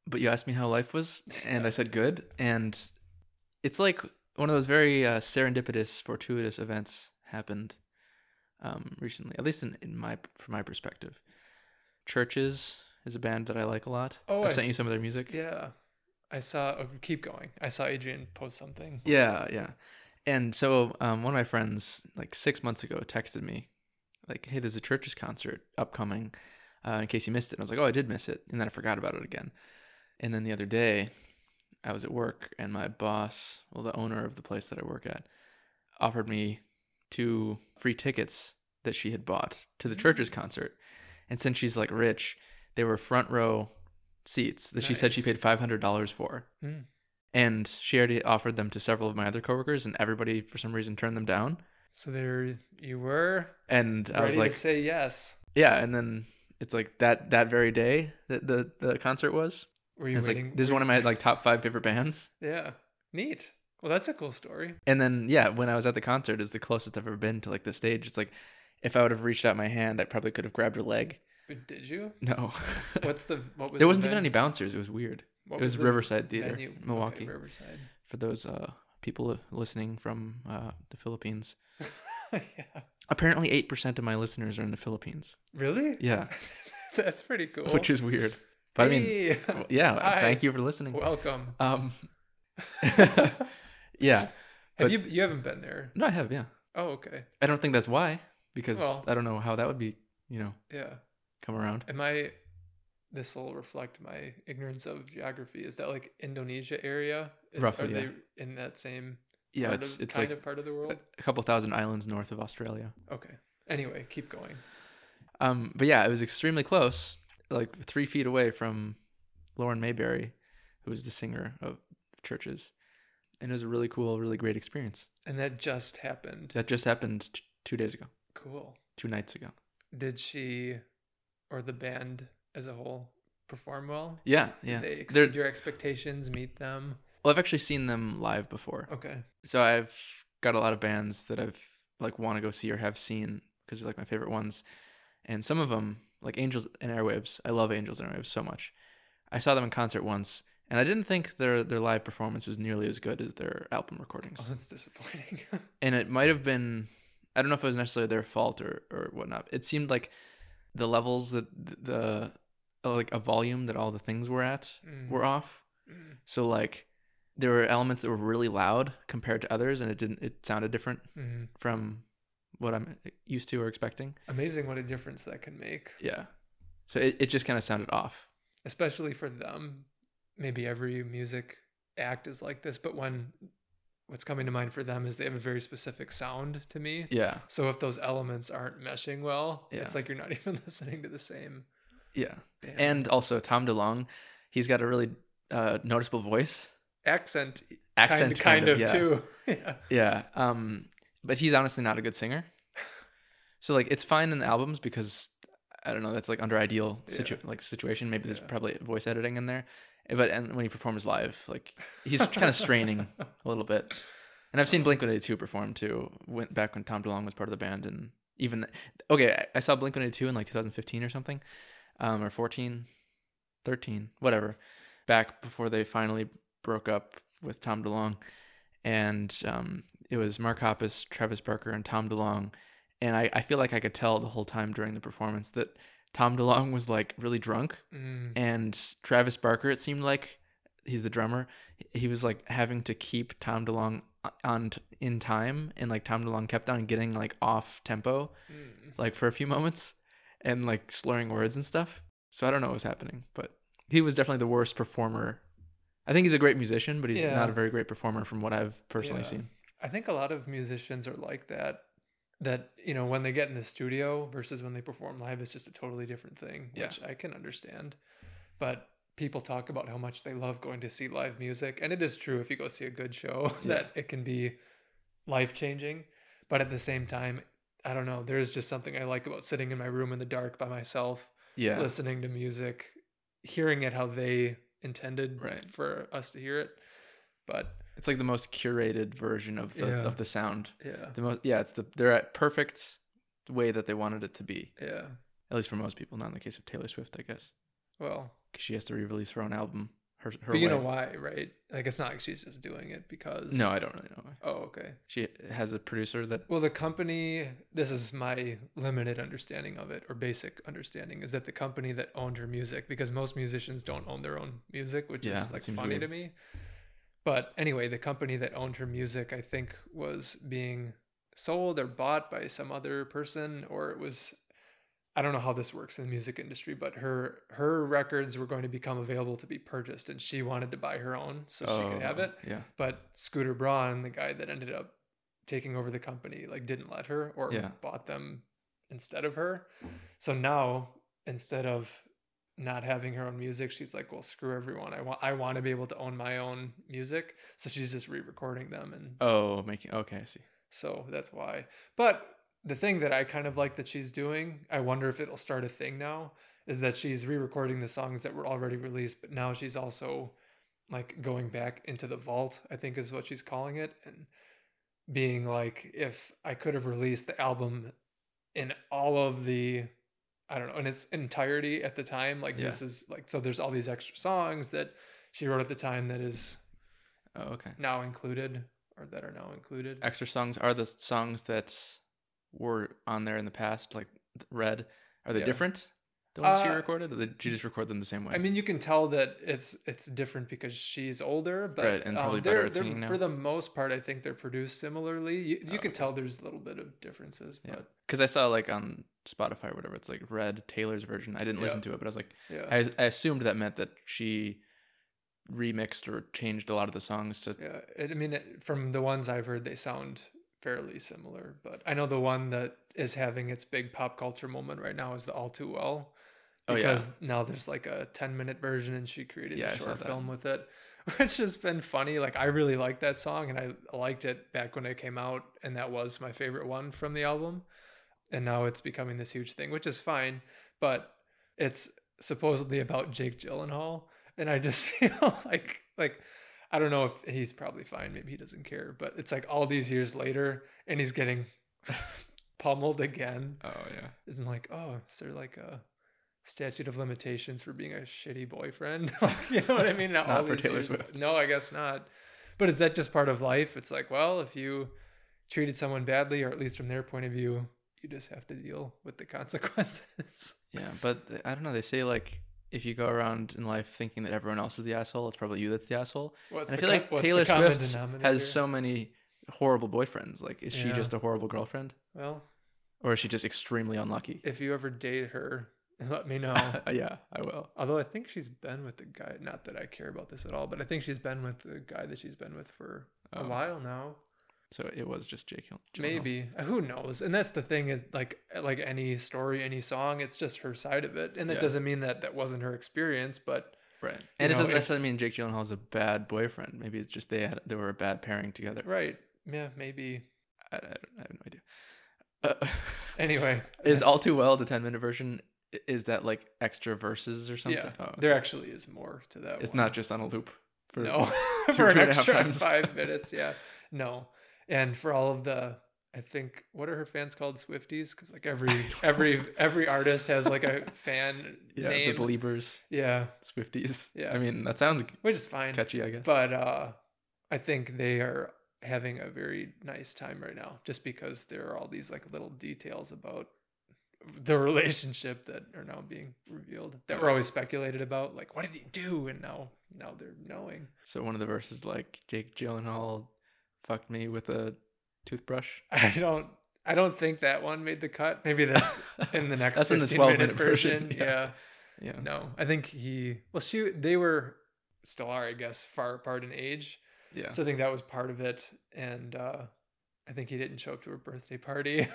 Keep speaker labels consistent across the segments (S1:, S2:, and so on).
S1: but you asked me how life was, and I said good. And it's like one of those very serendipitous, fortuitous events happened recently, at least from my perspective. Churches is a band that I like a lot.
S2: Oh,
S1: I've sent you some of their music.
S2: yeah. I saw. Oh, keep going. I saw Adrian post something.
S1: Yeah, yeah. And so one of my friends, like 6 months ago, texted me, like, hey, there's a Churches concert upcoming in case you missed it. And I was like, oh, I did miss it. And then I forgot about it again. And then the other day, I was at work, and my boss, well, the owner of the place that I work at, offered me 2 free tickets that she had bought to the Churches concert. And since she's like rich, they were front row seats that she said she paid $500 for.
S2: Mm.
S1: And she already offered them to several of my other coworkers, and everybody for some reason turned them down.
S2: So there you were.
S1: And I was
S2: ready
S1: like,
S2: to say yes.
S1: yeah. And then it's like that very day that the concert was.
S2: Were you
S1: it's
S2: waiting?
S1: like, this is one of my like top 5 favorite bands.
S2: Yeah. Neat. Well, that's a cool story.
S1: And then, yeah, when I was at the concert, is the closest I've ever been to like the stage. It's like, if I would have reached out my hand, I probably could have grabbed her leg.
S2: Did you?
S1: No.
S2: What was
S1: there wasn't even any bouncers. It was weird.
S2: It
S1: was Riverside Theater,
S2: venue?
S1: Milwaukee.
S2: Okay, Riverside.
S1: For those people listening from the Philippines.
S2: Yeah.
S1: Apparently 8% of my listeners are in the Philippines.
S2: Really?
S1: Yeah.
S2: That's pretty cool.
S1: Which is weird. But
S2: hey.
S1: I mean, yeah,
S2: Hi.
S1: thank you for listening.
S2: Welcome.
S1: Yeah.
S2: You haven't been there?
S1: No, I have, yeah.
S2: Oh, okay.
S1: I don't think that's why, because
S2: Well,
S1: I don't know how that would be,
S2: yeah.
S1: come around.
S2: This will reflect my ignorance of geography. Is that like Indonesia area?
S1: Roughly,
S2: Are
S1: yeah.
S2: they in that same
S1: Yeah,
S2: part
S1: it's
S2: kind
S1: like
S2: of part of the world?
S1: a couple thousand islands north of Australia.
S2: Okay. Anyway, keep going.
S1: But yeah, it was extremely close, like 3 feet away from Lauren Mayberry, who was the singer of Churches. And it was a really cool, really great experience.
S2: And that just happened.
S1: That just happened 2 days ago.
S2: Cool.
S1: 2 nights ago.
S2: Did she or the band as a whole perform well?
S1: Yeah,
S2: Did
S1: yeah.
S2: they exceed your expectations, meet them?
S1: Well, I've actually seen them live before.
S2: Okay.
S1: So I've got a lot of bands that I've like want to go see or have seen because they're like my favorite ones. And some of them, like Angels and Airwaves, I love Angels and Airwaves so much. I saw them in concert once, and I didn't think their live performance was nearly as good as their album recordings.
S2: Oh, that's disappointing.
S1: And it might have been, I don't know if it was necessarily their fault or whatnot. It seemed like the levels that the like a volume that all the things were at were off. So like there were elements that were really loud compared to others, and it sounded different from what I'm used to or expecting.
S2: Amazing what a difference that can make.
S1: Yeah. So it just kind of sounded off.
S2: Especially for them. Maybe every music act is like this, but what's coming to mind for them is they have a very specific sound to me.
S1: Yeah.
S2: So if those elements aren't meshing well,
S1: Yeah.
S2: it's like you're not even listening to the same.
S1: Yeah.
S2: band.
S1: And also Tom DeLonge, he's got a really noticeable voice.
S2: Accent
S1: Kind of, yeah.
S2: too. Yeah.
S1: Yeah. But he's honestly not a good singer. So like it's fine in the albums because I don't know, that's like under ideal situation. Maybe there's probably voice editing in there. But and when he performs live, like he's kind of straining a little bit. And I've seen Blink-182 perform too, back when Tom DeLonge was part of the band, and even I saw Blink-182 in like 2015 or something, or 14, 13, whatever, back before they finally broke up with Tom DeLonge, and it was Mark Hoppus, Travis Barker, and Tom DeLonge, and I feel like I could tell the whole time during the performance that Tom DeLonge was like really drunk, and Travis Barker, it seemed like, he's the drummer, he was like having to keep Tom DeLonge in time, and like Tom DeLonge kept on getting like off tempo like for a few moments and like slurring words and stuff. So I don't know what was happening, but he was definitely the worst performer. I think he's a great musician, but he's not a very great performer from what I've personally seen.
S2: I think a lot of musicians are like that, when they get in the studio versus when they perform live, it's just a totally different thing, which I can understand. But people talk about how much they love going to see live music. And it is true, if you go see a good show, that it can be life-changing. But at the same time, I don't know, there is just something I like about sitting in my room in the dark by myself, listening to music, hearing it how they intended for us to hear it. But
S1: it's like the most curated version of the sound.
S2: Yeah.
S1: They're at perfect way that they wanted it to be.
S2: Yeah.
S1: At least for most people, not in the case of Taylor Swift, I guess.
S2: Well,
S1: because she has to re-release her own album her
S2: But you
S1: way.
S2: know why, right? Like, it's not like she's just doing it because...
S1: No, I don't really know why.
S2: Oh, okay.
S1: She has a producer that...
S2: Well, the company, this is my limited understanding of it, or basic understanding, is that the company that owned her music, because most musicians don't own their own music, which is like funny weird to me. But anyway, the company that owned her music, I think, was being sold or bought by some other person, or it was... I don't know how this works in the music industry, but her records were going to become available to be purchased, and she wanted to buy her own so she could have it.
S1: Yeah.
S2: But Scooter Braun, the guy that ended up taking over the company, like didn't let her, or bought them instead of her. So now, instead of not having her own music, she's like, well, screw everyone. I want to be able to own my own music. So she's just re-recording them and
S1: okay, I see.
S2: So that's why. But the thing that I kind of like that she's doing, I wonder if it'll start a thing now, is that she's re-recording the songs that were already released, but now she's also like going back into the vault, I think is what she's calling it, and being like, if I could have released the album in all of the, I don't know, in its entirety at the time, like this is like, so there's all these extra songs that she wrote at the time that is now included, or that are now included.
S1: Extra songs are the songs that were on there in the past, like Red. Are they different? The ones she recorded, or did she just record them the same way?
S2: I mean, you can tell that it's different because she's older, but
S1: right, and probably better at singing now.
S2: For the most part, I think they're produced similarly. You can tell there's a little bit of differences.
S1: Yeah, because I saw like on Spotify or whatever, it's like Red, Taylor's version. I didn't listen to it, but I was like, I assumed that meant that she remixed or changed a lot of the songs to...
S2: I mean, from the ones I've heard, they sound fairly similar, but I know the one that is having its big pop culture moment right now is the All Too Well, because now there's like a 10-minute version, and she created a short film with it, which has been funny. Like, I really like that song, and I liked it back when it came out, and that was my favorite one from the album, and now it's becoming this huge thing, which is fine, but it's supposedly about Jake Gyllenhaal, and I just feel like I don't know if he's probably fine. Maybe he doesn't care. But it's like all these years later, and he's getting pummeled again.
S1: Oh, yeah.
S2: Isn't like, oh, is there like a statute of limitations for being a shitty boyfriend? You know what I mean?
S1: Not for Taylor Swift.
S2: No, I guess not. But is that just part of life? It's like, well, if you treated someone badly, or at least from their point of view, you just have to deal with the consequences.
S1: Yeah, but I don't know. They say like, if you go around in life thinking that everyone else is the asshole, it's probably you that's the asshole. And I feel like Taylor Swift has so many horrible boyfriends. Like, is she just a horrible girlfriend?
S2: Well,
S1: or is she just extremely unlucky?
S2: If you ever date her, let me know.
S1: Yeah, I will.
S2: Although I think she's been with the guy, not that I care about this at all, but I think she's been with the guy that she's been with for a while now.
S1: So it was just Jake Gyllenhaal.
S2: Maybe. Who knows? And that's the thing, is like any story, any song, it's just her side of it. And that doesn't mean that wasn't her experience, but...
S1: Right. And it doesn't necessarily mean Jake Gyllenhaal's a bad boyfriend. Maybe it's just they were a bad pairing together.
S2: Right. Yeah, maybe.
S1: I have no idea.
S2: Anyway.
S1: Is All Too Well the 10-minute version? Is that like extra verses or something?
S2: Yeah. Oh, okay. There actually is more to that.
S1: It's not just on a loop for
S2: for an extra 5 minutes. Yeah. No. And for all of the, I think, what are her fans called? Swifties? Because like every artist has like a fan name.
S1: The Beliebers.
S2: Yeah.
S1: Swifties.
S2: Yeah.
S1: I mean, that sounds
S2: which is fine.
S1: Catchy, I guess.
S2: But I think they are having a very nice time right now, just because there are all these like little details about the relationship that are now being revealed that were always speculated about. Like, what did he do? And now they're knowing.
S1: So one of the verses, like, Jake Gyllenhaal fucked me with a toothbrush.
S2: I don't think that one made the cut. Maybe that's in the next
S1: that's in the 12-minute
S2: version.
S1: Yeah.
S2: No, I think they were still are, I guess, far apart in age.
S1: Yeah.
S2: So I think that was part of it. And I think he didn't show up to her birthday party.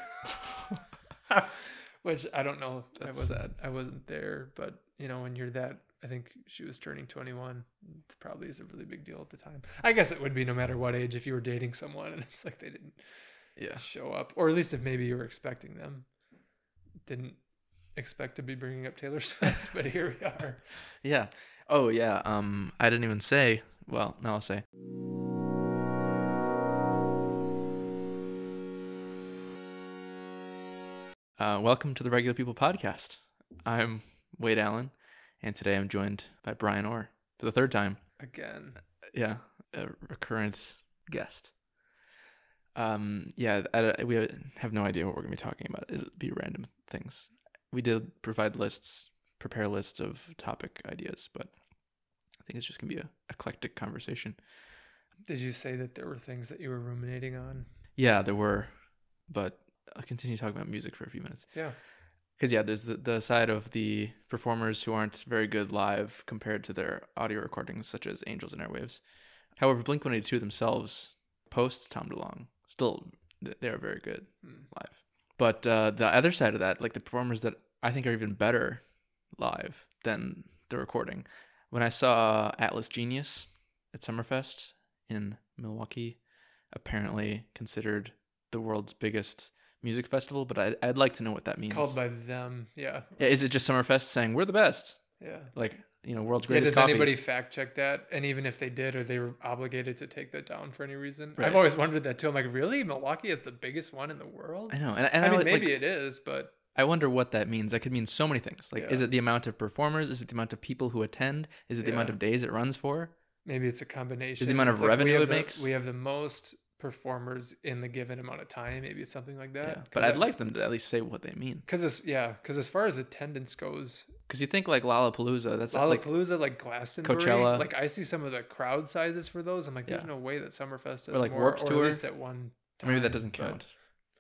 S2: Which I don't know. I wasn't there, but when you're that, I think she was turning 21. It probably is a really big deal at the time. I guess it would be no matter what age if you were dating someone and it's like they didn't show up, or at least if maybe you were expecting them. Didn't expect to be bringing up Taylor Swift, but here we are.
S1: Yeah. Oh yeah. I didn't even say. Well, now I'll say. Welcome to the Regular People Podcast. I'm Wade Allen, and today I'm joined by Brian Orr. for the third time.
S2: Again.
S1: Yeah, a recurrent guest. Yeah, we have no idea what we're going to be talking about. It'll be random things. We did prepare lists of topic ideas, but I think it's just going to be a eclectic conversation.
S2: Did you say that there were things that you were ruminating on?
S1: Yeah, there were, but I'll continue talking about music for a few minutes.
S2: Yeah.
S1: Because, yeah, there's the side of the performers who aren't very good live compared to their audio recordings, such as Angels and Airwaves. However, Blink-182 themselves, post Tom DeLonge, still, they are very good live. But the other side of that, like the performers that I think are even better live than the recording. When I saw Atlas Genius at Summerfest in Milwaukee, apparently considered the world's biggest music festival, but I'd like to know what that means.
S2: Called by them, yeah.
S1: Is it just Summerfest saying we're the best?
S2: Yeah.
S1: Like, world's greatest
S2: does
S1: coffee.
S2: anybody fact check that? And even if they did, or they were obligated to take that down for any reason?
S1: Right.
S2: I've always wondered that too. I'm like, really? Milwaukee is the biggest one in the world?
S1: I know. And
S2: I mean, maybe it is, but
S1: I wonder what that means. That could mean so many things. Like, is it the amount of performers? Is it the amount of people who attend? Is it the amount of days it runs for?
S2: Maybe it's a combination.
S1: Is the amount of revenue it makes?
S2: We have the most performers in the given amount of time. Maybe it's something like that.
S1: Yeah, but I'd like them to at least say what they mean.
S2: Because as far as attendance goes,
S1: because you think like Lollapalooza, that's
S2: Lollapalooza, like Glastonbury,
S1: Coachella.
S2: Like I see some of the crowd sizes for those. I'm like, there's no way that Summerfest is
S1: or like
S2: more,
S1: Warped
S2: or
S1: Tour.
S2: At least at one time.
S1: Maybe that doesn't count.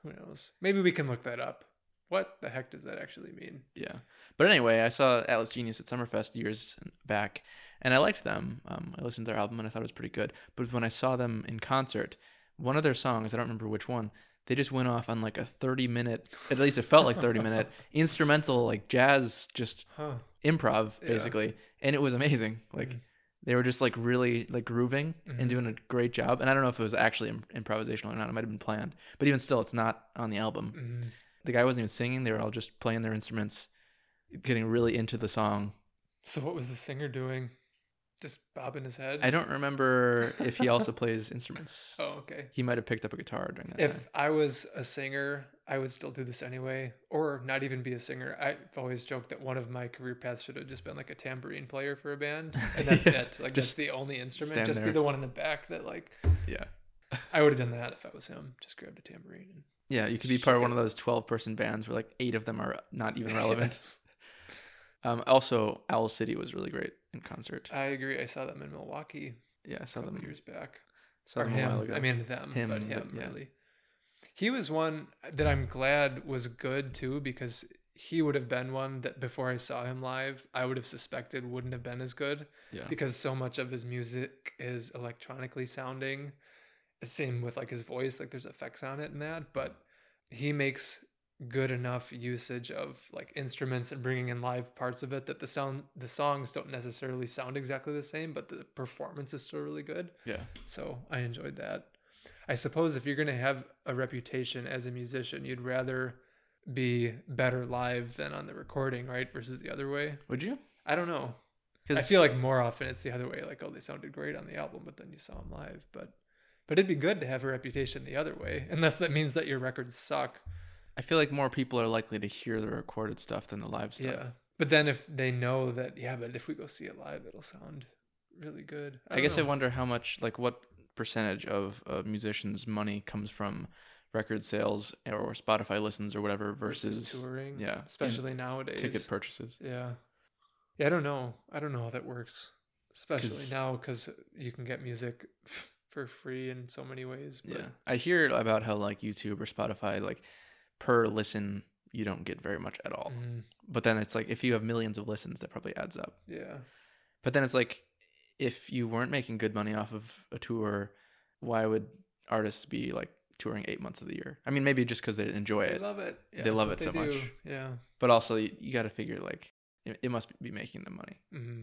S2: Who knows? Maybe we can look that up. What the heck does that actually mean?
S1: Yeah. But anyway, I saw Atlas Genius at Summerfest years back, and I liked them. I listened to their album, and I thought it was pretty good. But when I saw them in concert, one of their songs, I don't remember which one, they just went off on like a 30-minute, at least it felt like 30-minute, instrumental, like jazz, just improv, basically. And it was amazing. Like, they were just like really like grooving and doing a great job. And I don't know if it was actually improvisational or not. It might have been planned. But even still, it's not on the album. The guy wasn't even singing. They were all just playing their instruments, getting really into the song.
S2: So what was the singer doing? Just bobbing his head?
S1: I don't remember if he also plays instruments.
S2: Oh, okay.
S1: He might have picked up a guitar during that time.
S2: If I was a singer, I would still do this anyway, or not even be a singer. I've always joked that one of my career paths should have just been like a tambourine player for a band, and that's it. Like, just the only instrument. Just be the one in the back that, like, I would have done that if I was him. Just grabbed a tambourine. And
S1: yeah, you could be part of one of those 12-person bands where like 8 of them are not even relevant.
S2: Yes.
S1: Also, Owl City was really great in concert.
S2: I agree. I saw them in Milwaukee.
S1: Yeah, I saw them
S2: years back.
S1: Saw them a while ago.
S2: I mean, him really. He was one that I'm glad was good too, because he would have been one that before I saw him live, I would have suspected wouldn't have been as good. Yeah. Because so much of his music is electronically sounding. Same with like his voice, like there's effects on it and that, but he makes good enough usage of like instruments and bringing in live parts of it that the songs don't necessarily sound exactly the same, but the performance is still really good. Yeah. So I enjoyed that. I suppose if you're going to have a reputation as a musician, you'd rather be better live than on the recording, right? Versus the other way.
S1: Would you?
S2: I don't know. I feel like more often it's the other way. Like, oh, they sounded great on the album, but then you saw them live. But it'd be good to have a reputation the other way, unless that means that your records suck.
S1: I feel like more people are likely to hear the recorded stuff than the live stuff. Yeah.
S2: But then if they know that, but if we go see it live, it'll sound really good.
S1: I guess I wonder how much, like what percentage of a musician's money comes from record sales or Spotify listens or whatever versus
S2: touring. Yeah. Especially nowadays.
S1: Ticket purchases.
S2: Yeah. Yeah, I don't know how that works. Especially now, because you can get music for free in so many ways. But
S1: yeah. I hear about how like YouTube or Spotify, like per listen, you don't get very much at all. Mm-hmm. But then it's like, if you have millions of listens, that probably adds up.
S2: Yeah.
S1: But then it's like, if you weren't making good money off of a tour, why would artists be like touring 8 months of the year? I mean, maybe just because they enjoy it.
S2: They love it. Yeah,
S1: they love it so much.
S2: Yeah.
S1: But also, you got to figure like it must be making them money.
S2: Mm-hmm.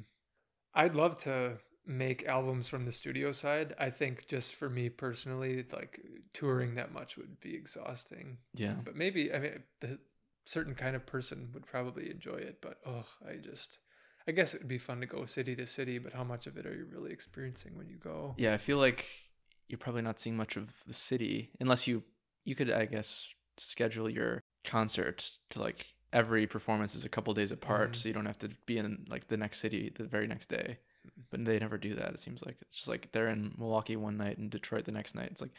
S2: I'd love to make albums from the studio side. I think just for me personally, like touring that much would be exhausting.
S1: Yeah.
S2: But maybe, I mean, the certain kind of person would probably enjoy it. But I guess it would be fun to go city to city, but how much of it are you really experiencing when you go?
S1: Yeah, I feel like you're probably not seeing much of the city unless you could, I guess, schedule your concert to like every performance is a couple days apart, so you don't have to be in like the next city the very next day. but they never do that. It seems like it's just like they're in Milwaukee one night and Detroit the next night. It's like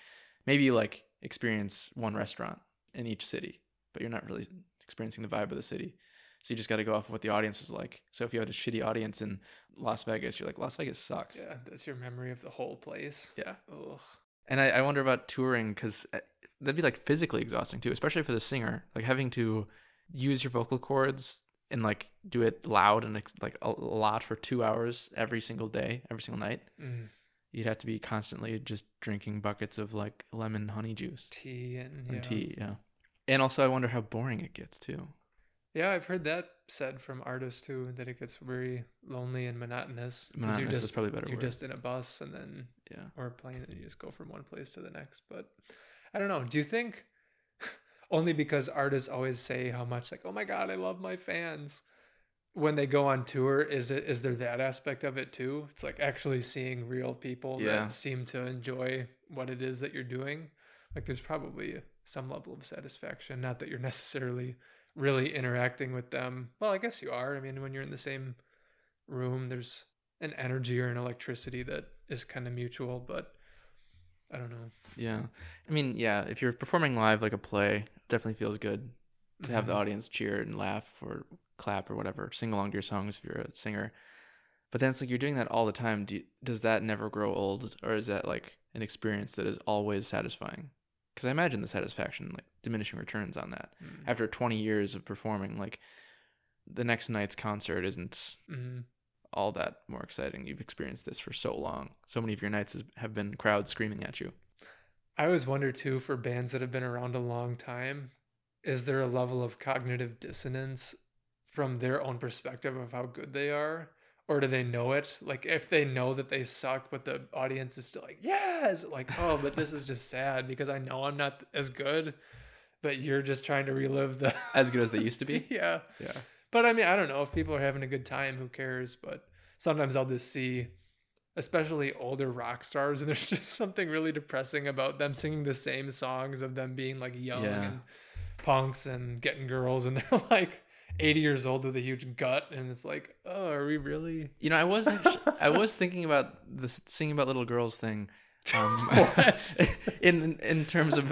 S1: maybe you like experience one restaurant in each city, but you're not really experiencing the vibe of the city. So you just got to go off of what the audience was like. So if you had a shitty audience in Las Vegas, you're like, Las Vegas sucks.
S2: Yeah, that's your memory of the whole place.
S1: Yeah.
S2: Ugh.
S1: And I wonder about touring, because that'd be like physically exhausting too, especially for the singer. Like having to use your vocal cords and like do it loud and like a lot for 2 hours every single day, every single night.
S2: Mm.
S1: You'd have to be constantly just drinking buckets of like lemon honey juice.
S2: Tea and
S1: tea, yeah. And also I wonder how boring it gets too.
S2: Yeah, I've heard that said from artists too, that it gets very lonely and monotonous.
S1: Monotonous is probably a better
S2: You're
S1: word.
S2: just in a bus and then
S1: Yeah.
S2: or a plane and you just go from one place to the next. But I don't know. Do you think only because artists always say how much like, oh my God, I love my fans. When they go on tour, is there that aspect of it too? It's like actually seeing real people that seem to enjoy what it is that you're doing. Like there's probably some level of satisfaction. Not that you're necessarily really interacting with them. Well, I guess you are. I mean, when you're in the same room, there's an energy or an electricity that is kind of mutual, but I don't know.
S1: Yeah. I mean, yeah, if you're performing live like a play, it definitely feels good to have the audience cheer and laugh or clap or whatever, sing along to your songs if you're a singer. But then it's like you're doing that all the time. Does that never grow old, or is that like an experience that is always satisfying? Because I imagine the satisfaction, like diminishing returns on that. After 20 years of performing, like the next night's concert isn't all that more exciting. You've experienced this for so long. So many of your nights have been crowds screaming at you.
S2: I always wonder too, for bands that have been around a long time, is there a level of cognitive dissonance from their own perspective of how good they are? Or do they know it? Like if they know that they suck, but the audience is still like, yes, like, oh, but this is just sad because I know I'm not as good, but you're just trying to relive the
S1: as good as they used to be.
S2: Yeah. But I mean, I don't know if people are having a good time, who cares? But sometimes I'll just see, especially older rock stars, and there's just something really depressing about them singing the same songs of them being like young and punks and getting girls, and they're like 80 years old with a huge gut, and it's like, oh, are we really?
S1: You know, I was thinking about the singing about little girls thing. In terms of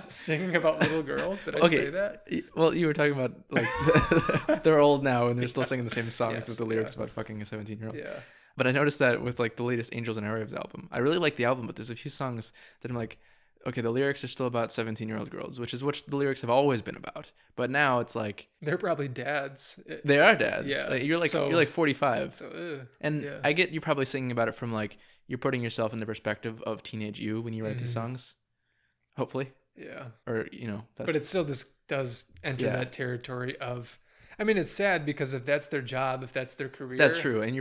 S2: singing about little girls, did I say that?
S1: Well, you were talking about like they're old now and they're still singing the same songs with the lyrics about fucking a 17-year-old.
S2: Yeah.
S1: But I noticed that with like the latest Angels and Airwaves album. I really like the album, but there's a few songs that I'm like, okay, the lyrics are still about 17-year-old girls, which is what the lyrics have always been about. But now it's like
S2: they're probably dads.
S1: They are dads.
S2: Yeah.
S1: Like, you're like 45.
S2: So,
S1: and I get you probably singing about it from like you're putting yourself in the perspective of teenage you when you write these songs. Hopefully.
S2: Yeah.
S1: Or, you know.
S2: But it still just does enter that territory of, I mean, it's sad because if that's their job, if that's their career.
S1: That's true. And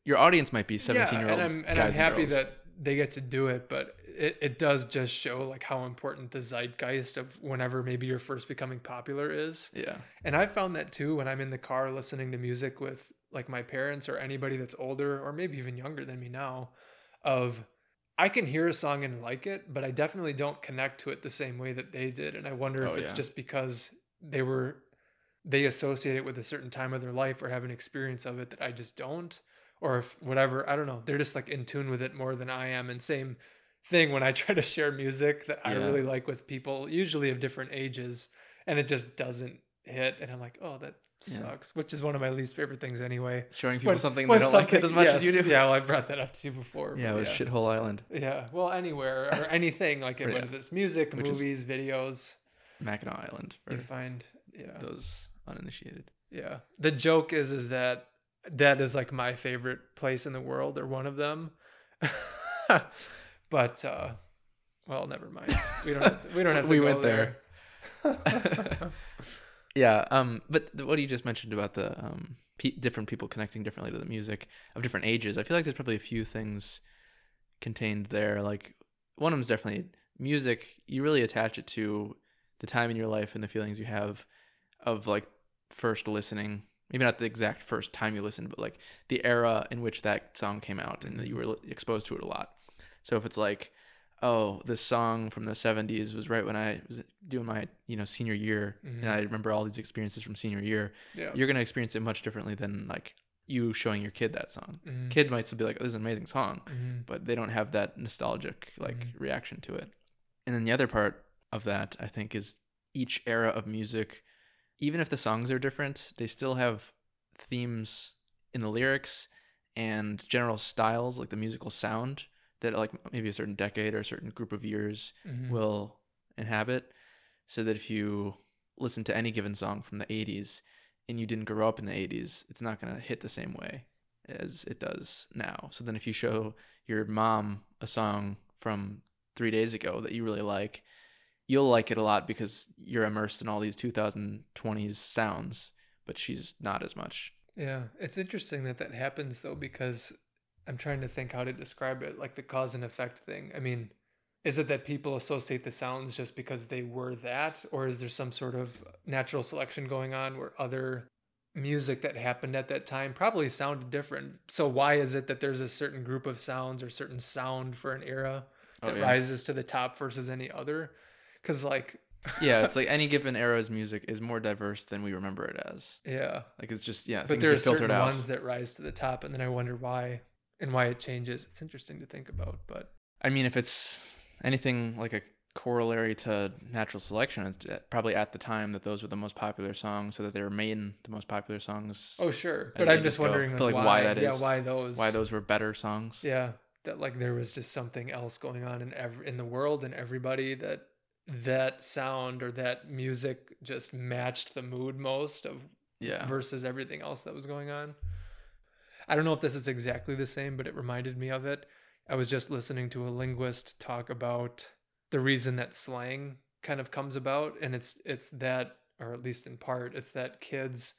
S1: your audience might be 17-year-old
S2: and I'm happy that they get to do it, but it does just show like how important the zeitgeist of whenever maybe you're first becoming popular is.
S1: Yeah.
S2: And I found that too when I'm in the car listening to music with like my parents or anybody that's older or maybe even younger than me now, of I can hear a song and like it, but I definitely don't connect to it the same way that they did. And I wonder if it's just because they associate it with a certain time of their life or have an experience of it that I just don't. Or if whatever, I don't know, they're just like in tune with it more than I am. And same thing when I try to share music that I really like with people, usually of different ages, and it just doesn't hit. And I'm like, oh, that sucks, which is one of my least favorite things anyway.
S1: Showing people something they don't like it as much as you do.
S2: Yeah, well, I brought that up to you before.
S1: Yeah, it was Shithole Island.
S2: Yeah, well, anywhere or anything like it, whether it's music, movies, videos.
S1: Mackinac Island.
S2: You find
S1: those uninitiated.
S2: Yeah, the joke is that is like my favorite place in the world or one of them. But well, never mind. We don't have to
S1: we
S2: go
S1: went there. Yeah, but what you just mentioned about the different people connecting differently to the music of different ages, I feel like there's probably a few things contained there. Like one of them is definitely music. You really attach it to the time in your life and the feelings you have of like first listening. Maybe not the exact first time you listened, but like the era in which that song came out and that you were exposed to it a lot. So if it's like, oh, this song from the 70s was right when I was doing my, senior year, and I remember all these experiences from senior year, you're going to experience it much differently than like you showing your kid that song.
S2: Mm-hmm.
S1: Kid might still be like, oh, this is an amazing song,
S2: Mm-hmm.
S1: but they don't have that nostalgic like
S2: Mm-hmm.
S1: reaction to it. And then the other part of that, I think, is each era of music, even if the songs are different, they still have themes in the lyrics and general styles, like the musical sound that like maybe a certain decade or a certain group of years
S2: Mm-hmm.
S1: will inhabit. So that if you listen to any given song from the 80s and you didn't grow up in the 80s, it's not going to hit the same way as it does now. So then if you show your mom a song from 3 days ago that you really like, you'll like it a lot because you're immersed in all these 2020s sounds, but she's not as much.
S2: Yeah, it's interesting that that happens though, because I'm trying to think how to describe it, like the cause and effect thing. I mean, is it that people associate the sounds just because they were that, or is there some sort of natural selection going on where other music that happened at that time probably sounded different? So why is it that there's a certain group of sounds or certain sound for an era that rises to the top versus any other? Because like
S1: yeah, it's like any given era's music is more diverse than we remember it as.
S2: Yeah,
S1: like it's just yeah,
S2: but
S1: things
S2: there are
S1: get filtered
S2: certain
S1: out.
S2: ones that rise to the top, and then I wonder why and why it changes. It's interesting to think about, but
S1: I mean, if it's anything like a corollary to natural selection, it's probably at the time that those were the most popular songs, so that they were made the most popular songs.
S2: Oh sure, but I'm just wondering
S1: like why that is.
S2: Yeah, why those
S1: were better songs.
S2: Yeah, that like there was just something else going on in the world and everybody that sound or that music just matched the mood most of versus everything else that was going on. I don't know if this is exactly the same, but it reminded me of it. I was just listening to a linguist talk about the reason that slang kind of comes about, and it's that, or at least in part, it's that kids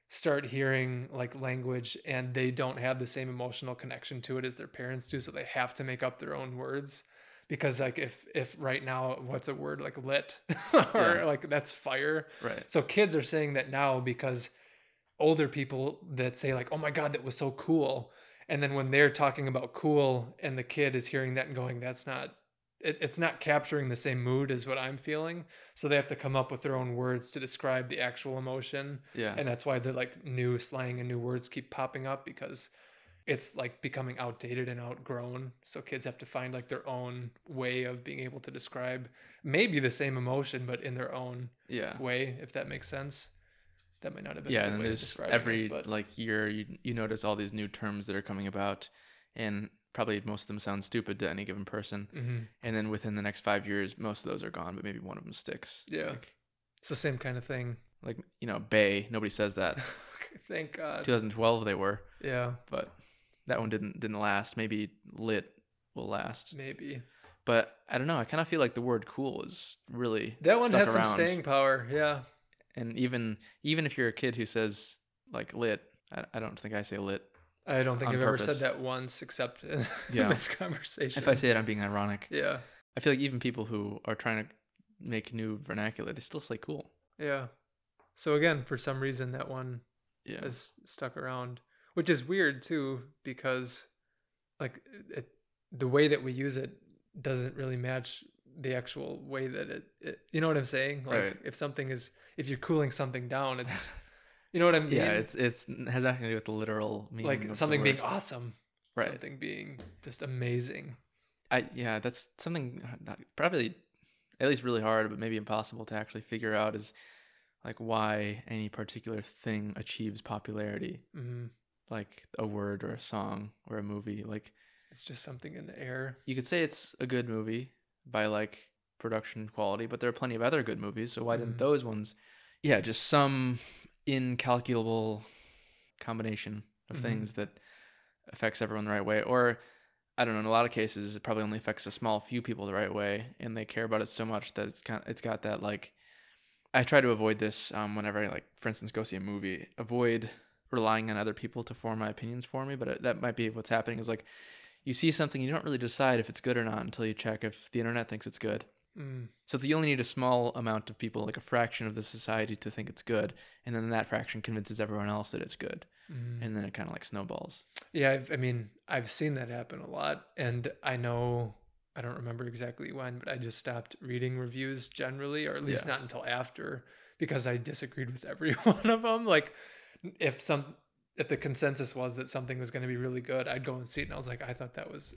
S2: start hearing like language and they don't have the same emotional connection to it as their parents do, so they have to make up their own words. Because like if right now, what's a word like lit or like that's fire,
S1: right?
S2: So kids are saying that now because older people that say like, oh my god, that was so cool, and then when they're talking about cool and the kid is hearing that and going, that's not it's not capturing the same mood as what I'm feeling, so they have to come up with their own words to describe the actual emotion. And that's why the like new slang and new words keep popping up, because it's like becoming outdated and outgrown, so kids have to find like their own way of being able to describe maybe the same emotion but in their own way, if that makes sense. That might not have been a good way to describe
S1: every
S2: it, but
S1: like year you notice all these new terms that are coming about, and probably most of them sound stupid to any given person. And then within the next 5 years most of those are gone, but maybe one of them sticks.
S2: It's the same kind of thing.
S1: Like, bay, nobody says that.
S2: Thank God.
S1: 2012 they were,
S2: but
S1: that one didn't last. Maybe lit will last,
S2: maybe, but
S1: I don't know. I kind of feel like the word cool is really
S2: that one has
S1: around.
S2: Some staying power.
S1: And even if you're a kid who says like lit, I don't think I say lit.
S2: I don't think I've ever said that once, except in this conversation.
S1: If I say it, I'm being ironic.
S2: I
S1: feel like even people who are trying to make new vernacular, they still say cool.
S2: So again, for some reason, that one has stuck around, which is weird too, because like the way that we use it doesn't really match the actual way that it you know what I'm saying? Like if you're cooling something down, it's you know what I mean?
S1: It has nothing to do with the literal meaning.
S2: Like something being awesome,
S1: right?
S2: Something being just amazing.
S1: That's something probably at least really hard, but maybe impossible to actually figure out, is like why any particular thing achieves popularity. Like a word or a song or a movie. Like
S2: it's just something in the air.
S1: You could say it's a good movie by like production quality, but there are plenty of other good movies, so why didn't those ones? Just some incalculable combination of things that affects everyone the right way. Or I don't know, in a lot of cases it probably only affects a small few people the right way, and they care about it so much that it's got that, like, I try to avoid this whenever I, like, for instance, go see a movie. Avoid relying on other people to form my opinions for me, but that might be what's happening, is like you see something, you don't really decide if it's good or not until you check if the internet thinks it's good. So you only need a small amount of people, like a fraction of the society, to think it's good, and then that fraction convinces everyone else that it's good, and then it kind of like snowballs.
S2: I've seen that happen a lot, and I don't remember exactly when, but I just stopped reading reviews generally, or at least not until after, because I disagreed with every one of them. Like if if the consensus was that something was going to be really good, I'd go and see it. And I was like, I thought that was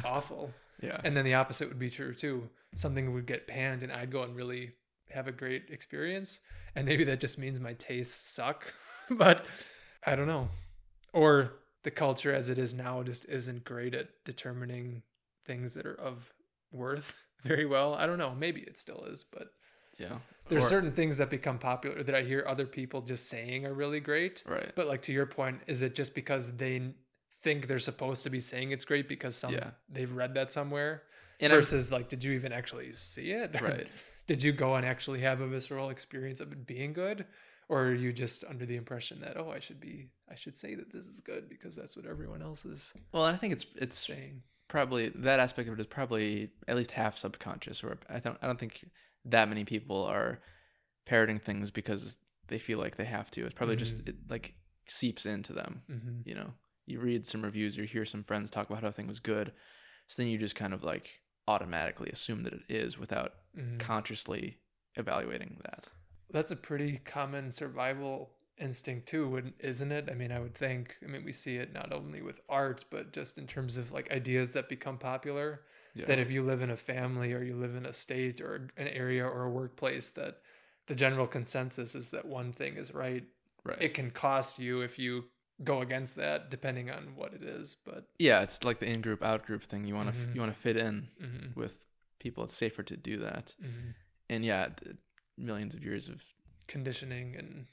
S2: awful.
S1: Yeah.
S2: And then the opposite would be true too. Something would get panned and I'd go and really have a great experience. And maybe that just means my tastes suck, but I don't know. Or the culture as it is now just isn't great at determining things that are of worth very well. I don't know. Maybe it still is, but
S1: yeah.
S2: There's certain things that become popular that I hear other people just saying are really great.
S1: Right.
S2: But like to your point, is it just because they think they're supposed to be saying it's great because they've read that somewhere? And versus like, did you even actually see it?
S1: Right.
S2: Did you go and actually have a visceral experience of it being good? Or are you just under the impression that, oh, I should say that this is good because that's what everyone else is
S1: I think it's
S2: saying.
S1: Probably that aspect of it is probably at least half subconscious, where I don't think that many people are parroting things because they feel like they have to. It's probably just it like seeps into them. You know, you read some reviews or you hear some friends talk about how a thing was good, so then you just kind of like automatically assume that it is without consciously evaluating that.
S2: That's a pretty common survival instinct too, isn't it? I mean, I would think, we see it not only with art, but just in terms of like ideas that become popular, that if you live in a family or you live in a state or an area or a workplace, that the general consensus is that one thing is right. It can cost you if you go against that, depending on what it is. But
S1: yeah, it's like the in-group, out-group thing. You want to fit in with people. It's safer to do that. And yeah, millions of years of
S2: conditioning and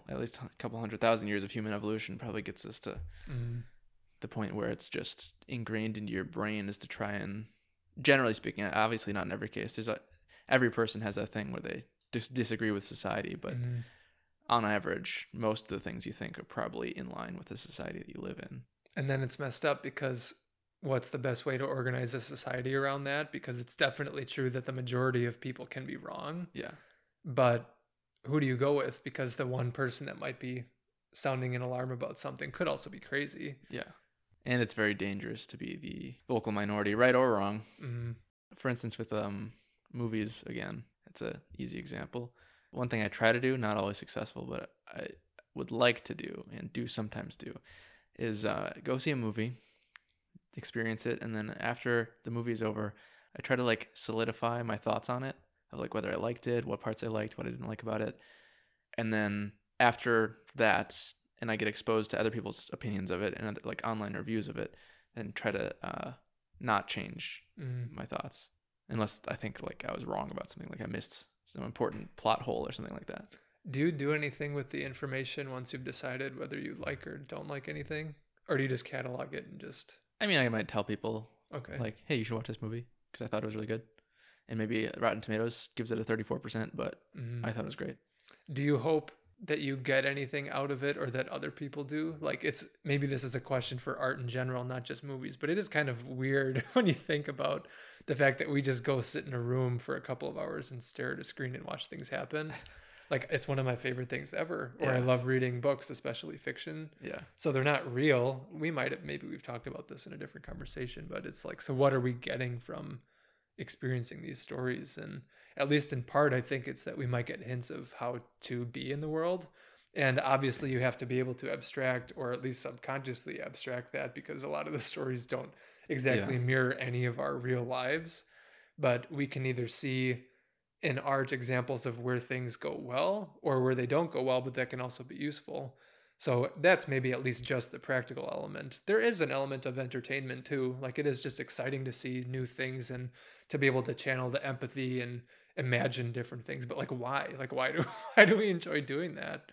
S1: at least a couple 100,000 years of human evolution probably gets us to the point where it's just ingrained into your brain is to try and, generally speaking, obviously not in every case, every person has that thing where they disagree with society, but on average, most of the things you think are probably in line with the society that you live in.
S2: And then it's messed up because what's the best way to organize a society around that? Because it's definitely true that the majority of people can be wrong.
S1: Yeah.
S2: But who do you go with? Because the one person that might be sounding an alarm about something could also be crazy.
S1: Yeah. And it's very dangerous to be the vocal minority, right or wrong. For instance, with movies, again, it's an easy example. One thing I try to do, not always successful, but I would like to do and do sometimes do, is go see a movie, experience it, and then after the movie is over, I try to like solidify my thoughts on it, of like whether I liked it, what parts I liked, what I didn't like about it. And then after that, and I get exposed to other people's opinions of it and other, like online reviews of it, and try to not change my thoughts unless I think like I was wrong about something, like I missed some important plot hole or something like that.
S2: Do you do anything with the information once you've decided whether you like or don't like anything? Or do you just catalog it and just...
S1: I mean, I might tell people,
S2: okay,
S1: like, hey, you should watch this movie because I thought it was really good. And maybe Rotten Tomatoes gives it a 34%, but I thought it was great.
S2: Do you hope that you get anything out of it or that other people do? Like, it's maybe this is a question for art in general, not just movies, but it is kind of weird when you think about the fact that we just go sit in a room for a couple of hours and stare at a screen and watch things happen. Like, it's one of my favorite things ever. Or I love reading books, especially fiction.
S1: Yeah.
S2: So they're not real. Maybe we've talked about this in a different conversation, but it's like, so what are we getting from experiencing these stories? And at least in part, I think it's that we might get hints of how to be in the world. And obviously you have to be able to abstract, or at least subconsciously abstract that, because a lot of the stories don't exactly mirror any of our real lives. But we can either see in art examples of where things go well or where they don't go well, but that can also be useful. So that's maybe at least just the practical element. There is an element of entertainment too. Like, it is just exciting to see new things and to be able to channel the empathy and imagine different things. But like, why? Like, why do we enjoy doing that?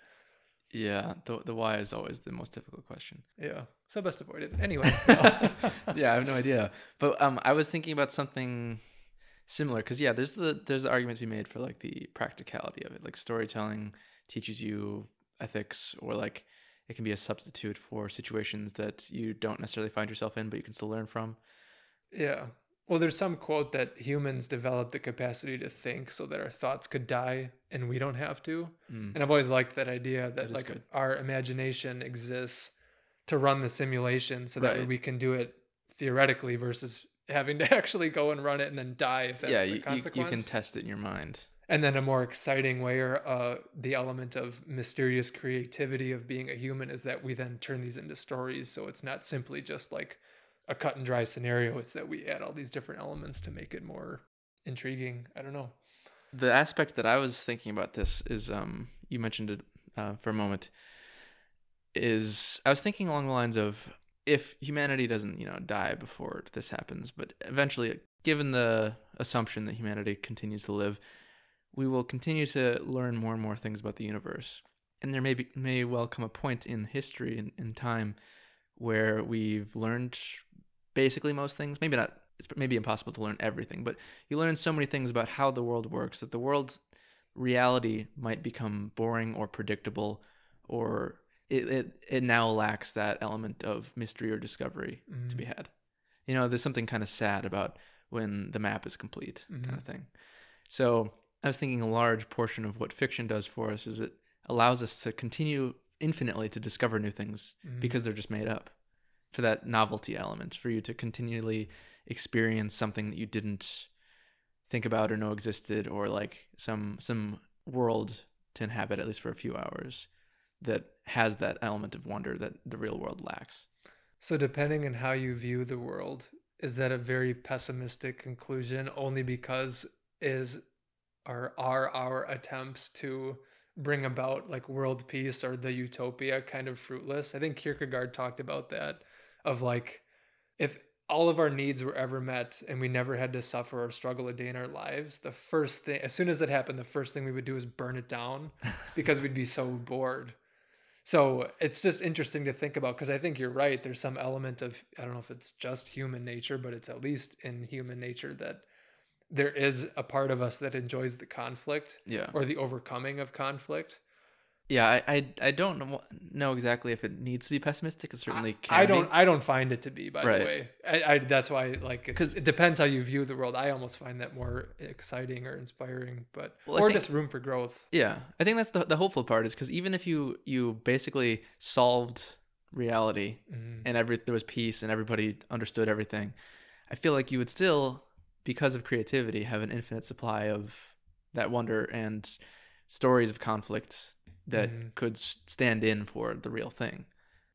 S1: Yeah, the why is always the most difficult question.
S2: Yeah, so best avoid it. Anyway.
S1: Yeah, I have no idea. But I was thinking about something similar, because there's the argument to be made for like the practicality of it. Like, storytelling teaches you ethics, or like it can be a substitute for situations that you don't necessarily find yourself in, but you can still learn from.
S2: Yeah. Well, there's some quote that humans developed the capacity to think so that our thoughts could die and we don't have to. And I've always liked that idea that like good. Our imagination exists to run the simulation so that we can do it theoretically versus having to actually go and run it and then die if that's the consequence.
S1: You can test it in your mind.
S2: And then a more exciting way, or the element of mysterious creativity of being a human, is that we then turn these into stories. So it's not simply just like a cut and dry scenario. It's that we add all these different elements to make it more intriguing. I don't know.
S1: The aspect that I was thinking about this is, you mentioned it for a moment, is I was thinking along the lines of, if humanity doesn't, die before this happens, but eventually, given the assumption that humanity continues to live, we will continue to learn more and more things about the universe. And there may well come a point in history, in time, where we've learned basically most things. Maybe not, it's maybe impossible to learn everything, but you learn so many things about how the world works that the world's reality might become boring or predictable, or it now lacks that element of mystery or discovery to be had. There's something kind of sad about when the map is complete, kind of thing. So I was thinking a large portion of what fiction does for us is it allows us to continue infinitely to discover new things because they're just made up, for that novelty element, for you to continually experience something that you didn't think about or know existed, or like some world to inhabit, at least for a few hours, that has that element of wonder that the real world lacks.
S2: So depending on how you view the world, is that a very pessimistic conclusion only because are our attempts to bring about like world peace or the utopia kind of fruitless? I think Kierkegaard talked about that, of like, if all of our needs were ever met and we never had to suffer or struggle a day in our lives, the first thing, as soon as it happened, the first thing we would do is burn it down because we'd be so bored. So it's just interesting to think about, because I think you're right. There's some element of, I don't know if it's just human nature, but it's at least in human nature that there is a part of us that enjoys the conflict, or the overcoming of conflict.
S1: Yeah, I don't know exactly if it needs to be pessimistic. It certainly can.
S2: I don't find it to be, by the way. I that's why, like, it depends how you view the world. I almost find that more exciting or inspiring, but just room for growth.
S1: Yeah, I think that's the hopeful part, is because even if you basically solved reality and there was peace and everybody understood everything, I feel like you would still, because of creativity, have an infinite supply of that wonder and stories of conflict that could stand in for the real thing.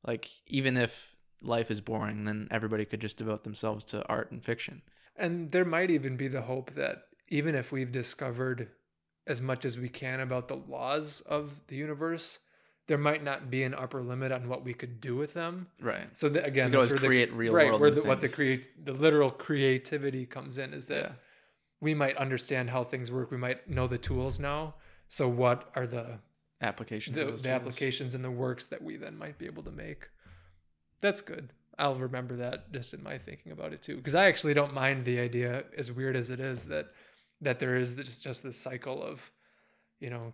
S1: Like, even if life is boring, then everybody could just devote themselves to art and fiction.
S2: And there might even be the hope that even if we've discovered as much as we can about the laws of the universe, there might not be an upper limit on what we could do with them.
S1: Right.
S2: So again,
S1: we could always create real world
S2: where
S1: things.
S2: What the literal creativity comes in is that we might understand how things work. We might know the tools now. So what are the
S1: applications
S2: the applications and the works that we then might be able to make? That's good. I'll remember that just in my thinking about it too, because I actually don't mind the idea, as weird as it is, that there is just this cycle of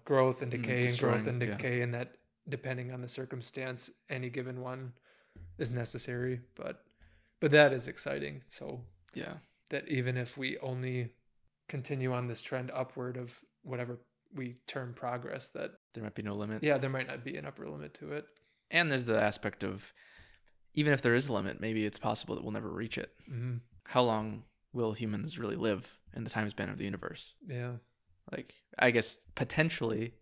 S2: growth and decay and growth and decay, and that depending on the circumstance, any given one is necessary. But that is exciting. So that even if we only continue on this trend upward of whatever we term progress, that
S1: there might be no limit.
S2: Yeah, there might not be an upper limit to it.
S1: And there's the aspect of, even if there is a limit, maybe it's possible that we'll never reach it. How long will humans really live in the time span of the universe?
S2: Yeah.
S1: Like, I guess potentially,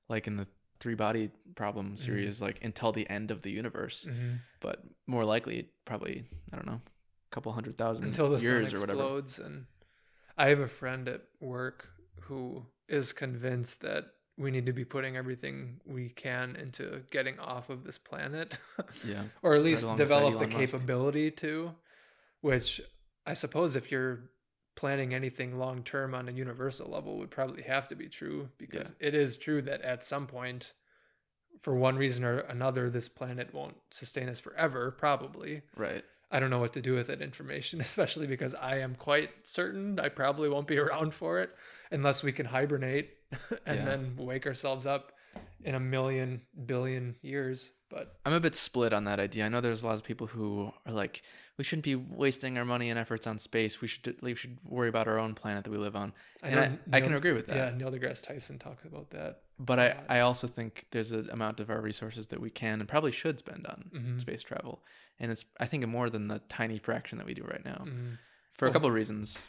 S1: like in the 3-body problem series, like until the end of the universe. But more likely, probably, I don't know, a couple 100,000
S2: until the
S1: years
S2: sun
S1: or whatever.
S2: Explodes. And I have a friend at work who is convinced that we need to be putting everything we can into getting off of this planet. Or at least develop the capability to, which I suppose if you're planning anything long term on a universal level would probably have to be true, because it is true that at some point, for one reason or another, this planet won't sustain us forever, probably.
S1: Right.
S2: I don't know what to do with that information, especially because I am quite certain I probably won't be around for it unless we can hibernate and then wake ourselves up in 1 billion years. But
S1: I'm a bit split on that idea. I know there's a lot of people who are like, we shouldn't be wasting our money and efforts on space. We should worry about our own planet that we live on. And I can agree with that.
S2: Yeah, Neil deGrasse Tyson talks about that.
S1: But I also think there's an amount of our resources that we can and probably should spend on space travel. And it's, I think, more than the tiny fraction that we do right now, for a couple of reasons.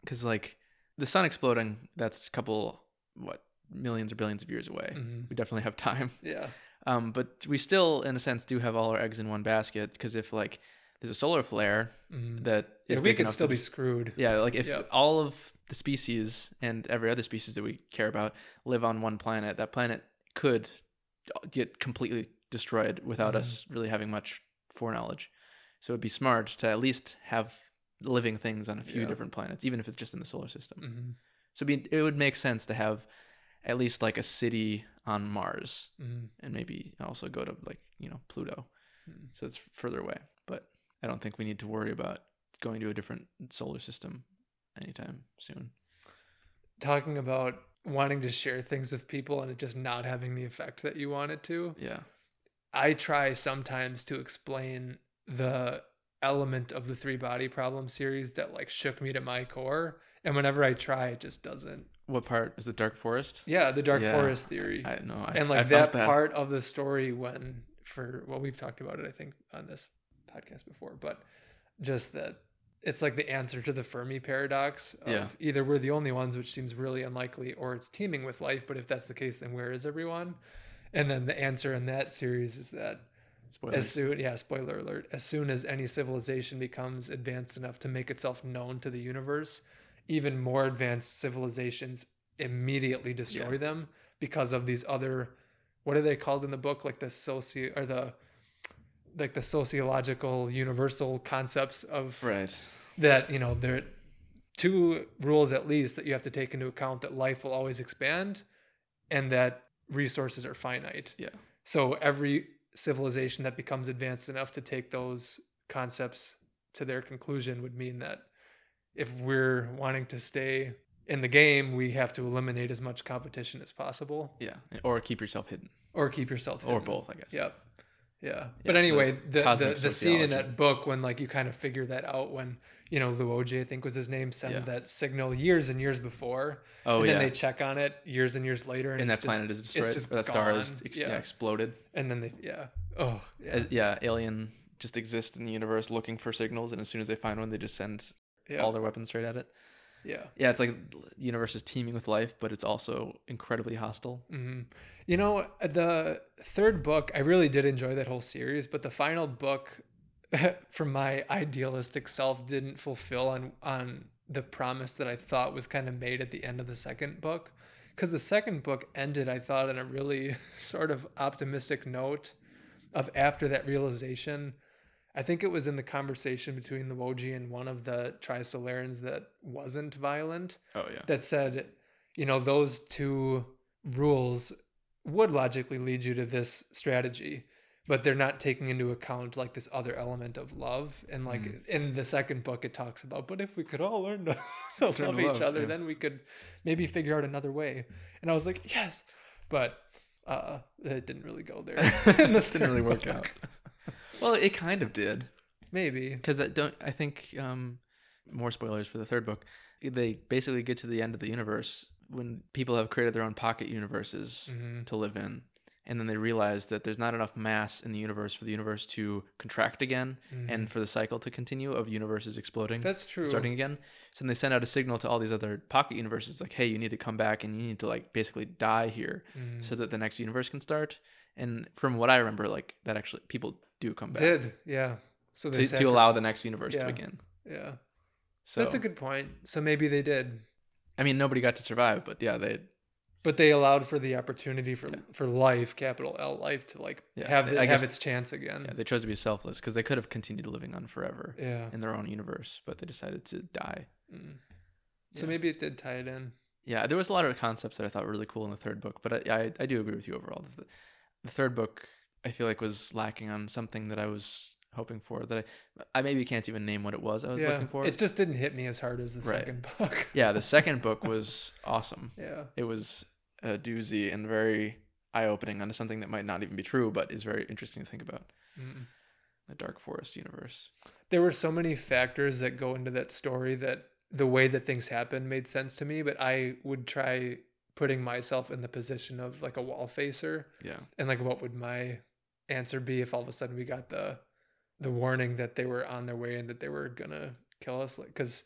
S1: Because, like, the sun exploding, that's a couple what, millions or billions of years away.
S2: Mm-hmm.
S1: We definitely have time.
S2: Yeah.
S1: But we still, in a sense, do have all our eggs in one basket, because if like there's a solar flare that is
S2: we
S1: big
S2: could
S1: enough
S2: still
S1: to
S2: be screwed.
S1: Yeah, like if all of the species and every other species that we care about live on one planet, that planet could get completely destroyed without us really having much foreknowledge. So it'd be smart to at least have living things on a few different planets, even if it's just in the solar system. So it would make sense to have at least like a city on Mars, and maybe also go to like, Pluto. So it's further away, but I don't think we need to worry about going to a different solar system anytime soon.
S2: Talking about wanting to share things with people and it just not having the effect that you want it to.
S1: Yeah.
S2: I try sometimes to explain the element of the 3-Body Problem series that like shook me to my core. And whenever I try, it just doesn't.
S1: What part is the Dark Forest?
S2: Yeah, the Dark Forest theory.
S1: I know.
S2: And like that part of the story we've talked about it, I think, on this podcast before, but just that it's like the answer to the Fermi paradox of either we're the only ones, which seems really unlikely, or it's teeming with life. But if that's the case, then where is everyone? And then the answer in that series is that spoiler alert, as soon as any civilization becomes advanced enough to make itself known to the universe, even more advanced civilizations immediately destroy them because of these other, what are they called in the book? Like the sociological universal concepts of that, there are 2 rules at least that you have to take into account: that life will always expand and that resources are finite. Yeah. So every civilization that becomes advanced enough to take those concepts to their conclusion would mean that if we're wanting to stay in the game, we have to eliminate as much competition as possible.
S1: Yeah. Or keep yourself hidden.
S2: Or both, I guess. Yep. Yeah. But anyway, the scene in that book when like you kind of figure that out when, Wu Wei, I think was his name, sends that signal years and years before. And then they check on it years and years later. And
S1: that planet is destroyed. That star is exploded.
S2: And then
S1: alien just exists in the universe looking for signals. And as soon as they find one, they just send all their weapons straight at it. Yeah. Yeah, it's like the universe is teeming with life, but it's also incredibly hostile.
S2: Mm-hmm. The 3rd book, I really did enjoy that whole series, but the final book, for my idealistic self, didn't fulfill on the promise that I thought was kind of made at the end of the 2nd book. Because the 2nd book ended, I thought, on a really sort of optimistic note of after that realization. I think it was in the conversation between the Wu Wei and one of the Trisolarans that wasn't violent. Oh, yeah. That said, those 2 rules would logically lead you to this strategy, but they're not taking into account like this other element of love. And like in the 2nd book, it talks about, but if we could all learn to love each other, then we could maybe figure out another way. And I was like, yes, but it didn't really go there.
S1: It didn't really work out. Well, it kind of did.
S2: Maybe.
S1: Because I think, more spoilers for the 3rd book, they basically get to the end of the universe when people have created their own pocket universes to live in. And then they realize that there's not enough mass in the universe for the universe to contract again and for the cycle to continue of universes exploding.
S2: That's true.
S1: Starting again. So then they send out a signal to all these other pocket universes like, hey, you need to come back and you need to like basically die here so that the next universe can start. And from what I remember, like that actually people do come back.
S2: So
S1: to allow the next universe to begin.
S2: Yeah. So that's a good point. So maybe they did.
S1: I mean, nobody got to survive, but
S2: But they allowed for the opportunity for life, capital L, life, to like have its chance again.
S1: Yeah, they chose to be selfless because they could have continued living on forever in their own universe, but they decided to die.
S2: So maybe it did tie it in.
S1: Yeah, there was a lot of concepts that I thought were really cool in the 3rd book, but I do agree with you overall. The 3rd book, I feel like, was lacking on something that I was hoping for, that I maybe can't even name what it was I was looking for.
S2: It just didn't hit me as hard as the 2nd book.
S1: Yeah, the 2nd book was awesome. Yeah. It was a doozy and very eye-opening onto something that might not even be true, but is very interesting to think about. The Dark Forest universe. There
S2: were so many factors that go into that story that the way that things happen made sense to me, but I would try putting myself in the position of like a wall facer. Yeah. And like, what would my answer be if all of a sudden we got the warning that they were on their way and that they were gonna kill us? Like, because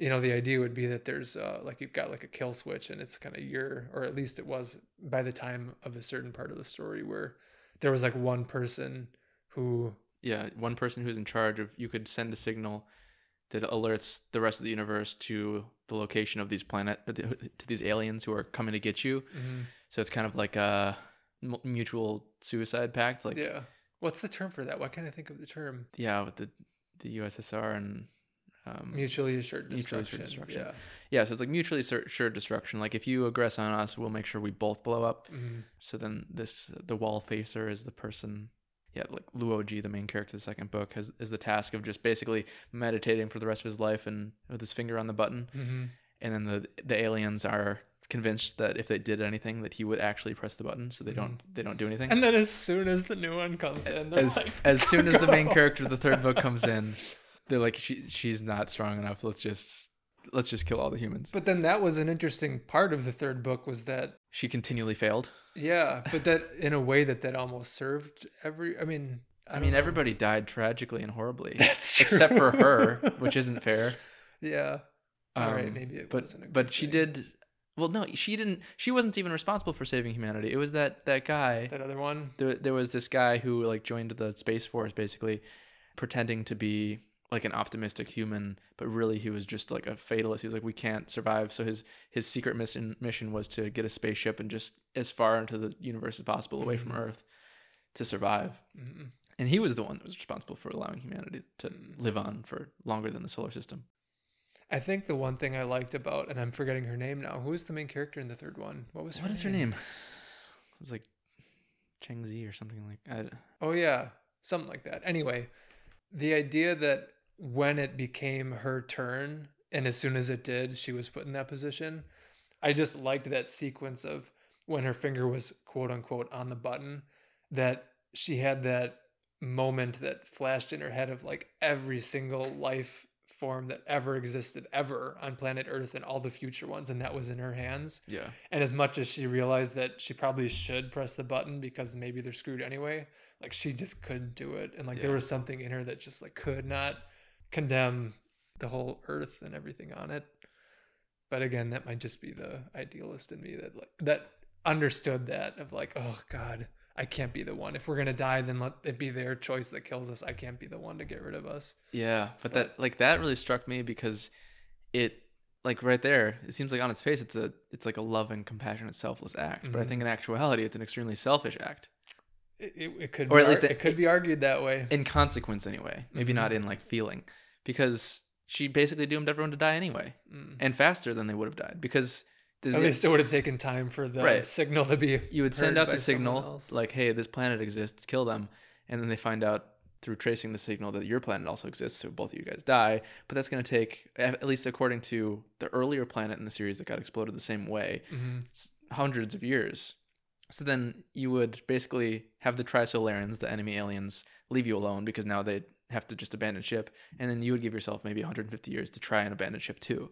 S2: the idea would be that there's like you've got like a kill switch, and it's kind of or at least it was by the time of a certain part of the story where there was like one person who
S1: one person who's in charge of, you could send a signal that alerts the rest of the universe to the location of these to these aliens who are coming to get you.
S2: Mm-hmm.
S1: So it's kind of like a mutual suicide pact. Like,
S2: what's the term for that? Why can't I think of the term?
S1: Yeah, with the USSR and
S2: mutually assured destruction.
S1: Yeah, so it's like mutually assured destruction. Like, if you aggress on us, we'll make sure we both blow up.
S2: Mm-hmm.
S1: So then the wall facer is the person. Yeah, like Luo Ji, the main character of the second book, is the task of just basically meditating for the rest of his life and with his finger on the button.
S2: Mm-hmm.
S1: And then the aliens are convinced that if they did anything, that he would actually press the button, so they don't do anything.
S2: And then as soon as the new one comes in,
S1: as soon as the main character of the third book comes in, they're like, she's not strong enough. Let's just kill all the humans.
S2: But then that was an interesting part of the third book, was that
S1: she continually failed.
S2: Yeah, but that in a way that almost served I mean,
S1: everybody died tragically and horribly.
S2: That's true.
S1: Except for her, which isn't fair.
S2: Yeah. All right, maybe it wasn't a good
S1: but she
S2: thing.
S1: did. Well, no, she didn't. She wasn't even responsible for saving humanity. It was that guy.
S2: That other one.
S1: There was this guy who like joined the Space Force, basically pretending to be like an optimistic human, but really he was just like a fatalist. He was like, we can't survive. So his secret mission was to get a spaceship and just as far into the universe as possible, away from Earth, to survive.
S2: Mm-hmm.
S1: And he was the one that was responsible for allowing humanity to live on for longer than the solar system.
S2: I think the one thing I liked about, and I'm forgetting her name now, who was the main character in the third one? What is her name?
S1: It was like Cheng Zi or something like that.
S2: Oh yeah, something like that. Anyway, the idea that when it became her turn, and as soon as it did, she was put in that position. I just liked that sequence of when her finger was quote unquote on the button, that she had that moment that flashed in her head of like every single life form that ever existed ever on planet Earth and all the future ones, and that was in her hands.
S1: Yeah.
S2: And as much as she realized that she probably should press the button because maybe they're screwed anyway, like she just couldn't do it. And like there was something in her that just like could not condemn the whole Earth and everything on it. But again, that might just be the idealist in me that understood that of like, oh God, I can't be the one. If we're going to die, then let it be their choice that kills us. I can't be the one to get rid of us.
S1: Yeah. But that really struck me because it, like right there, it seems like on its face, it's like a loving, compassionate, selfless act. Mm-hmm. But I think in actuality, it's an extremely selfish act.
S2: It could, or at least it could be argued that way.
S1: In consequence, anyway. Maybe not in like feeling, because she basically doomed everyone to die anyway, and faster than they would have died. Because
S2: at least it would have taken time for the signal to be.
S1: You would send out the signal like, "Hey, this planet exists. Kill them," and then they find out through tracing the signal that your planet also exists, so both of you guys die. But that's going to take, at least according to the earlier planet in the series that got exploded the same way, hundreds of years. So then you would basically have the Trisolarians, the enemy aliens, leave you alone because now they have to just abandon ship. And then you would give yourself maybe 150 years to try and abandon ship too.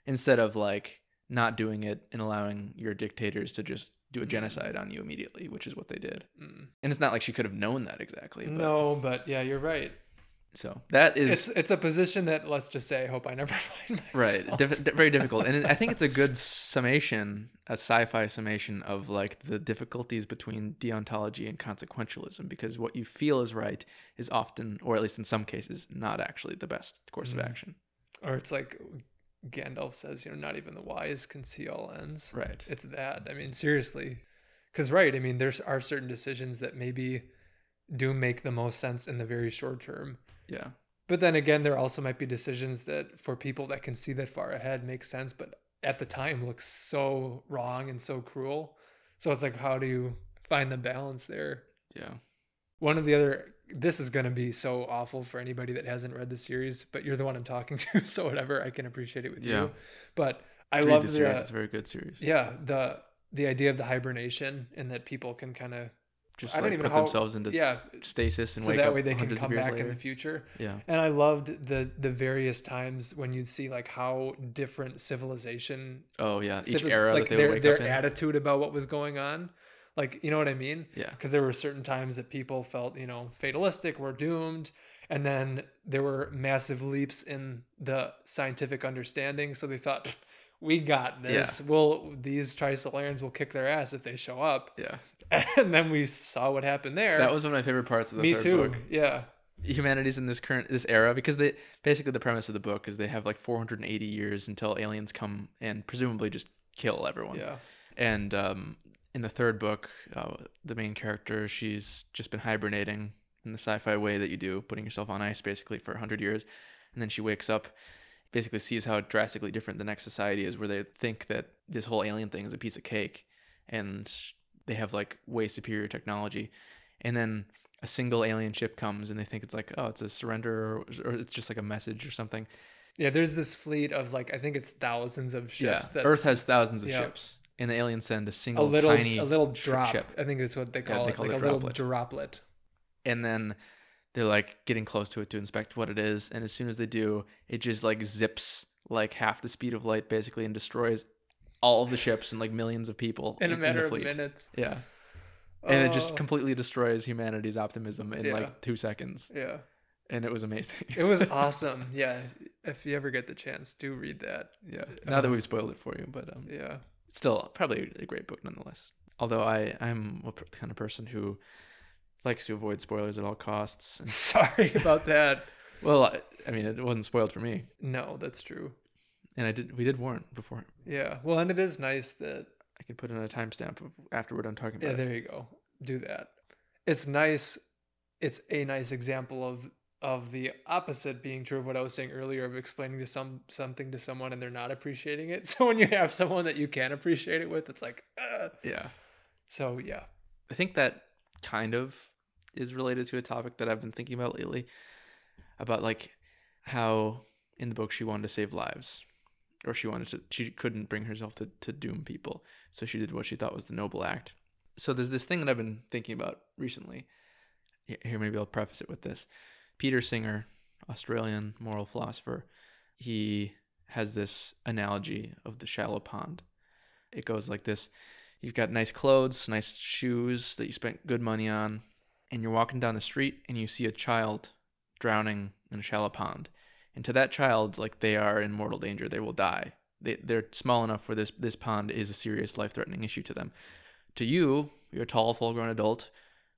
S1: Instead of like not doing it and allowing your dictators to just do a genocide on you immediately, which is what they did. And it's not like she could have known that exactly. But,
S2: no, but yeah, you're right.
S1: So that is...
S2: It's a position that, let's just say, I hope I never find myself.
S1: Right. Very difficult. And I think it's a good summation, a sci-fi summation of like the difficulties between deontology and consequentialism, because what you feel is right is often, or at least in some cases, not actually the best course of action.
S2: Or it's like Gandalf says, not even the wise can see all ends.
S1: Right.
S2: It's that. I mean, seriously. Because, right, I mean, there are certain decisions that maybe do make the most sense in the very short term.
S1: Yeah.
S2: But then again, there also might be decisions that for people that can see that far ahead make sense, but at the time look so wrong and so cruel. So it's like, how do you find the balance there?
S1: Yeah.
S2: One of the other, this is going to be so awful for anybody that hasn't read the series, but you're the one I'm talking to, so whatever, I can appreciate it with you. But I love the
S1: series. It's a very good series.
S2: Yeah. The idea of the hibernation, and that people can kind of
S1: just I don't even put themselves into stasis and
S2: so
S1: wake
S2: that
S1: up
S2: way they can
S1: hundreds
S2: come
S1: of years
S2: back
S1: later.
S2: in the future.
S1: Yeah.
S2: And I loved the various times when you'd see like how different civilization.
S1: Oh yeah, each era like that they would wake
S2: up in.
S1: Their
S2: attitude about what was going on. Like, you know what I mean?
S1: Yeah.
S2: Because there were certain times that people felt, fatalistic, we're doomed. And then there were massive leaps in the scientific understanding. So they thought, we got this. These Trisolarians will kick their ass if they show up.
S1: Yeah.
S2: And then we saw what happened there.
S1: That was one of my favorite parts of the third book.
S2: Yeah.
S1: Humanity's in this era, because basically the premise of the book is they have like 480 years until aliens come and presumably just kill everyone.
S2: Yeah.
S1: And in the third book, the main character, she's just been hibernating in the sci-fi way that you do, putting yourself on ice basically for 100 years. And then she wakes up, basically sees how drastically different the next society is, where they think that this whole alien thing is a piece of cake and they have like way superior technology. And then a single alien ship comes and they think it's like, oh, it's a surrender, or it's just like a message or something.
S2: Yeah, there's this fleet of like, I think it's thousands of ships.
S1: Yeah, Earth has thousands of ships. And the aliens send a single
S2: tiny drop
S1: ship.
S2: I think that's what they call it. Like a little droplet.
S1: And then they're like getting close to it to inspect what it is. And as soon as they do, it just like zips like half the speed of light basically and destroys all of the ships and like millions of people
S2: in a matter of minutes.
S1: Yeah. And it just completely destroys humanity's optimism in like 2 seconds.
S2: Yeah.
S1: And it was amazing.
S2: It was awesome. Yeah. If you ever get the chance, do read that.
S1: Yeah. Now that we've spoiled it for you, but
S2: yeah.
S1: Still probably a great book nonetheless. Although I'm the kind of person who likes to avoid spoilers at all costs.
S2: Sorry about that.
S1: Well, I mean, it wasn't spoiled for me.
S2: No, that's true.
S1: And we did warn before.
S2: Yeah. Well, and it is nice that
S1: I can put in a timestamp of after we're done talking about
S2: it.
S1: Yeah,
S2: there you go. Do that. It's nice. It's a nice example of the opposite being true of what I was saying earlier, of explaining something to someone and they're not appreciating it. So when you have someone that you can appreciate it with, it's like,
S1: yeah.
S2: So yeah,
S1: I think that kind of is related to a topic that I've been thinking about lately, about like how in the book she wanted to save lives, or she couldn't bring herself to doom people, so she did what she thought was the noble act. So there's this thing that I've been thinking about recently. Here, maybe I'll preface it with this. Peter Singer, Australian moral philosopher, he has this analogy of the shallow pond. It goes like this. You've got nice clothes, nice shoes that you spent good money on, and you're walking down the street and you see a child drowning in a shallow pond. And to that child, like, they are in mortal danger. They will die. They're small enough where this pond is a serious life-threatening issue to them. To you, you're a tall, full-grown adult,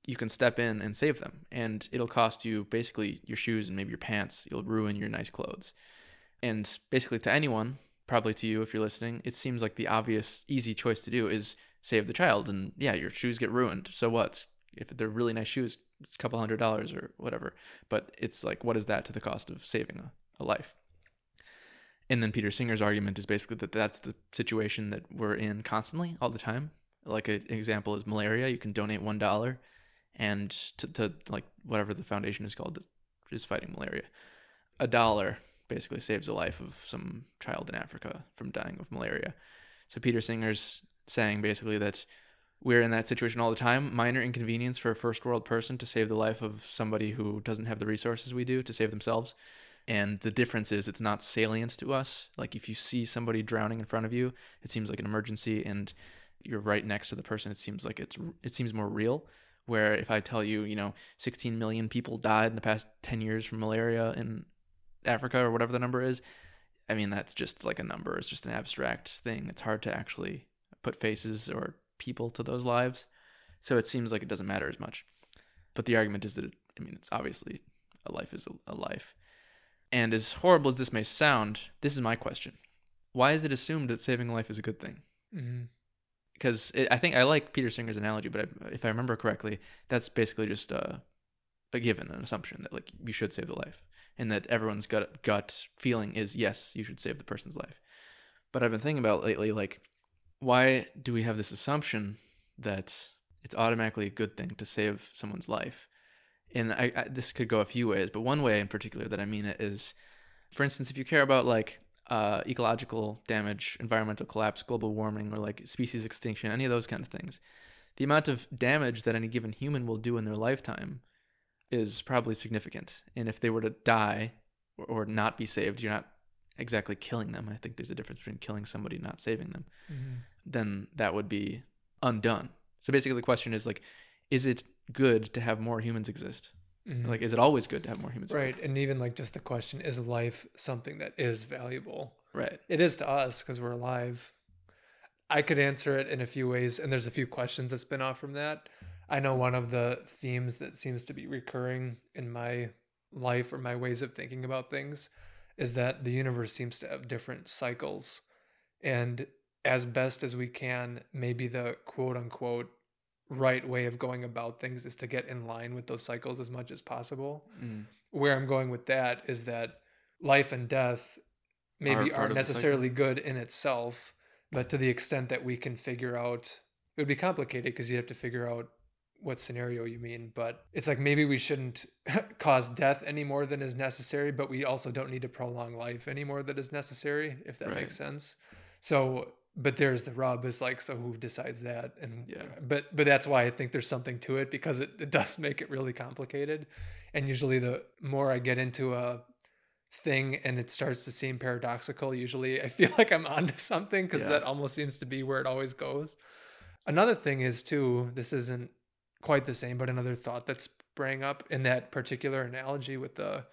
S1: you can step in and save them. And it'll cost you basically your shoes and maybe your pants. You'll ruin your nice clothes. And basically to anyone, probably to you if you're listening, it seems like the obvious, easy choice to do is save the child. And yeah, your shoes get ruined. So what? If they're really nice shoes, it's a couple $100s or whatever. But it's like, what is that to the cost of saving a life? And then Peter Singer's argument is basically that that's the situation that we're in constantly, all the time. Like an example is malaria. You can donate $1 and to like whatever the foundation is called that is fighting malaria. $1 basically saves the life of some child in Africa from dying of malaria. So Peter Singer's saying basically that we're in that situation all the time. Minor inconvenience for a first world person to save the life of somebody who doesn't have the resources we do to save themselves. And the difference is it's not salient to us. Like if you see somebody drowning in front of you, it seems like an emergency, and you're right next to the person, it seems like it seems more real. Where if I tell you, 16 million people died in the past 10 years from malaria in Africa or whatever the number is, I mean, that's just like a number. It's just an abstract thing. It's hard to actually put faces or people to those lives. So it seems like it doesn't matter as much. But the argument is that, it's obviously a life is a life. And as horrible as this may sound, this is my question. Why is it assumed that saving a life is a good thing?
S2: Mm-hmm.
S1: Because I think I like Peter Singer's analogy, but if I remember correctly, that's basically just a given, an assumption that like you should save the life, and that everyone's gut feeling is yes, you should save the person's life. But I've been thinking about lately, like, why do we have this assumption that it's automatically a good thing to save someone's life? And I this could go a few ways, but one way in particular that I mean it is, for instance, if you care about like ecological damage, environmental collapse, global warming, or like species extinction, any of those kind of things, the amount of damage that any given human will do in their lifetime is probably significant. And if they were to die or not be saved, you're not exactly killing them. I think there's a difference between killing somebody and not saving them.
S2: Mm-hmm.
S1: Then that would be undone. So basically the question is like, is it good to have more humans exist? Like, is it always good to have more humans?
S2: Right. And even like just the question, is life something that is valuable?
S1: Right.
S2: It is to us because we're alive. I could answer it in a few ways, and there's a few questions that spin off from that. I know one of the themes that seems to be recurring in my life or my ways of thinking about things is that the universe seems to have different cycles. And as best as we can, maybe the quote unquote right way of going about things is to get in line with those cycles as much as possible. Where I'm going with that is that life and death maybe aren't necessarily good in itself, but to the extent that we can figure out, it would be complicated because you have to figure out what scenario you mean, but it's like maybe we shouldn't cause death any more than is necessary, but we also don't need to prolong life any more than is necessary, if that makes sense. So, but there's the rub, is like, so who decides that? And but that's why I think there's something to it, because it does make it really complicated. And usually the more I get into a thing and it starts to seem paradoxical, usually I feel like I'm onto something, because that almost seems to be where it always goes. Another thing is too, this isn't quite the same, but another thought that sprang up in that particular analogy with the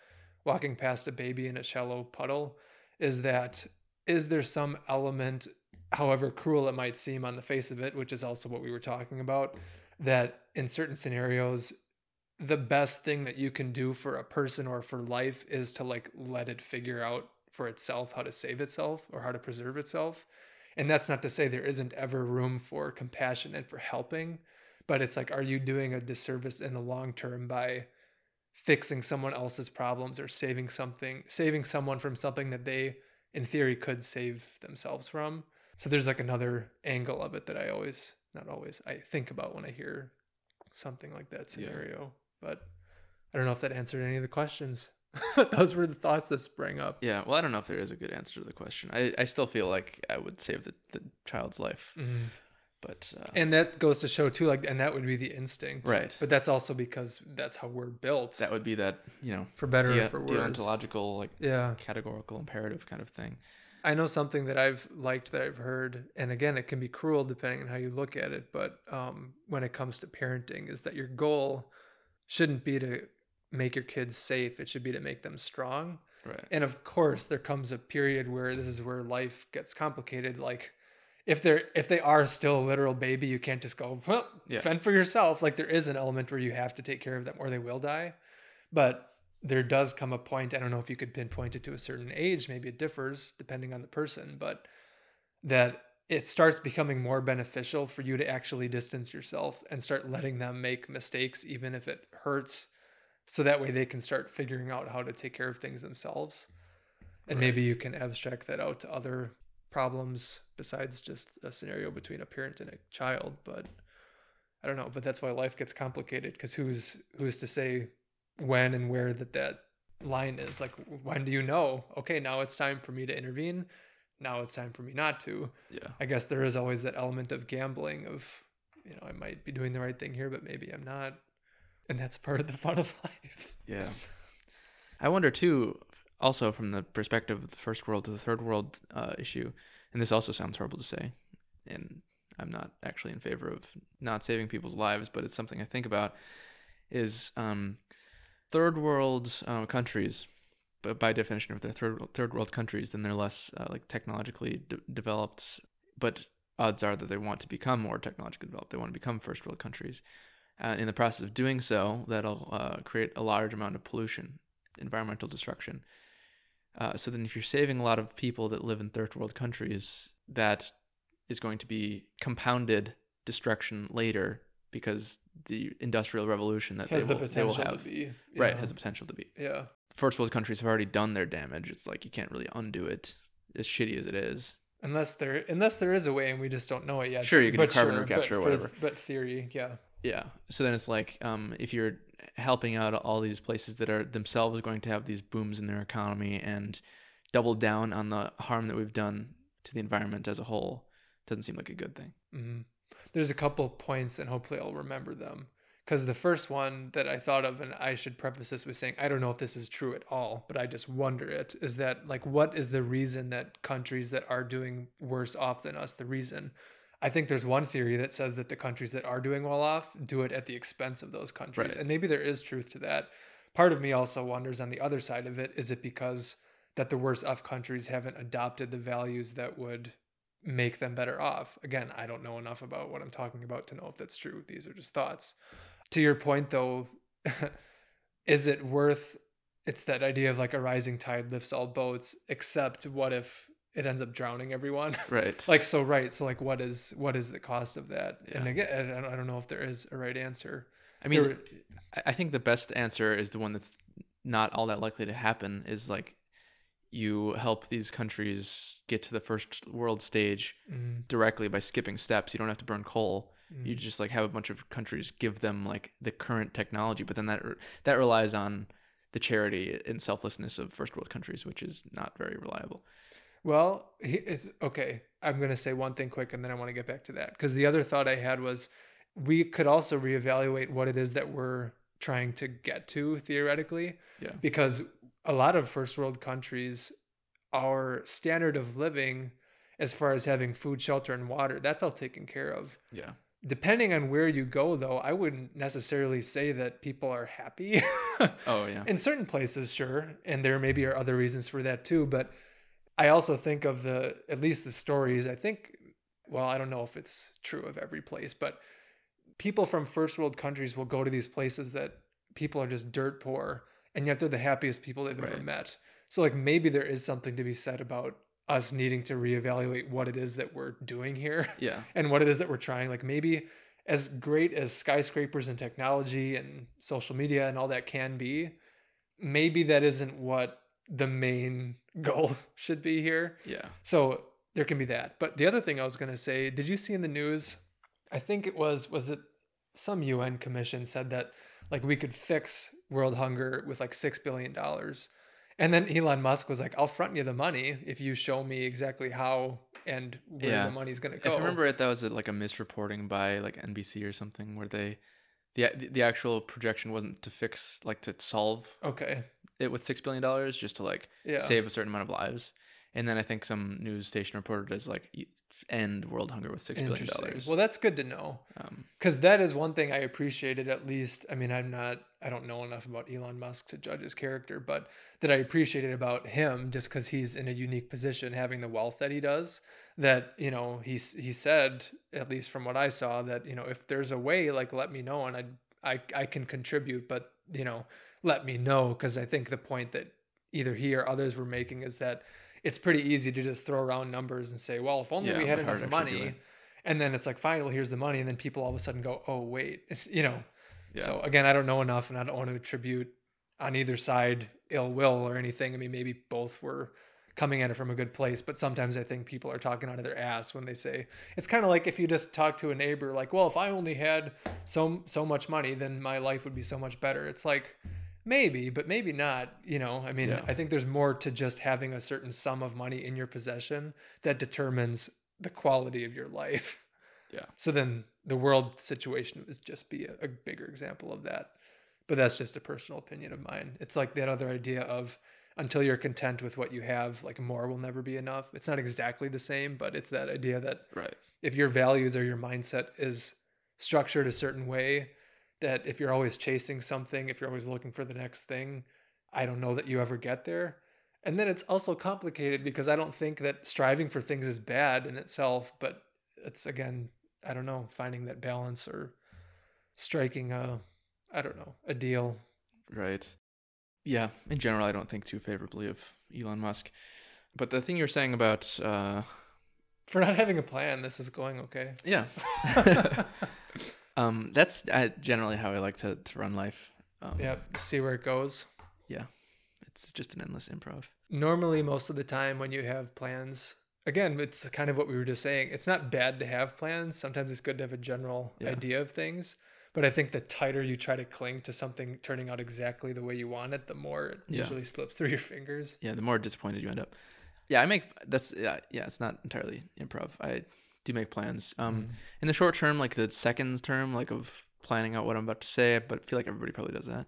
S2: walking past a baby in a shallow puddle is that, is there some element, however cruel it might seem on the face of it, which is also what we were talking about, that in certain scenarios, the best thing that you can do for a person or for life is to like let it figure out for itself how to save itself or how to preserve itself. And that's not to say there isn't ever room for compassion and for helping, but it's like, are you doing a disservice in the long term by fixing someone else's problems or saving someone from something that they in theory could save themselves from? So there's like another angle of it that I think about when I hear something like that scenario. But I don't know if that answered any of the questions. But those were the thoughts that sprang up.
S1: Yeah, well, I don't know if there is a good answer to the question. I still feel like I would save the child's life. But
S2: and that goes to show too, like, and that would be the instinct,
S1: right?
S2: But that's also because that's how we're built.
S1: That would be that,
S2: for better or for worse,
S1: deontological, like categorical imperative kind of thing.
S2: I know something that I've liked, that I've heard, and again, it can be cruel depending on how you look at it, but when it comes to parenting, is that your goal shouldn't be to make your kids safe. It should be to make them strong.
S1: Right.
S2: And of course, there comes a period where this is where life gets complicated. Like, if they are still a literal baby, you can't just go, well, fend for yourself. Like, there is an element where you have to take care of them or they will die. But there does come a point, I don't know if you could pinpoint it to a certain age, maybe it differs depending on the person, but that it starts becoming more beneficial for you to actually distance yourself and start letting them make mistakes, even if it hurts, so that way they can start figuring out how to take care of things themselves. And maybe you can abstract that out to other problems besides just a scenario between a parent and a child. But I don't know, but that's why life gets complicated, because who's to say when and where that line is? Like, when do you know, okay, now it's time for me to intervene, now it's time for me not to? I guess there is always that element of gambling of, I might be doing the right thing here, but maybe I'm not. And that's part of the fun of life. Yeah.
S1: I wonder too, also from the perspective of the first world to the third world issue, and this also sounds horrible to say, and I'm not actually in favor of not saving people's lives, but it's something I think about, is third world countries, but by definition, if they're third world countries, then they're less like technologically developed, but odds are that they want to become more technologically developed. They want to become first world countries. In the process of doing so, that'll create a large amount of pollution, environmental destruction. So then if you're saving a lot of people that live in third world countries, that is going to be compounded destruction later, because the industrial revolution that they will have has the potential to be. Yeah. First world countries have already done their damage. It's like you can't really undo it, as shitty as it is.
S2: Unless there is a way and we just don't know it yet.
S1: Sure, you can do carbon capture or whatever.
S2: But theory, yeah.
S1: Yeah. So then it's like, if you're helping out all these places that are themselves going to have these booms in their economy and double down on the harm that we've done to the environment as a whole, doesn't seem like a good thing.
S2: Mm-hmm. There's a couple points, and hopefully I'll remember them. Because the first one that I thought of, and I should preface this with saying, I don't know if this is true at all, but I just wonder it, is that, like, what is the reason that countries that are doing worse off than us, the reason? I think there's one theory that says that the countries that are doing well off do it at the expense of those countries.
S1: Right.
S2: And maybe there is truth to that. Part of me also wonders on the other side of it, is it because that the worse off countries haven't adopted the values that would make them better off? Again, I don't know enough about what I'm talking about to know if that's true. These are just thoughts. To your point though, is it worth, it's that idea of like a rising tide lifts all boats, except what if it ends up drowning everyone?
S1: Right.
S2: Like, so, right. So like, what is the cost of that?
S1: Yeah.
S2: And again, I don't know if there is a right answer.
S1: I mean, I think the best answer is the one that's not all that likely to happen, is like you help these countries get to the first world stage directly by skipping steps. You don't have to burn coal. You just like have a bunch of countries give them like the current technology, but then that relies on the charity and selflessness of first world countries, which is not very reliable.
S2: Well, it's okay. I'm going to say one thing quick and then I want to get back to that. Because the other thought I had was we could also reevaluate what it is that we're trying to get to theoretically.
S1: Yeah.
S2: Because a lot of first world countries, our standard of living, as far as having food, shelter, and water, that's all taken care of.
S1: Yeah.
S2: Depending on where you go, though, I wouldn't necessarily say that people are happy.
S1: Oh, yeah.
S2: In certain places, sure. And there maybe are other reasons for that too. But I also think of at least the stories, I think, well, I don't know if it's true of every place, but people from first world countries will go to these places that people are just dirt poor, and yet they're the happiest people they've ever met. So like maybe there is something to be said about us needing to reevaluate what it is that we're doing here.
S1: Yeah.
S2: And what it is that we're trying. Like maybe as great as skyscrapers and technology and social media and all that can be, maybe that isn't what the main goal should be here.
S1: Yeah.
S2: So there can be that. But the other thing I was going to say, did you see in the news, I think it was it some UN commission said that like we could fix world hunger with like $6 billion. And then Elon Musk was like, I'll front you the money if you show me exactly how and where the money's going to go.
S1: If I remember it, that was like a misreporting by like NBC or something, where the actual projection wasn't to fix, like to solve it with $6 billion, just to like save a certain amount of lives. And then I think some news station reported as like end world hunger with $6 billion.
S2: Well, that's good to know. Because that is one thing I appreciated, at least. I mean, I don't know enough about Elon Musk to judge his character, but that I appreciated about him, just because he's in a unique position, having the wealth that he does, that, you know, he said, at least from what I saw, that, you know, if there's a way, like, let me know and I can contribute, but, you know, let me know. Because I think the point that either he or others were making is that it's pretty easy to just throw around numbers and say, well, if only we had enough money, and then it's like, fine, well, here's the money. And then people all of a sudden go, oh, wait, you know? Yeah. So again, I don't know enough, and I don't want to attribute on either side ill will or anything. I mean, maybe both were coming at it from a good place, but sometimes I think people are talking out of their ass when they say, it's kind of like if you just talk to a neighbor, like, well, if I only had so much money, then my life would be so much better. It's like, maybe, but maybe not, you know? I mean, I think there's more to just having a certain sum of money in your possession that determines the quality of your life. Yeah. So then the world situation would just be a bigger example of that. But that's just a personal opinion of mine. It's like that other idea of until you're content with what you have, like more will never be enough. It's not exactly the same, but it's that idea that if your values or your mindset is structured a certain way, that if you're always chasing something, if you're always looking for the next thing, I don't know that you ever get there. And then it's also complicated because I don't think that striving for things is bad in itself, but it's, again, I don't know, finding that balance or striking a deal.
S1: Right. Yeah. In general, I don't think too favorably of Elon Musk. But the thing you're saying about...
S2: for not having a plan, this is going okay.
S1: Yeah. That's generally how I like to run life.
S2: See where it goes.
S1: Yeah. It's just an endless improv.
S2: Normally, most of the time when you have plans, again, it's kind of what we were just saying. It's not bad to have plans. Sometimes it's good to have a general idea of things. But I think the tighter you try to cling to something turning out exactly the way you want it, the more it usually slips through your fingers. Yeah,
S1: the more disappointed you end up. Yeah, it's not entirely improv. I do make plans. In the short term, like the seconds term, like of planning out what I'm about to say, but I feel like everybody probably does that.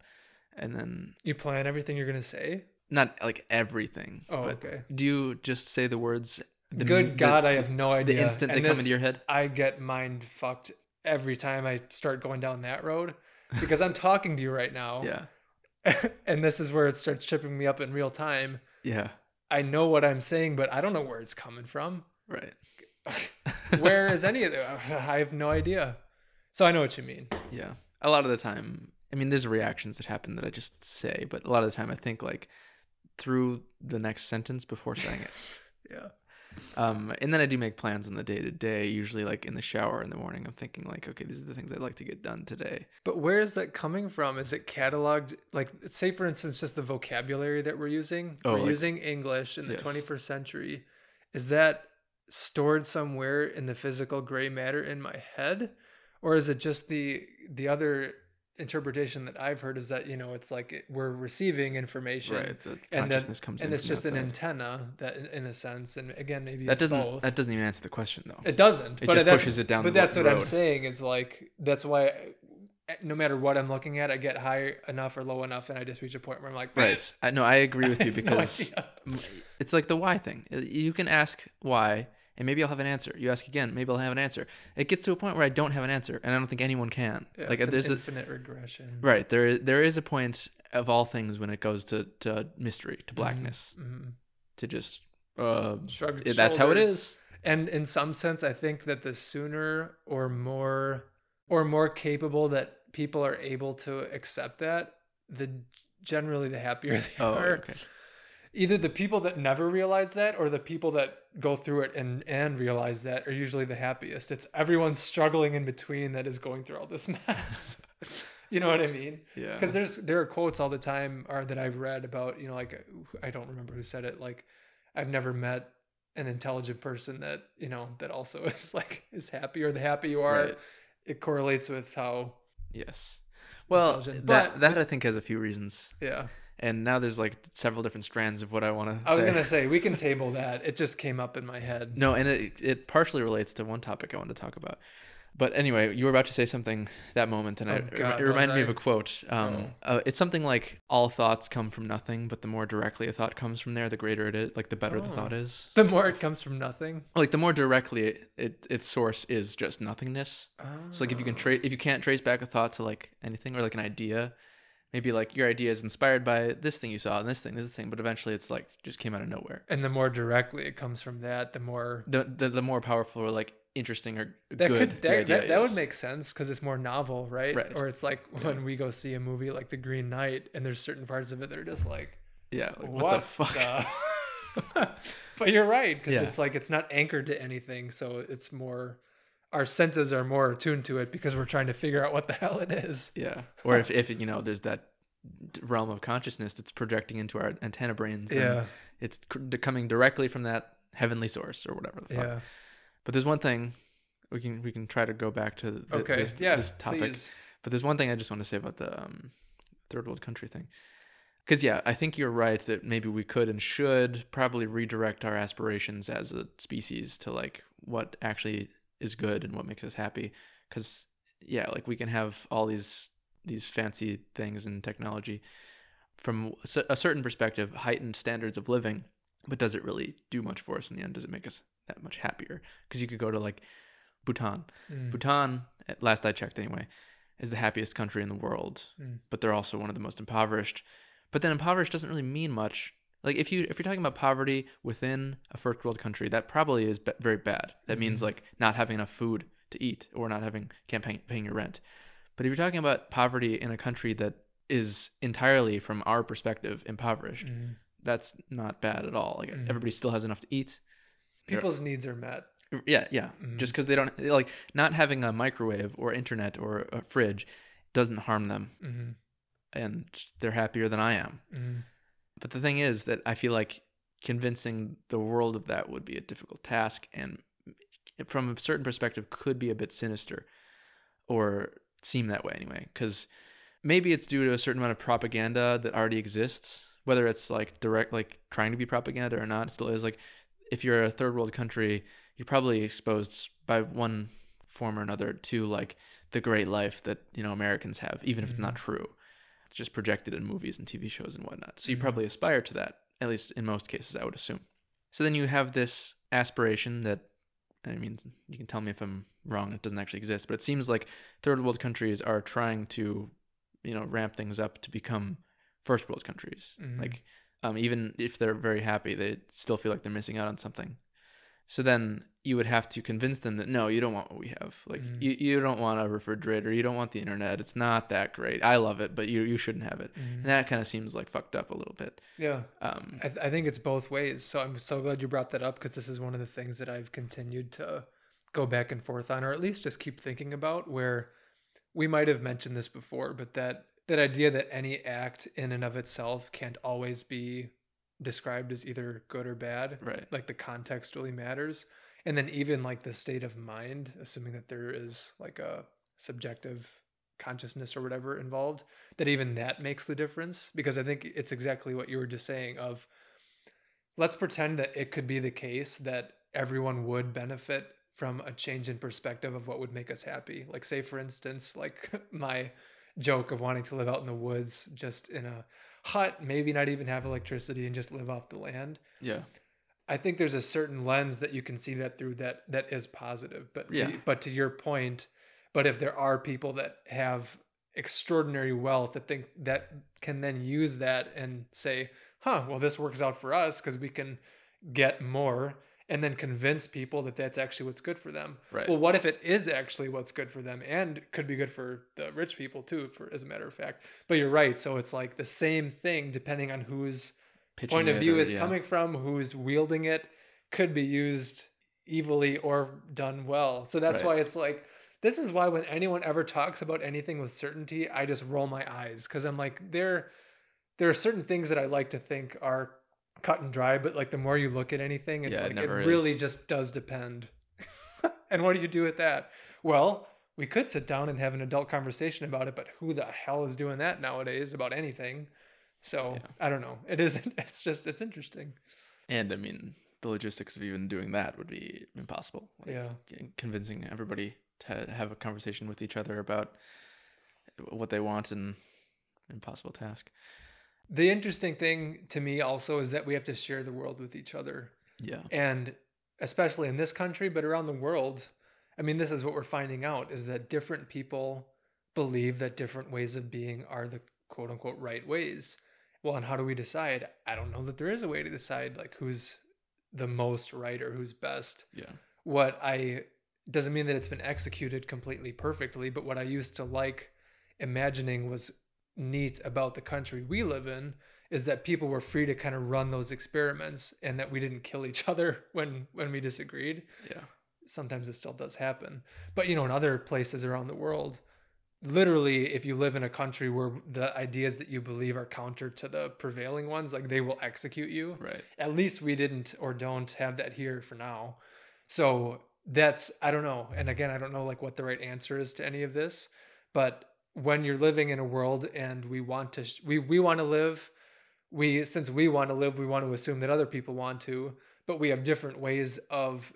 S1: And then
S2: you plan everything you're going to say?
S1: Not like everything.
S2: Oh, okay.
S1: Do you just say the words
S2: Good God, I have no idea.
S1: The instant they come into your head?
S2: I get mind fucked every time I start going down that road because I'm talking to you right now.
S1: Yeah.
S2: And this is where it starts tripping me up in real time.
S1: Yeah.
S2: I know what I'm saying, but I don't know where it's coming from.
S1: Right.
S2: Where is any of it? I have no idea. So I know what you mean.
S1: Yeah. A lot of the time, I mean, there's reactions that happen that I just say, but a lot of the time I think like through the next sentence before saying it.
S2: Yeah.
S1: And then I do make plans on the day to day, usually like in the shower in the morning. I'm thinking like, okay, these are the things I'd like to get done today.
S2: But where is that coming from? Is it cataloged? Like, say, for instance, just the vocabulary that we're using. We're using English in the 21st century. Is that stored somewhere in the physical gray matter in my head? Or is it just the other interpretation that I've heard is that, you know, it's like we're receiving information,
S1: right? The consciousness comes in,
S2: and it's just an antenna that, in a sense, and again, maybe
S1: that
S2: it's
S1: doesn't
S2: both.
S1: That doesn't even answer the question though.
S2: It doesn't.
S1: It just pushes it down.
S2: But that's what I'm saying is like that's why no matter what I'm looking at, I get high enough or low enough, and I just reach a point where I'm like,
S1: right. I agree with you because it's like the why thing. You can ask why. And maybe I'll have an answer. You ask again, maybe I'll have an answer. It gets to a point where I don't have an answer, and I don't think anyone can.
S2: Yeah,
S1: like
S2: there's infinite regression.
S1: Right. There is a point of all things when it goes to mystery, to blackness, to just
S2: shrug.
S1: That's how it is.
S2: And in some sense, I think that the sooner or more capable that people are able to accept that, generally the happier they are.
S1: Okay.
S2: Either the people that never realize that or the people that go through it and realize that are usually the happiest. It's everyone struggling in between that is going through all this mess. You know what I mean?
S1: Yeah.
S2: Because there are quotes all the time that I've read about, you know, like, I don't remember who said it. Like, I've never met an intelligent person that, you know, that also is happy, or the happy you are, right. It correlates with how.
S1: Yes. Well, that I think has a few reasons.
S2: Yeah.
S1: And now there's like several different strands of what I want to say.
S2: I was going to say, we can table that. It just came up in my head.
S1: No, and it partially relates to one topic I wanted to talk about. But anyway, you were about to say something that moment, and it reminded me of a quote. It's something like, all thoughts come from nothing, but the more directly a thought comes from there, the greater it is, like the better the thought is.
S2: The more it comes from nothing?
S1: Like the more directly its source is just nothingness. So like if you can't trace back a thought to like anything or like an idea, maybe like your idea is inspired by this thing you saw and this thing, but eventually it's like just came out of nowhere.
S2: And the more directly it comes from that, the more
S1: the more powerful or like interesting or
S2: that
S1: good the idea
S2: that would make sense because it's more novel, right?
S1: Right.
S2: Or it's like when we go see a movie like The Green Knight, and there's certain parts of it that are just like,
S1: what the fuck?
S2: But you're right, because it's like it's not anchored to anything, so it's more. Our senses are more attuned to it because we're trying to figure out what the hell it is.
S1: Yeah. Or if you know, there's that realm of consciousness that's projecting into our antenna brains. Then it's coming directly from that heavenly source or whatever the fuck. Yeah. But there's one thing we can try to go back to this topic. Please. But there's one thing I just want to say about the third world country thing. Because I think you're right that maybe we could and should probably redirect our aspirations as a species to like what actually is good and what makes us happy, because like we can have all these fancy things and technology from a certain perspective, heightened standards of living, but does it really do much for us in the end? Does it make us that much happier? Because you could go to like Bhutan. Bhutan, at last I checked anyway, is the happiest country in the world, but they're also one of the most impoverished. But then impoverished doesn't really mean much. Like if you're talking about poverty within a first world country, that probably is very bad. That means like not having enough food to eat or can't paying your rent. But if you're talking about poverty in a country that is entirely from our perspective impoverished, that's not bad at all. Like everybody still has enough to eat.
S2: People's needs are met.
S1: Yeah. Just because they don't like not having a microwave or internet or a fridge doesn't harm them, and they're happier than I am. But the thing is that I feel like convincing the world of that would be a difficult task, and from a certain perspective could be a bit sinister, or seem that way anyway, because maybe it's due to a certain amount of propaganda that already exists, whether it's like direct, like trying to be propaganda or not. It still is. Like if you're a third world country, you're probably exposed by one form or another to like the great life that, you know, Americans have, even if it's not true. It's just projected in movies and TV shows and whatnot. So you probably aspire to that, at least in most cases, I would assume. So then you have this aspiration that, I mean, you can tell me if I'm wrong, it doesn't actually exist, but it seems like third world countries are trying to, ramp things up to become first world countries. Like, even if they're very happy, they still feel like they're missing out on something. So then you would have to convince them that, no, you don't want what we have. Like, you don't want a refrigerator. You don't want the internet. It's not that great. I love it, but you shouldn't have it. And that kind of seems like fucked up a little bit.
S2: Yeah. I think it's both ways. So I'm so glad you brought that up, because this is one of the things that I've continued to go back and forth on, or at least just keep thinking about, where we might have mentioned this before, but that idea that any act in and of itself can't always be described as either good or bad.
S1: Right.
S2: Like the context really matters. And then even like the state of mind, assuming that there is like a subjective consciousness or whatever involved, that even that makes the difference. Because I think it's exactly what you were just saying of, let's pretend that it could be the case that everyone would benefit from a change in perspective of what would make us happy. Like, say for instance, like my joke of wanting to live out in the woods, just in a hut, maybe not even have electricity, and just live off the land.
S1: Yeah.
S2: I think there's a certain lens that you can see that through, that is positive. But to your point, but if there are people that have extraordinary wealth that think that can then use that and say, well, this works out for us because we can get more, and then convince people that that's actually what's good for them.
S1: Right.
S2: Well, what if it is actually what's good for them, and could be good for the rich people too, as a matter of fact. But you're right. So it's like the same thing, depending on whose point of view is coming from, who's wielding it, could be used evilly or done well. So that's why it's like, this is why when anyone ever talks about anything with certainty, I just roll my eyes, because I'm like, there are certain things that I like to think are cut and dry, but like the more you look at anything, it's like it really just does depend. And what do you do with that? Well, we could sit down and have an adult conversation about it, but who the hell is doing that nowadays about anything? So I don't know. It's interesting.
S1: And I mean, the logistics of even doing that would be impossible. Like, convincing everybody to have a conversation with each other about what they want, an impossible task.
S2: The interesting thing to me also is that we have to share the world with each other. Yeah. And especially in this country, but around the world, I mean, this is what we're finding out, is that different people believe that different ways of being are the quote unquote right ways. Well, and how do we decide? I don't know that there is a way to decide like who's the most right or who's best. Yeah. Doesn't mean that it's been executed completely perfectly, but what I used to like imagining was neat about the country we live in is that people were free to kind of run those experiments, and that we didn't kill each other when we disagreed. Yeah. Sometimes it still does happen. But, in other places around the world, literally, if you live in a country where the ideas that you believe are counter to the prevailing ones, like they will execute you. Right. At least we didn't or don't have that here for now. So I don't know. And again, I don't know like what the right answer is to any of this, but when you're living in a world and we want to live, since we want to live, we want to assume that other people want to, but we have different ways of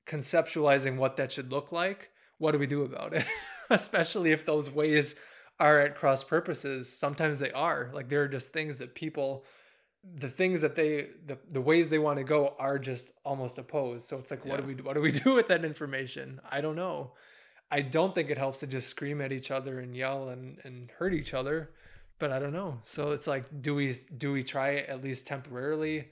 S2: conceptualizing what that should look like. What do we do about it? Especially if those ways are at cross purposes. Sometimes they are. Like, there are just things that people, the things that the ways they want to go are just almost opposed. So it's like, what do we do with that information? I don't know. I don't think it helps to just scream at each other and yell and hurt each other, but I don't know. So it's like, do we try it at least temporarily?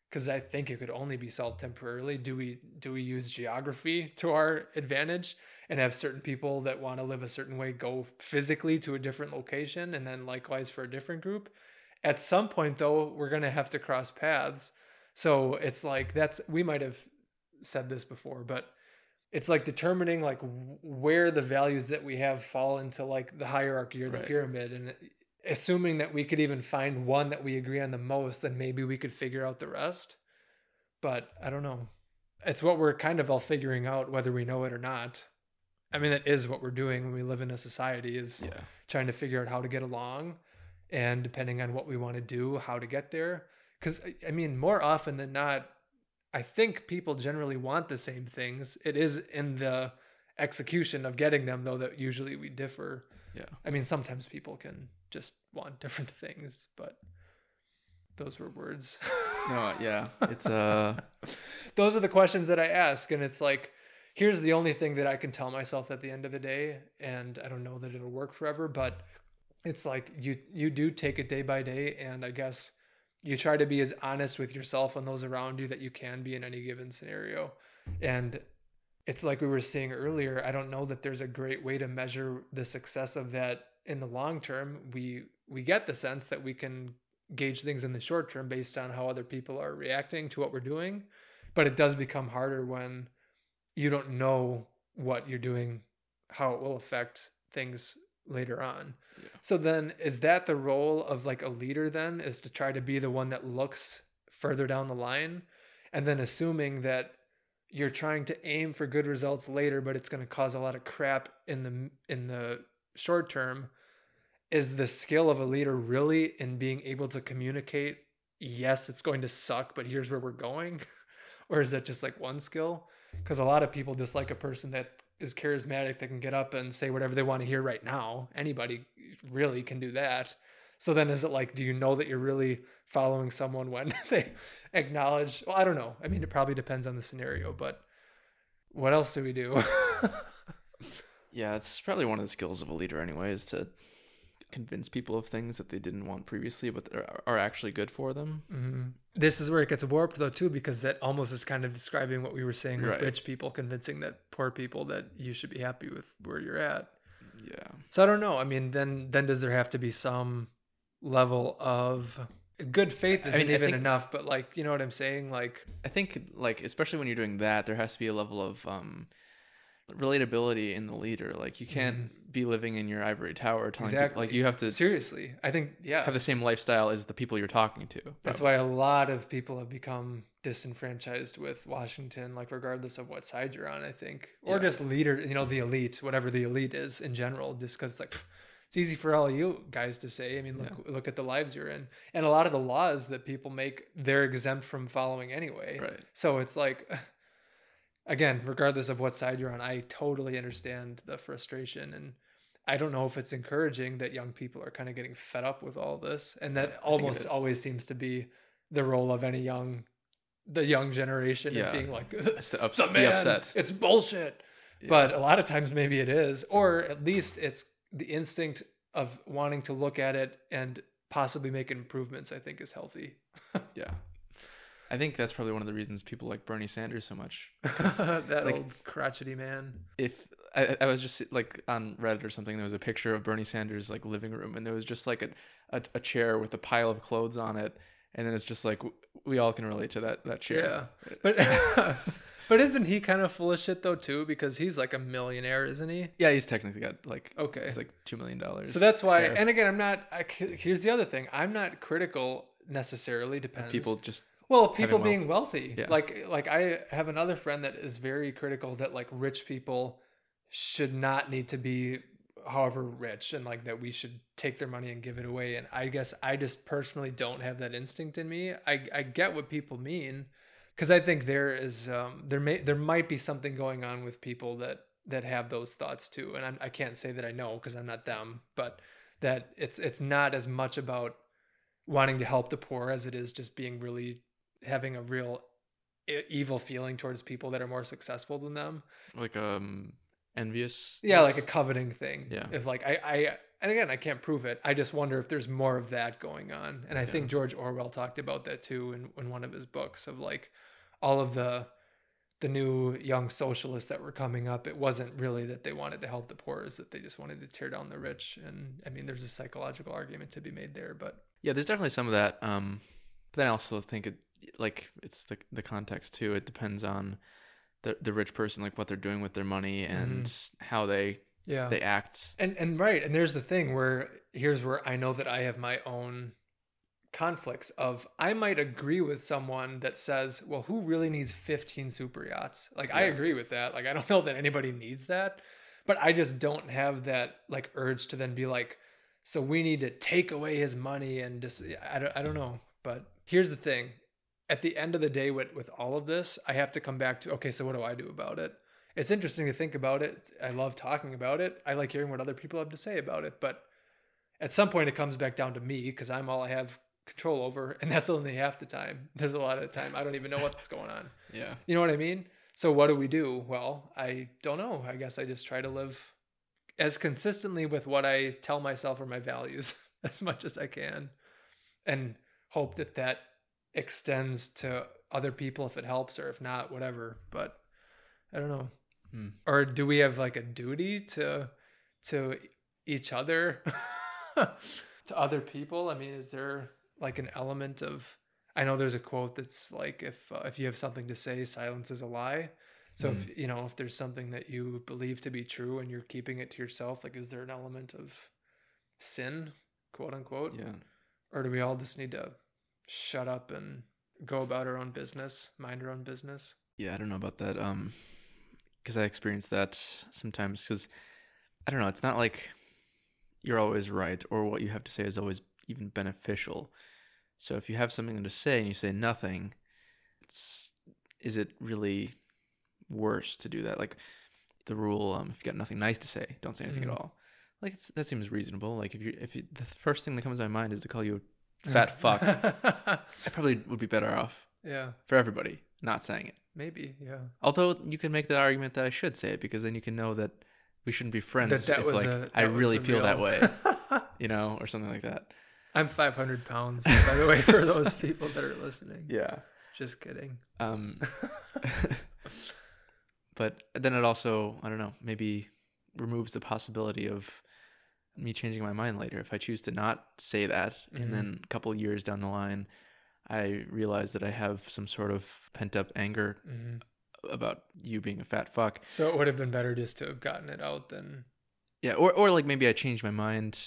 S2: Because I think it could only be solved temporarily. Do we use geography to our advantage and have certain people that want to live a certain way go physically to a different location, and then likewise for a different group? At some point, though, we're going to have to cross paths. So it's like, we might have said this before, but it's like determining like where the values that we have fall into like the hierarchy or the pyramid, and assuming that we could even find one that we agree on the most, then maybe we could figure out the rest. But I don't know. It's what we're kind of all figuring out, whether we know it or not. I mean, that is what we're doing when we live in a society, is trying to figure out how to get along, and depending on what we want to do, how to get there. Because I mean, more often than not, I think people generally want the same things. It is in the execution of getting them, though, that usually we differ. Yeah. I mean, sometimes people can just want different things, but Those were words.
S1: No, yeah. It's
S2: Those are the questions that I ask, and it's like, here's the only thing that I can tell myself at the end of the day, and I don't know that it'll work forever, but it's like you do take it day by day, and I guess you try to be as honest with yourself and those around you that you can be in any given scenario. And it's like we were saying earlier, I don't know that there's a great way to measure the success of that in the long term. We get the sense that we can gauge things in the short term based on how other people are reacting to what we're doing, but it does become harder when you don't know what you're doing, how it will affect things later on. Yeah. So then is that the role of like a leader then, is to try to be the one that looks further down the line, and then assuming that you're trying to aim for good results later, but it's going to cause a lot of crap in the short term? Is the skill of a leader really in being able to communicate, yes, it's going to suck, but here's where we're going? Or is that just like one skill? Because a lot of people dislike a person that is charismatic, that can get up and say whatever they want to hear right now. Anybody really can do that. So then is it like, do you know that you're really following someone when they acknowledge? Well, I don't know. I mean, it probably depends on the scenario, but what else do we do?
S1: Yeah, it's probably one of the skills of a leader anyway, is to convince people of things that they didn't want previously, but are actually good for them.
S2: Mm-hmm. This is where it gets warped though too, because that almost is kind of describing what we were saying with rich people convincing that poor people that you should be happy with where you're at.
S1: Yeah.
S2: So I don't know. I mean, then does there have to be some level of good faith? Isn't even enough, but like, you know what I'm saying? Like,
S1: I think like, especially when you're doing that, there has to be a level of relatability in the leader. Like you can't be living in your ivory tower telling people, like you have to
S2: seriously, I think,
S1: have the same lifestyle as the people you're talking to.
S2: That's why a lot of people have become disenfranchised with Washington, like regardless of what side you're on, I think, or just leader, you know, the elite, whatever the elite is in general, just because it's like, it's easy for all you guys to say. I mean, look at the lives you're in, and a lot of the laws that people make, they're exempt from following anyway.
S1: Right.
S2: So it's like, again, regardless of what side you're on, I totally understand the frustration. And I don't know if it's encouraging that young people are kind of getting fed up with all this. And that almost always seems to be the role of the young generation, of being like, the man, be upset. It's bullshit. Yeah. But a lot of times maybe it is, or at least it's the instinct of wanting to look at it and possibly make improvements, I think is healthy.
S1: Yeah. I think that's probably one of the reasons people like Bernie Sanders so much.
S2: That like, old crotchety man.
S1: If I was just like on Reddit or something, there was a picture of Bernie Sanders' like living room, and there was just like a chair with a pile of clothes on it, and then it's just like we all can relate to that chair.
S2: Yeah, but isn't he kind of full of shit though too? Because he's like a millionaire, isn't he?
S1: Yeah, he's technically got like he's like $2 million.
S2: So that's why. Hair. And again, here's the other thing. I'm not critical necessarily. Depends.
S1: People just.
S2: Well, people being wealthy. Yeah. Like I have another friend that is very critical that like rich people should not need to be however rich, and like that we should take their money and give it away. And I guess I just personally don't have that instinct in me. I get what people mean, because I think there is there might be something going on with people that have those thoughts too. And I can't say that I know because I'm not them, but that it's not as much about wanting to help the poor as it is just being really having a real evil feeling towards people that are more successful than them, like
S1: envious,
S2: like a coveting thing. If like I and again, I can't prove it, I just wonder if there's more of that going on. And I think George Orwell talked about that too in one of his books, of like all of the new young socialists that were coming up. It wasn't really that they wanted to help the poor, is that they just wanted to tear down the rich. And I mean, there's a psychological argument to be made there, but
S1: yeah, there's definitely some of that. But then I also think it's the context too. It depends on the rich person, like what they're doing with their money and how they act.
S2: And right. And there's the thing where here's where I know that I have my own conflicts of, I might agree with someone that says, well, who really needs 15 super yachts? Like, I agree with that. Like, I don't know that anybody needs that, but I just don't have that like urge to then be like, so we need to take away his money and just, I don't know. But here's the thing. At the end of the day, with all of this, I have to come back to, okay, so what do I do about it? It's interesting to think about it. I love talking about it. I like hearing what other people have to say about it. But at some point, it comes back down to me, because I'm all I have control over, and that's only half the time. There's a lot of time I don't even know what's going on.
S1: Yeah.
S2: You know what I mean? So what do? Well, I don't know. I guess I just try to live as consistently with what I tell myself are my values as much as I can, and hope that that extends to other people if it helps, or if not, whatever. But I don't know. Or do we have like a duty to each other, to other people? I mean, is there like an element of, I know there's a quote that's like, if you have something to say, silence is a lie. So if, you know, if there's something that you believe to be true and you're keeping it to yourself, like, is there an element of sin, quote unquote?
S1: Yeah.
S2: Or do we all just need to shut up and go about our own business, mind our own business?
S1: Yeah, I don't know about that. Because I experience that sometimes. Because I don't know, it's not like you're always right, or what you have to say is always even beneficial. So if you have something to say and you say nothing, is it really worse to do that? Like the rule, if you got nothing nice to say, don't say anything at all. Like that seems reasonable. Like if you, the first thing that comes to my mind is to call you a fat fuck, I probably would be better off.
S2: Yeah.
S1: For everybody not saying it.
S2: Maybe, yeah.
S1: Although you can make the argument that I should say it, because then you can know that we shouldn't be friends
S2: that
S1: if
S2: was
S1: like I really feel that way, you know, or something like that.
S2: I'm 500 pounds, by the way, for those people that are listening.
S1: Yeah.
S2: Just kidding.
S1: But then it also, I don't know, maybe removes the possibility of me changing my mind later. If I choose to not say that, and then a couple of years down the line, I realize that I have some sort of pent up anger about you being a fat fuck.
S2: So it would have been better just to have gotten it out than...
S1: Yeah, or like maybe I changed my mind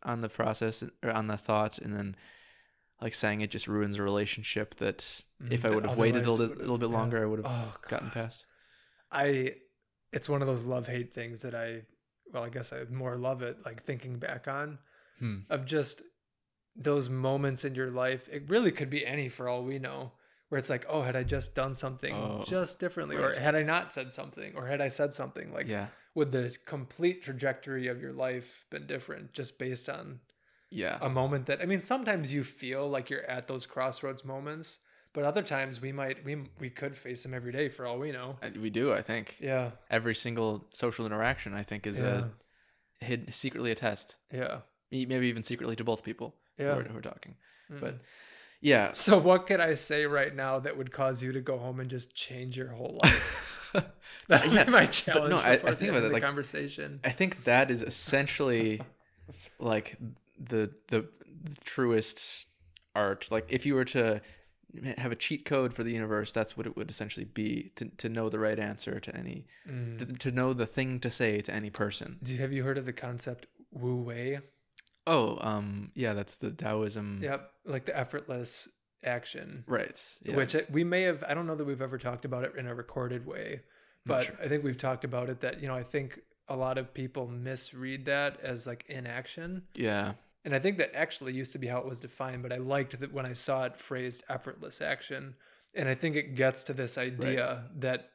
S1: on the process, or on the thoughts, and then like saying it just ruins a relationship that if I would have waited a little bit longer, I would have gotten past.
S2: It's one of those love-hate things that I guess I more love it, like thinking back on, of just those moments in your life. It really could be any, for all we know, where it's like, oh, had I just done something just differently, or had I not said something, or had I said something, like, would the complete trajectory of your life been different just based on a moment that, I mean, sometimes you feel like you're at those crossroads moments, but other times we could face them every day, for all we know.
S1: We do, I think.
S2: Yeah. Every
S1: single social interaction, I think, is secretly a test.
S2: Yeah.
S1: Maybe even secretly to both people who are talking. But yeah.
S2: So what could I say right now that would cause you to go home and just change your whole life? That would be my challenge.
S1: No, I think about it, like,
S2: conversation.
S1: I think that is essentially like the truest art. Like if you were to have a cheat code for the universe, that's what it would essentially be, to know the right answer to any, to know the thing to say to any person.
S2: Have you heard of the concept Wu Wei?
S1: Oh, yeah, that's the Taoism.
S2: Yep, like the effortless action.
S1: Right. Yeah.
S2: Which we may have, I don't know that we've ever talked about it in a recorded way, but I think we've talked about it that, you know, I think a lot of people misread that as like inaction.
S1: Yeah.
S2: And I think that actually used to be how it was defined, but I liked that when I saw it phrased effortless action. And I think it gets to this idea that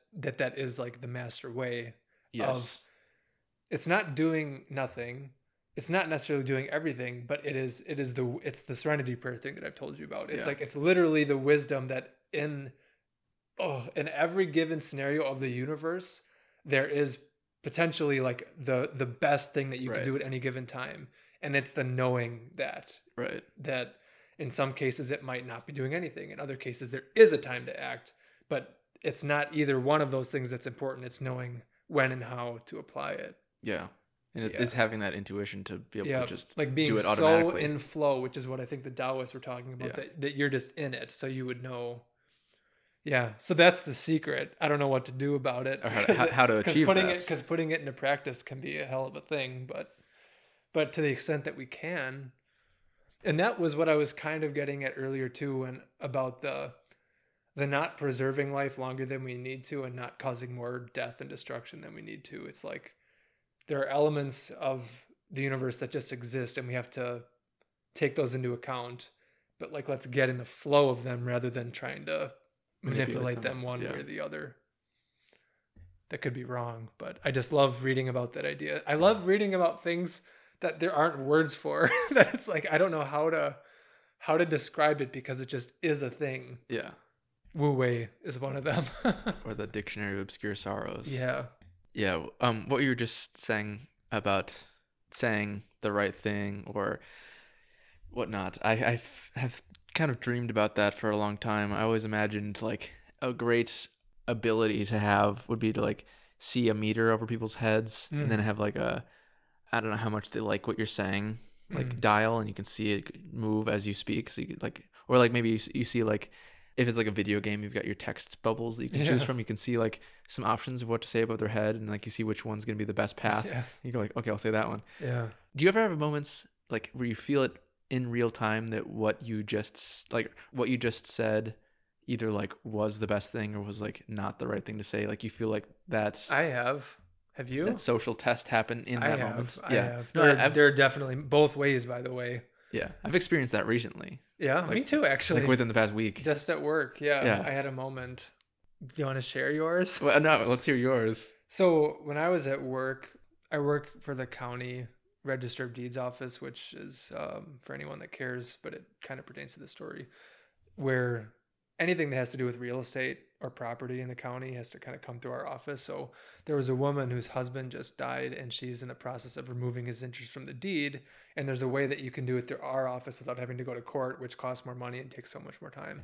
S2: is like the master way of, it's not doing nothing. It's not necessarily doing everything, but it's the serenity prayer thing that I've told you about. It's like, it's literally the wisdom that in every given scenario of the universe, there is potentially like the best thing that you can do at any given time. And it's the knowing that in some cases it might not be doing anything. In other cases, there is a time to act, but it's not either one of those things that's important. It's knowing when and how to apply it.
S1: Yeah. And it's having that intuition to be able to just
S2: like being
S1: do it automatically.
S2: So in flow, which is what I think the Taoists were talking about, that you're just in it. So you would know. Yeah. So that's the secret. I don't know what to do about it.
S1: Or how to achieve that.
S2: Because putting it into practice can be a hell of a thing, but to the extent that we can. And that was what I was kind of getting at earlier too, and about the not preserving life longer than we need to, and not causing more death and destruction than we need to. It's like there are elements of the universe that just exist, and we have to take those into account. But like, let's get in the flow of them rather than trying to manipulate them one way or the other. That could be wrong, but I just love reading about that idea. I love reading about things that there aren't words for. That it's like, I don't know how how to describe it because it just is a thing.
S1: Yeah.
S2: Wu Wei is one of them.
S1: Or the Dictionary of Obscure Sorrows.
S2: Yeah.
S1: Yeah. What you were just saying about saying the right thing or whatnot, I have kind of dreamed about that for a long time. I always imagined like a great ability to have would be to like see a meter over people's heads and then have like a, I don't know how much they like what you're saying, like dial, and you can see it move as you speak. So you could like, or like maybe you see like, if it's like a video game, you've got your text bubbles that you can choose from. You can see like some options of what to say above their head, and like you see which one's gonna be the best path.
S2: Yes.
S1: You go like, okay, I'll say that one.
S2: Yeah.
S1: Do you ever have moments like where you feel it in real time that what you just said either like was the best thing or was like not the right thing to say? Like you feel like that's
S2: I have. Have you?
S1: That social test happened in that moment.
S2: I have. No, they're definitely both ways, by the way.
S1: Yeah, I've experienced that recently.
S2: Yeah,
S1: like,
S2: me too, actually.
S1: Like within the past week.
S2: Just at work, yeah. I had a moment. Do you want to share yours?
S1: Well, no, let's hear yours.
S2: So when I was at work, I work for the county Register of Deeds office, which is for anyone that cares, but it kind of pertains to the story, where anything that has to do with real estate or property in the county has to kind of come through our office. So there was a woman whose husband just died, and she's in the process of removing his interest from the deed. And there's a way that you can do it through our office without having to go to court, which costs more money and takes so much more time.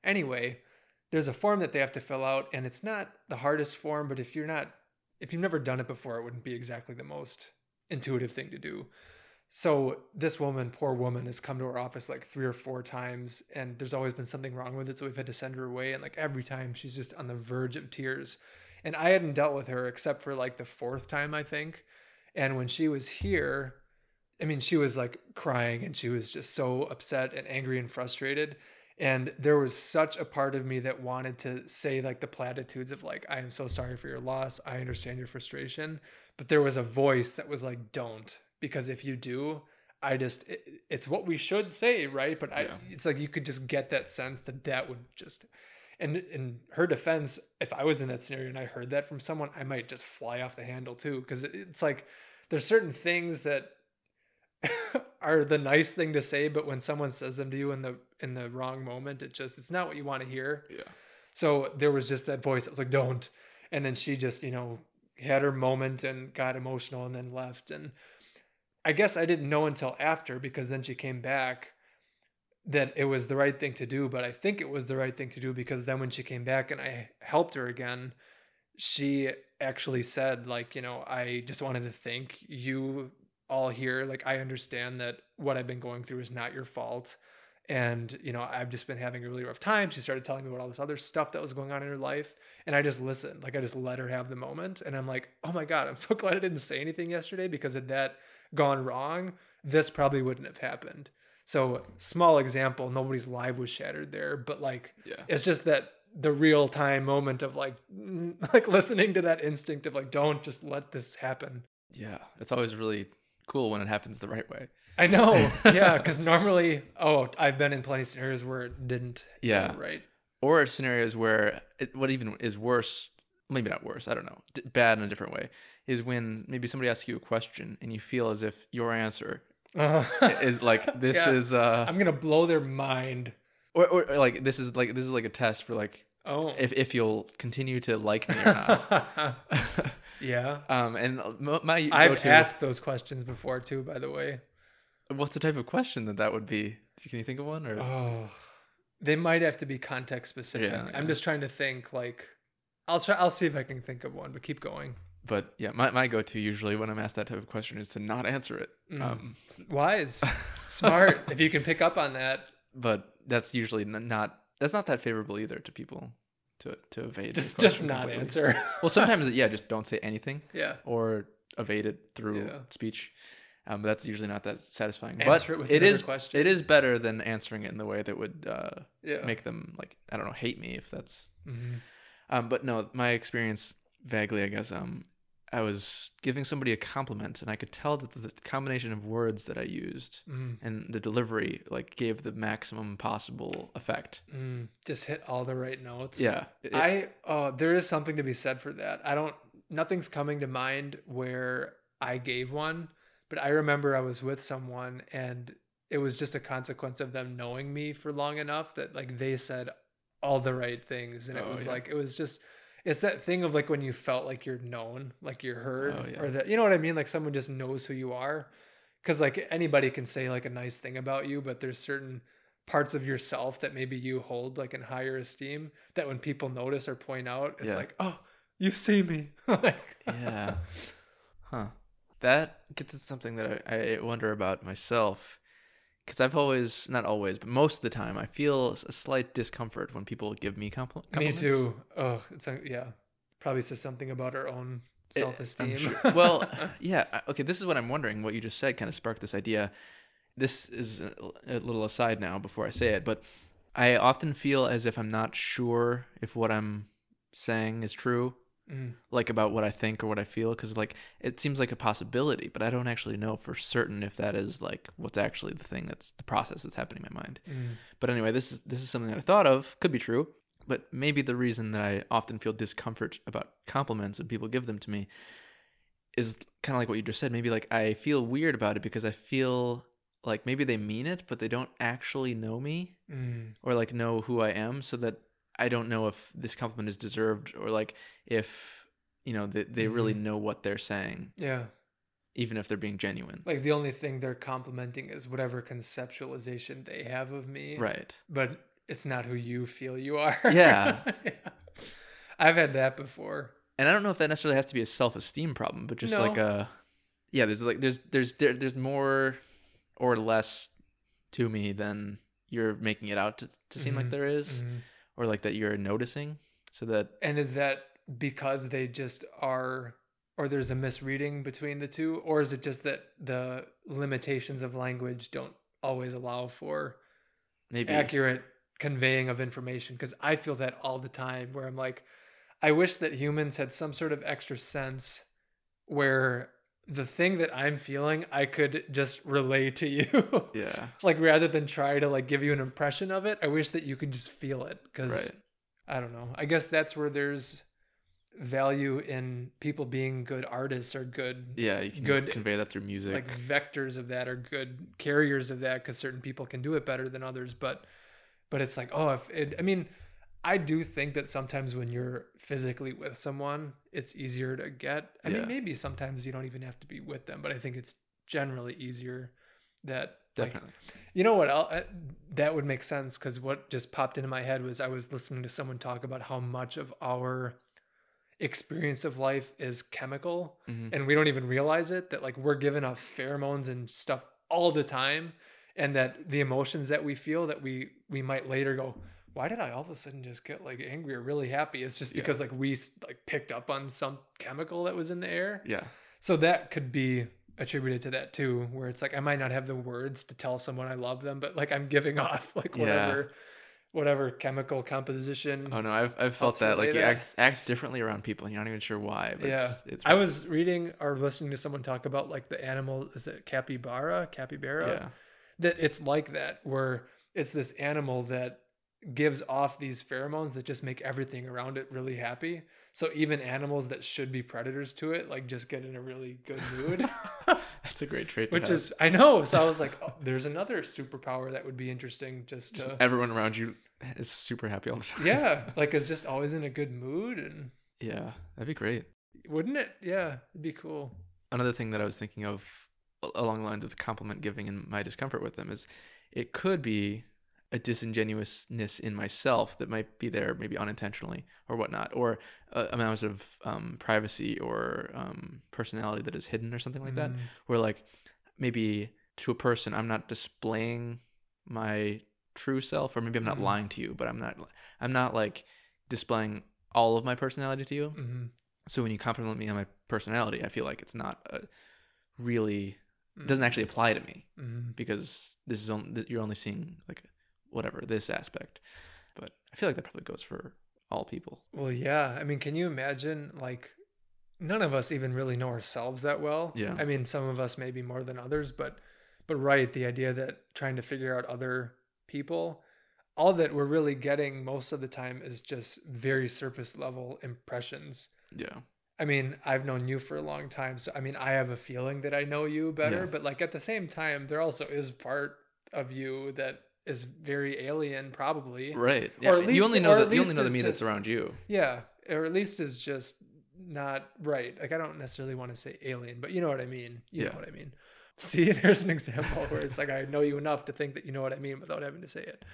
S2: Anyway, there's a form that they have to fill out, and it's not the hardest form, but if you've never done it before, it wouldn't be exactly the most intuitive thing to do. So this woman, poor woman, has come to our office like 3 or 4 times, and there's always been something wrong with it. So we've had to send her away. And like every time she's just on the verge of tears. And I hadn't dealt with her except for like the 4th time, I think. And when she was here, I mean, she was like crying and she was just so upset and angry and frustrated. And there was such a part of me that wanted to say like the platitudes of like, I am so sorry for your loss. I understand your frustration. But there was a voice that was like, don't. Because if you do, it's what we should say, right? But it's like you could just get that sense that would just, and in her defense, if I was in that scenario and I heard that from someone, I might just fly off the handle too. Because it's like there's certain things that are the nice thing to say, but when someone says them to you in the wrong moment, it's not what you want to hear.
S1: Yeah.
S2: So there was just that voice that was like, don't. And then she just, had her moment and got emotional and then left. And I guess I didn't know until after, because then she came back, that it was the right thing to do. But I think it was the right thing to do because then when she came back and I helped her again, she actually said like, I just wanted to thank you all here. Like, I understand that what I've been going through is not your fault. And, I've just been having a really rough time. She started telling me about all this other stuff that was going on in her life. And I just listened. Like, I just let her have the moment. And I'm like, oh my God, I'm so glad I didn't say anything yesterday, because had that gone wrong, this probably wouldn't have happened. So small example, nobody's life was shattered there, but like, it's just that the real time moment of like listening to that instinct of like, don't just let this happen.
S1: Yeah. It's always really cool when it happens the right way.
S2: I know. Yeah. Cause normally, I've been in plenty of scenarios where it didn't.
S1: Yeah.
S2: Go right.
S1: Or scenarios where what even is worse, maybe not worse, I don't know, bad in a different way, is when maybe somebody asks you a question and you feel as if your answer is like, this is
S2: I'm gonna blow their mind,
S1: or like this is like a test for like, if you'll continue to like me or not.
S2: Yeah.
S1: And my
S2: I've asked those questions before too, by the way.
S1: What's the type of question that would be? Can you think of one? Or
S2: they might have to be context specific.
S1: Yeah.
S2: I'm just trying to think. Like, I'll see if I can think of one, but keep going.
S1: But yeah, my go-to usually when I'm asked that type of question is to not answer it.
S2: Wise, smart. If you can pick up on that.
S1: But that's usually not that favorable either to people to evade.
S2: Just not completely. Answer.
S1: Well, sometimes just don't say anything.
S2: Yeah.
S1: Or evade it through speech. But that's usually not that satisfying.
S2: Answer it with another question.
S1: It is better than answering it in the way that would make them like, I don't know, hate me, if that's. Mm-hmm. But no, my experience vaguely, I guess. I was giving somebody a compliment, and I could tell that the combination of words that I used and the delivery like gave the maximum possible effect.
S2: Just hit all the right notes.
S1: Yeah.
S2: There is something to be said for that. Nothing's coming to mind where I gave one, but I remember I was with someone and it was just a consequence of them knowing me for long enough that like they said all the right things. And it was like, it was just, it's that thing of like when you felt like you're known, like you're heard, or that, you know what I mean? Like someone just knows who you are. Cause like anybody can say like a nice thing about you, but there's certain parts of yourself that maybe you hold like in higher esteem that when people notice or point out, it's like, oh, you see me. Like,
S1: yeah. Huh. That gets at something that I wonder about myself. Because I've always, not always, but most of the time, I feel a slight discomfort when people give me compliments.
S2: Me too. Oh, it's probably says something about our own self-esteem.
S1: Sure. Well, yeah. Okay, this is what I'm wondering. What you just said kind of sparked this idea. This is a little aside now before I say it, but I often feel as if I'm not sure if what I'm saying is true. Like about what I think or what I feel, because like it seems like a possibility, but I don't actually know for certain if that is like what's actually the thing that's the process that's happening in my mind. But anyway, this is something that I thought of, could be true, but maybe the reason that I often feel discomfort about compliments when people give them to me is kind of like what you just said. Maybe like I feel weird about it because I feel like maybe they mean it, but they don't actually know me or like know who I am, so that I don't know if this compliment is deserved or like if, you know, they really know what they're saying. Yeah. Even if they're being genuine.
S2: Like the only thing they're complimenting is whatever conceptualization they have of me.
S1: Right.
S2: But it's not who you feel you are.
S1: Yeah.
S2: Yeah. I've had that before.
S1: And I don't know if that necessarily has to be a self-esteem problem, but just like a, yeah, there's more or less to me than you're making it out to seem like there is. Or like that you're noticing, so that...
S2: And is that because they just are, or there's a misreading between the two? Or is it just that the limitations of language don't always allow for maybe accurate conveying of information? Because I feel that all the time where I'm like, I wish that humans had some sort of extra sense where the thing that I'm feeling, I could just relay to you. Yeah. Like rather than try to like give you an impression of it, I wish that you could just feel it. Cause I don't know. I guess that's where there's value in people being good artists or good.
S1: Yeah. You can convey that through music.
S2: Like vectors of that or good carriers of that. Cause certain people can do it better than others. But it's like, I do think that sometimes when you're physically with someone, it's easier to get. I mean, maybe sometimes you don't even have to be with them, but I think it's generally easier that... Definitely. Like, you know what? That would make sense, because what just popped into my head was I was listening to someone talk about how much of our experience of life is chemical, and we don't even realize it, that like we're given off pheromones and stuff all the time, and that the emotions that we feel that we might later go... Why did I all of a sudden just get like angry or really happy? It's just because like we like picked up on some chemical that was in the air. Yeah. So that could be attributed to that too, where it's like, I might not have the words to tell someone I love them, but like I'm giving off like whatever chemical composition.
S1: Oh no, I've felt that like you act differently around people and you're not even sure why. But it's
S2: I was reading or listening to someone talk about like the animal, is it capybara? Yeah. That it's like that, where it's this animal that gives off these pheromones that just make everything around it really happy. So even animals that should be predators to it, like just get in a really good mood.
S1: That's a great trait.
S2: Which is, I know. So I was like, oh, there's another superpower that would be interesting. Just
S1: everyone around you is super happy all the time.
S2: Yeah. Like is just always in a good mood. And
S1: yeah, that'd be great.
S2: Wouldn't it? Yeah. It'd be cool.
S1: Another thing that I was thinking of along the lines of the compliment giving and my discomfort with them is it could be a disingenuousness in myself that might be there maybe unintentionally or whatnot, or amounts of privacy or personality that is hidden or something like that, where like maybe to a person I'm not displaying my true self, or maybe I'm not lying to you, but I'm not like displaying all of my personality to you. So when you compliment me on my personality, I feel like it's not really doesn't actually apply to me, because this is you're only seeing like whatever this aspect. But I feel like that probably goes for all people.
S2: Well, yeah. I mean, can you imagine, like, none of us even really know ourselves that well. Yeah. I mean, some of us maybe more than others, but right, the idea that trying to figure out other people, all that we're really getting most of the time is just very surface level impressions. Yeah. I mean, I've known you for a long time, so I mean, I have a feeling that I know you better, but like at the same time, there also is part of you that is very alien, probably.
S1: Right. Yeah.
S2: Or at least
S1: you only know the
S2: is
S1: me that's
S2: just,
S1: around you.
S2: yeah, or at least is just not right. Like, I don't necessarily want to say alien, but you know what I mean. You know what I mean. See, there's an example where it's like, I know you enough to think that you know what I mean without having to say it.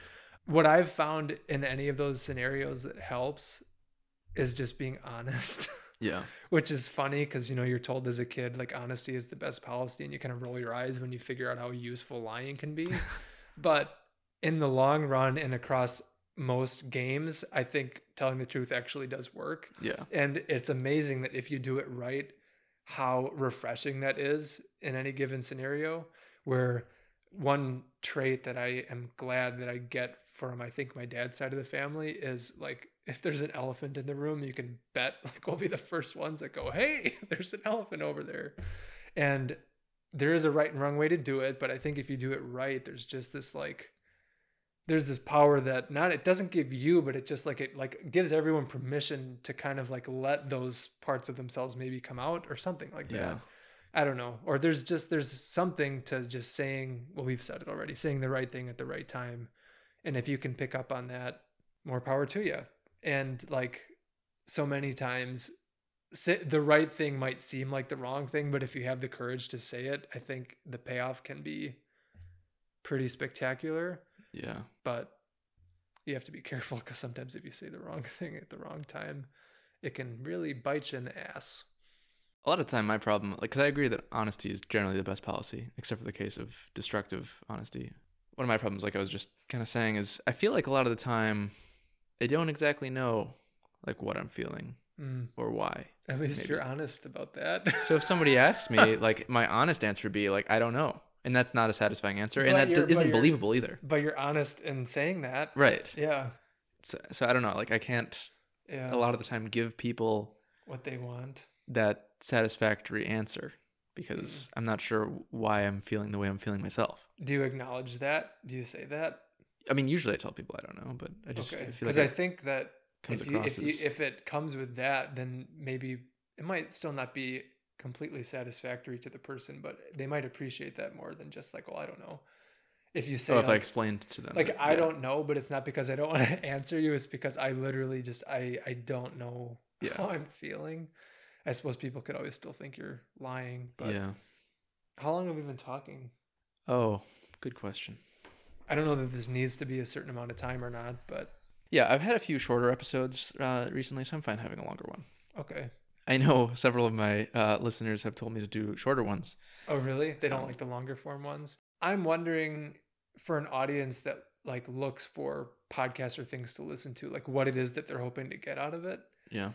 S2: What I've found in any of those scenarios that helps is just being honest.
S1: Yeah.
S2: Which is funny because, you know, you're told as a kid, like, honesty is the best policy, and you kind of roll your eyes when you figure out how useful lying can be. But in the long run and across most games, I think telling the truth actually does work.
S1: Yeah.
S2: And it's amazing that if you do it right, how refreshing that is in any given scenario. Where one trait that I am glad that I get from, I think, my dad's side of the family is, like, if there's an elephant in the room, you can bet, like, we'll be the first ones that go, hey, there's an elephant over there. And there is a right and wrong way to do it. But I think if you do it right, there's just this, like, there's this power that it doesn't give you, but it just, like, it, like, gives everyone permission to kind of, like, let those parts of themselves maybe come out or something like that. I don't know. Or there's something to just saying, well, we've said it already, saying the right thing at the right time. And if you can pick up on that, more power to you. And, like, so many times the right thing might seem like the wrong thing, but if you have the courage to say it, I think the payoff can be pretty spectacular.
S1: Yeah.
S2: But you have to be careful, because sometimes if you say the wrong thing at the wrong time, it can really bite you in the ass.
S1: A lot of the time, my problem, like, because I agree that honesty is generally the best policy, except for the case of destructive honesty. One of my problems, like I was just kind of saying, is I feel like a lot of the time I don't exactly know, like, what I'm feeling or why.
S2: At least you're honest about that.
S1: So if somebody asks me, like, my honest answer would be, like, I don't know. And that's not a satisfying answer. And that isn't believable either.
S2: But you're honest in saying that.
S1: Right.
S2: Yeah.
S1: So I don't know. Like, I can't, a lot of the time, give people
S2: what they want,
S1: that satisfactory answer, because I'm not sure why I'm feeling the way I'm feeling myself.
S2: Do you acknowledge that? Do you say that?
S1: I mean, usually I tell people I don't know, but I just I feel like
S2: I think that
S1: if
S2: it comes with that, then maybe it might still not be completely satisfactory to the person, but they might appreciate that more than just, like, well, I don't know. If you say,
S1: if I explained to them,
S2: like, I don't know, but it's not because I don't want to answer you. It's because I literally just, I don't know how I'm feeling. I suppose people could always still think you're lying, but how long have we been talking?
S1: Oh, good question.
S2: I don't know that this needs to be a certain amount of time or not, but
S1: yeah, I've had a few shorter episodes recently, so I'm fine having a longer one.
S2: Okay.
S1: I know several of my listeners have told me to do shorter ones.
S2: Oh, really? They don't like the longer form ones? I'm wondering, for an audience that, like, looks for podcasts or things to listen to, like, what it is that they're hoping to get out of it.
S1: Yeah.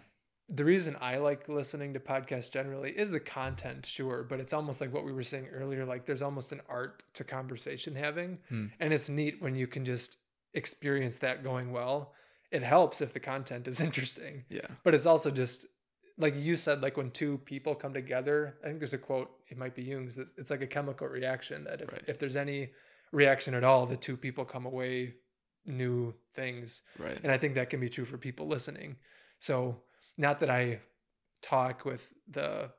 S2: The reason I like listening to podcasts generally is the content, sure, but it's almost like what we were saying earlier, like, there's almost an art to conversation having, and it's neat when you can just experience that going well. It helps if the content is interesting.
S1: Yeah.
S2: But it's also just, like you said, like, when two people come together, I think there's a quote, it might be Jung's, that it's like a chemical reaction, that if there's any reaction at all, the two people come away new things.
S1: Right.
S2: And I think that can be true for people listening. So, not that I talk with now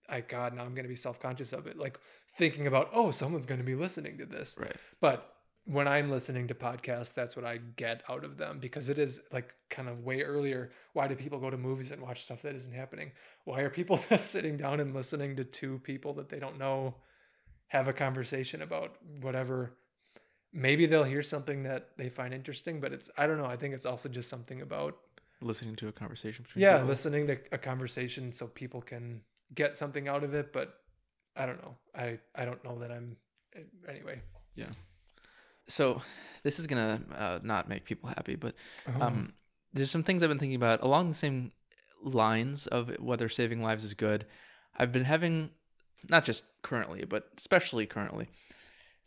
S2: I'm going to be self-conscious of it, like, thinking about, oh, someone's going to be listening to this.
S1: Right.
S2: But when I'm listening to podcasts, that's what I get out of them, because it is, like, kind of way earlier. Why do people go to movies and watch stuff that isn't happening? Why are people just sitting down and listening to two people that they don't know have a conversation about whatever? Maybe they'll hear something that they find interesting, but I don't know. I think it's also just something about
S1: listening to a conversation between people.
S2: Listening to a conversation so people can get something out of it. But I don't know. I don't know that I'm anyway.
S1: Yeah. So this is gonna not make people happy, but there's some things I've been thinking about along the same lines of whether saving lives is good. I've been having, not just currently, but especially currently,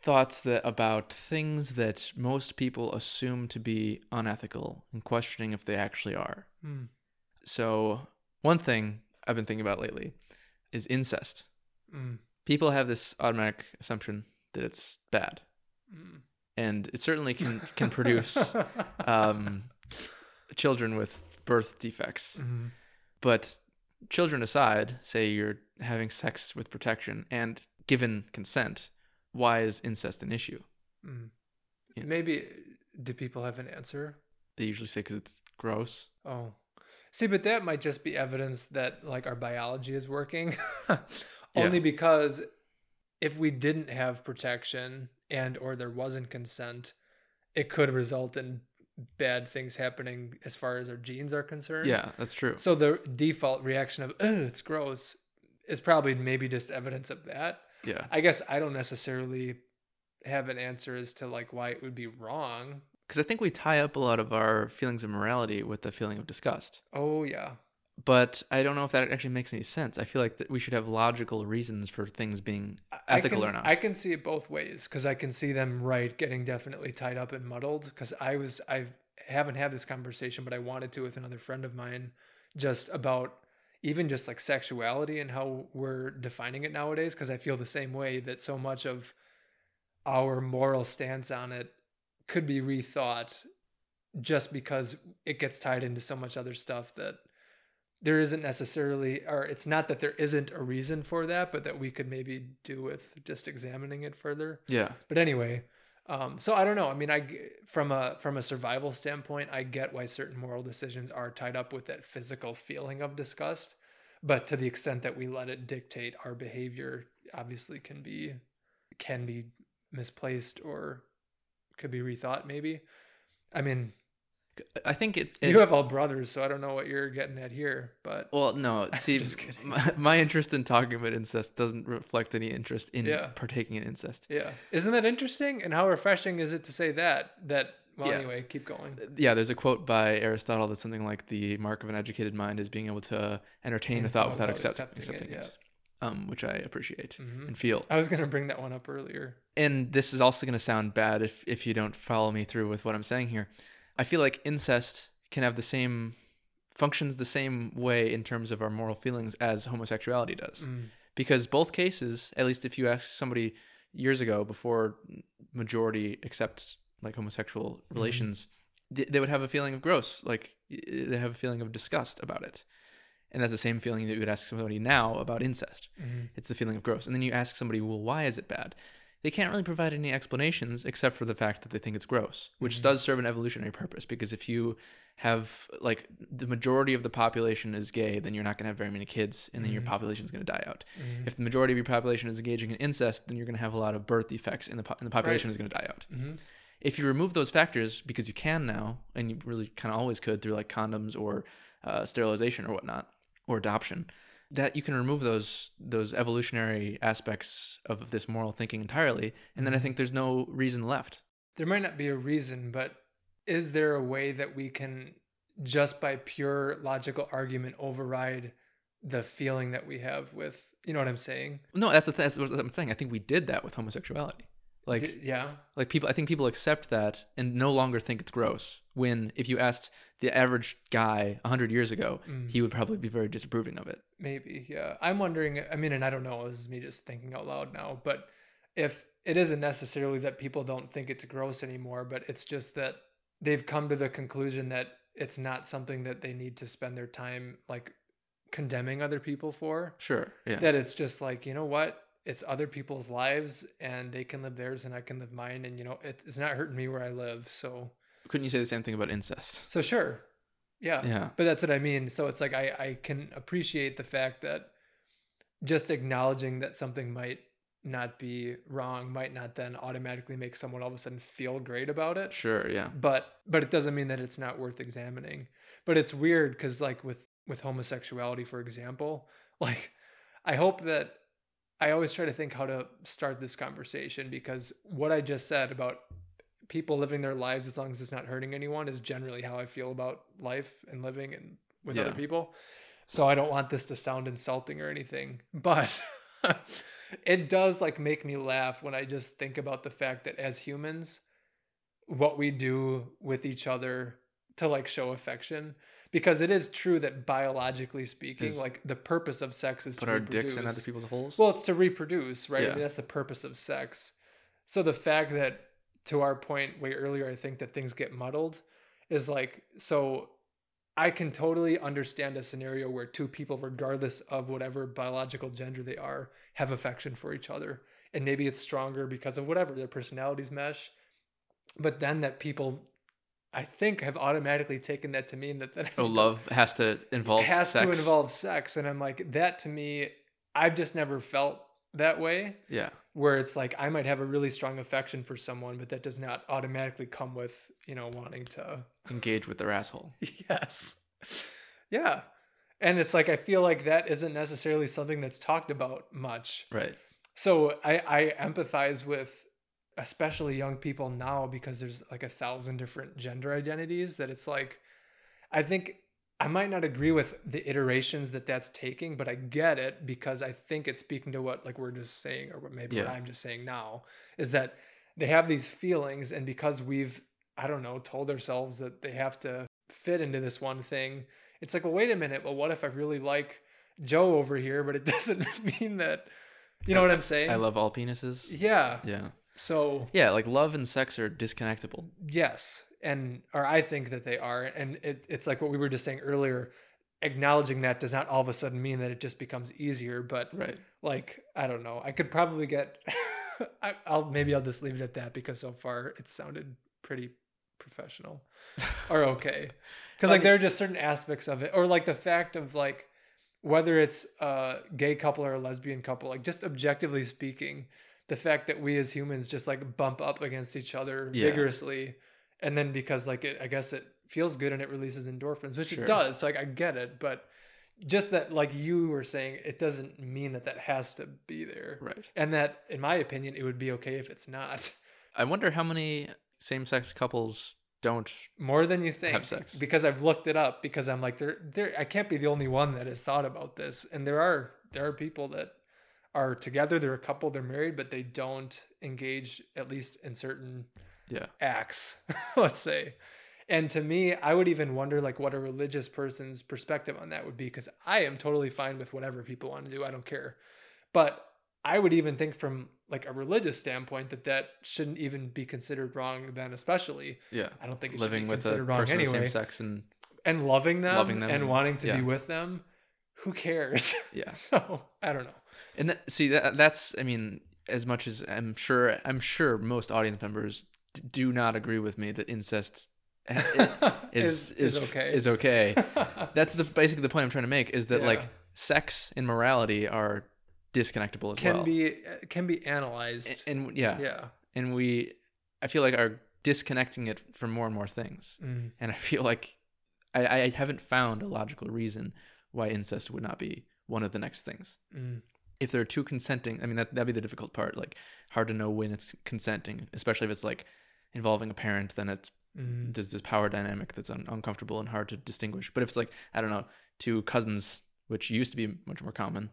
S1: thoughts about things that most people assume to be unethical and questioning if they actually are. So one thing I've been thinking about lately is incest. People have this automatic assumption that it's bad. And it certainly can produce children with birth defects. But children aside, say you're having sex with protection and given consent, why is incest an issue?
S2: Maybe, do people have an answer?
S1: They usually say because it's gross.
S2: Oh, see, but that might just be evidence that like our biology is working.
S1: Yeah.
S2: Only because if we didn't have protection and or there wasn't consent, it could result in bad things happening as far as our genes are concerned.
S1: Yeah, that's true.
S2: So the default reaction of, "Ugh, it's gross," is probably maybe just evidence of that.
S1: Yeah.
S2: I guess I don't necessarily have an answer as to like why it would be wrong.
S1: Because I think we tie up a lot of our feelings of morality with the feeling of disgust.
S2: Oh yeah.
S1: But I don't know if that actually makes any sense. I feel like that we should have logical reasons for things being ethical or not.
S2: I can see it both ways because I can see them getting definitely tied up and muddled. Because I haven't had this conversation, but I wanted to with another friend of mine, just about even just like sexuality and how we're defining it nowadays. Because I feel the same way that so much of our moral stance on it could be rethought just because it gets tied into so much other stuff that there isn't necessarily, or it's not that there isn't a reason for that, but that we could maybe do with just examining it further.
S1: Yeah.
S2: But anyway, so I don't know. I mean, from a survival standpoint, I get why certain moral decisions are tied up with that physical feeling of disgust, but to the extent that we let it dictate our behavior, obviously can be misplaced or could be rethought. Maybe. I mean,
S1: I think
S2: you have all brothers, so I don't know what you're getting at here, but
S1: well, no. See,
S2: just kidding.
S1: my interest in talking about incest doesn't reflect any interest in partaking in incest.
S2: Yeah, isn't that interesting? And how refreshing is it to say that? Well,
S1: Yeah.
S2: Anyway, keep going.
S1: Yeah, there's a quote by Aristotle that's something like the mark of an educated mind is being able to entertain a thought without accepting it. Which I appreciate and feel.
S2: I was going to bring that one up earlier.
S1: And this is also going to sound bad if you don't follow me through with what I'm saying here. I feel like incest can have functions the same way in terms of our moral feelings as homosexuality does. Because both cases, at least if you ask somebody years ago before majority accepts like homosexual relations, they would have a feeling of gross, like they have a feeling of disgust about it. And that's the same feeling that you would ask somebody now about incest. It's the feeling of gross. And then you ask somebody, well, why is it bad? They can't really provide any explanations except for the fact that they think it's gross, which does serve an evolutionary purpose. Because if you have, like, the majority of the population is gay, then you're not going to have very many kids, and then your population is going to die out. If the majority of your population is engaging in incest, then you're going to have a lot of birth defects, and the population is going to die out. If you remove those factors, because you can now, and you really kind of always could through, like, condoms or sterilization or whatnot, or adoption, that you can remove those evolutionary aspects of this moral thinking entirely, and then I think there's no reason left.
S2: There might not be a reason, but is there a way that we can, just by pure logical argument, override the feeling that we have with, you know what I'm saying?
S1: No, that's what I'm saying. I think we did that with homosexuality. Like,
S2: yeah,
S1: like I think people accept that and no longer think it's gross. When if you asked the average guy 100 years ago, he would probably be very disapproving of it.
S2: Maybe, yeah. I'm wondering, I mean, and I don't know, this is me just thinking out loud now, but if it isn't necessarily that people don't think it's gross anymore, but it's just that they've come to the conclusion that it's not something that they need to spend their time like condemning other people for.
S1: Sure, yeah.
S2: That it's just like, you know what? It's other people's lives and they can live theirs and I can live mine. And, you know, it's not hurting me where I live. So
S1: couldn't you say the same thing about incest?
S2: So sure. Yeah.
S1: Yeah.
S2: But that's what I mean. So it's like, I can appreciate the fact that just acknowledging that something might not be wrong might not then automatically make someone all of a sudden feel great about it.
S1: Sure. Yeah.
S2: But it doesn't mean that it's not worth examining. But it's weird because like with homosexuality, for example, like I hope that I always try to think how to start this conversation, because what I just said about people living their lives as long as it's not hurting anyone is generally how I feel about life and living and with other people. So I don't want this to sound insulting or anything, but it does like make me laugh when I just think about the fact that as humans, what we do with each other to like show affection, because it is true that biologically speaking, like the purpose of sex is to
S1: put our
S2: reproduce.
S1: dicks in other people's holes.
S2: Well, it's to reproduce, right?
S1: Yeah.
S2: I mean, that's the purpose of sex. So the fact that, to our point way earlier, I think that things get muddled is like, so I can totally understand a scenario where two people, regardless of whatever biological gender they are, have affection for each other. And maybe it's stronger because of whatever, their personalities mesh. but then that people, I think, have automatically taken that to mean that
S1: love has to involve
S2: sex. And I'm like, that to me, I've just never felt that way.
S1: Yeah.
S2: Where it's like, I might have a really strong affection for someone, but that does not automatically come with, wanting to
S1: engage with their asshole.
S2: Yes. Yeah. And it's like, I feel like that isn't necessarily something that's talked about much.
S1: Right.
S2: So I empathize with especially young people now, because there's like 1,000 different gender identities, that it's like, I think I might not agree with the iterations that that's taking, but I get it, because I think it's speaking to what like we're just saying, or what I'm just saying now, is that they have these feelings, and because we've, I don't know, told ourselves that they have to fit into this one thing, it's like, well, wait a minute, well, what if I really like Joe over here, but it doesn't mean that, you know what I'm saying?
S1: I love all penises.
S2: Yeah.
S1: Yeah.
S2: So
S1: yeah, like love and sex are disconnectable.
S2: Yes. Or I think that they are. And it's like what we were just saying earlier, acknowledging that does not all of a sudden mean that it just becomes easier. But
S1: right.
S2: Like, I don't know. I could probably get, I'll just leave it at that, because so far it sounded pretty professional or okay. Cause like there are just certain aspects of it, or like the fact of like, whether it's a gay couple or a lesbian couple, like just objectively speaking, the fact that we as humans just like bump up against each other vigorously, and then because like I guess it feels good and it releases endorphins, which it does. So like I get it, but just that, like you were saying, it doesn't mean that has to be there.
S1: Right.
S2: And that, in my opinion, it would be okay if it's not.
S1: I wonder how many same-sex couples don't
S2: more than you think
S1: have sex,
S2: because I've looked it up, because I'm like, I can't be the only one that has thought about this. And there are people that are together, they're a couple, they're married, but they don't engage, at least in certain acts, let's say. And to me, I would even wonder like what a religious person's perspective on that would be, because I am totally fine with whatever people want to do. I don't care. But I would even think from like a religious standpoint that shouldn't even be considered wrong then, especially.
S1: Yeah.
S2: I don't think it
S1: living
S2: should be
S1: with
S2: considered
S1: a
S2: wrong
S1: person
S2: anyway.
S1: of the same sex
S2: and loving them and wanting to be with them. Who cares?
S1: Yeah.
S2: So I don't know.
S1: And that's, I mean, as much as I'm sure most audience members do not agree with me that incest is okay. Is okay. That's basically the point I'm trying to make, is that like sex and morality are disconnectable as well.
S2: Can be analyzed.
S1: And and I feel like are disconnecting it from more and more things. And I feel like I haven't found a logical reason why incest would not be one of the next things. If there are two consenting, I mean, that'd be the difficult part. Like, hard to know when it's consenting, especially if it's like involving a parent. Then it's there's this power dynamic that's uncomfortable and hard to distinguish. But if it's like, I don't know, two cousins, which used to be much more common,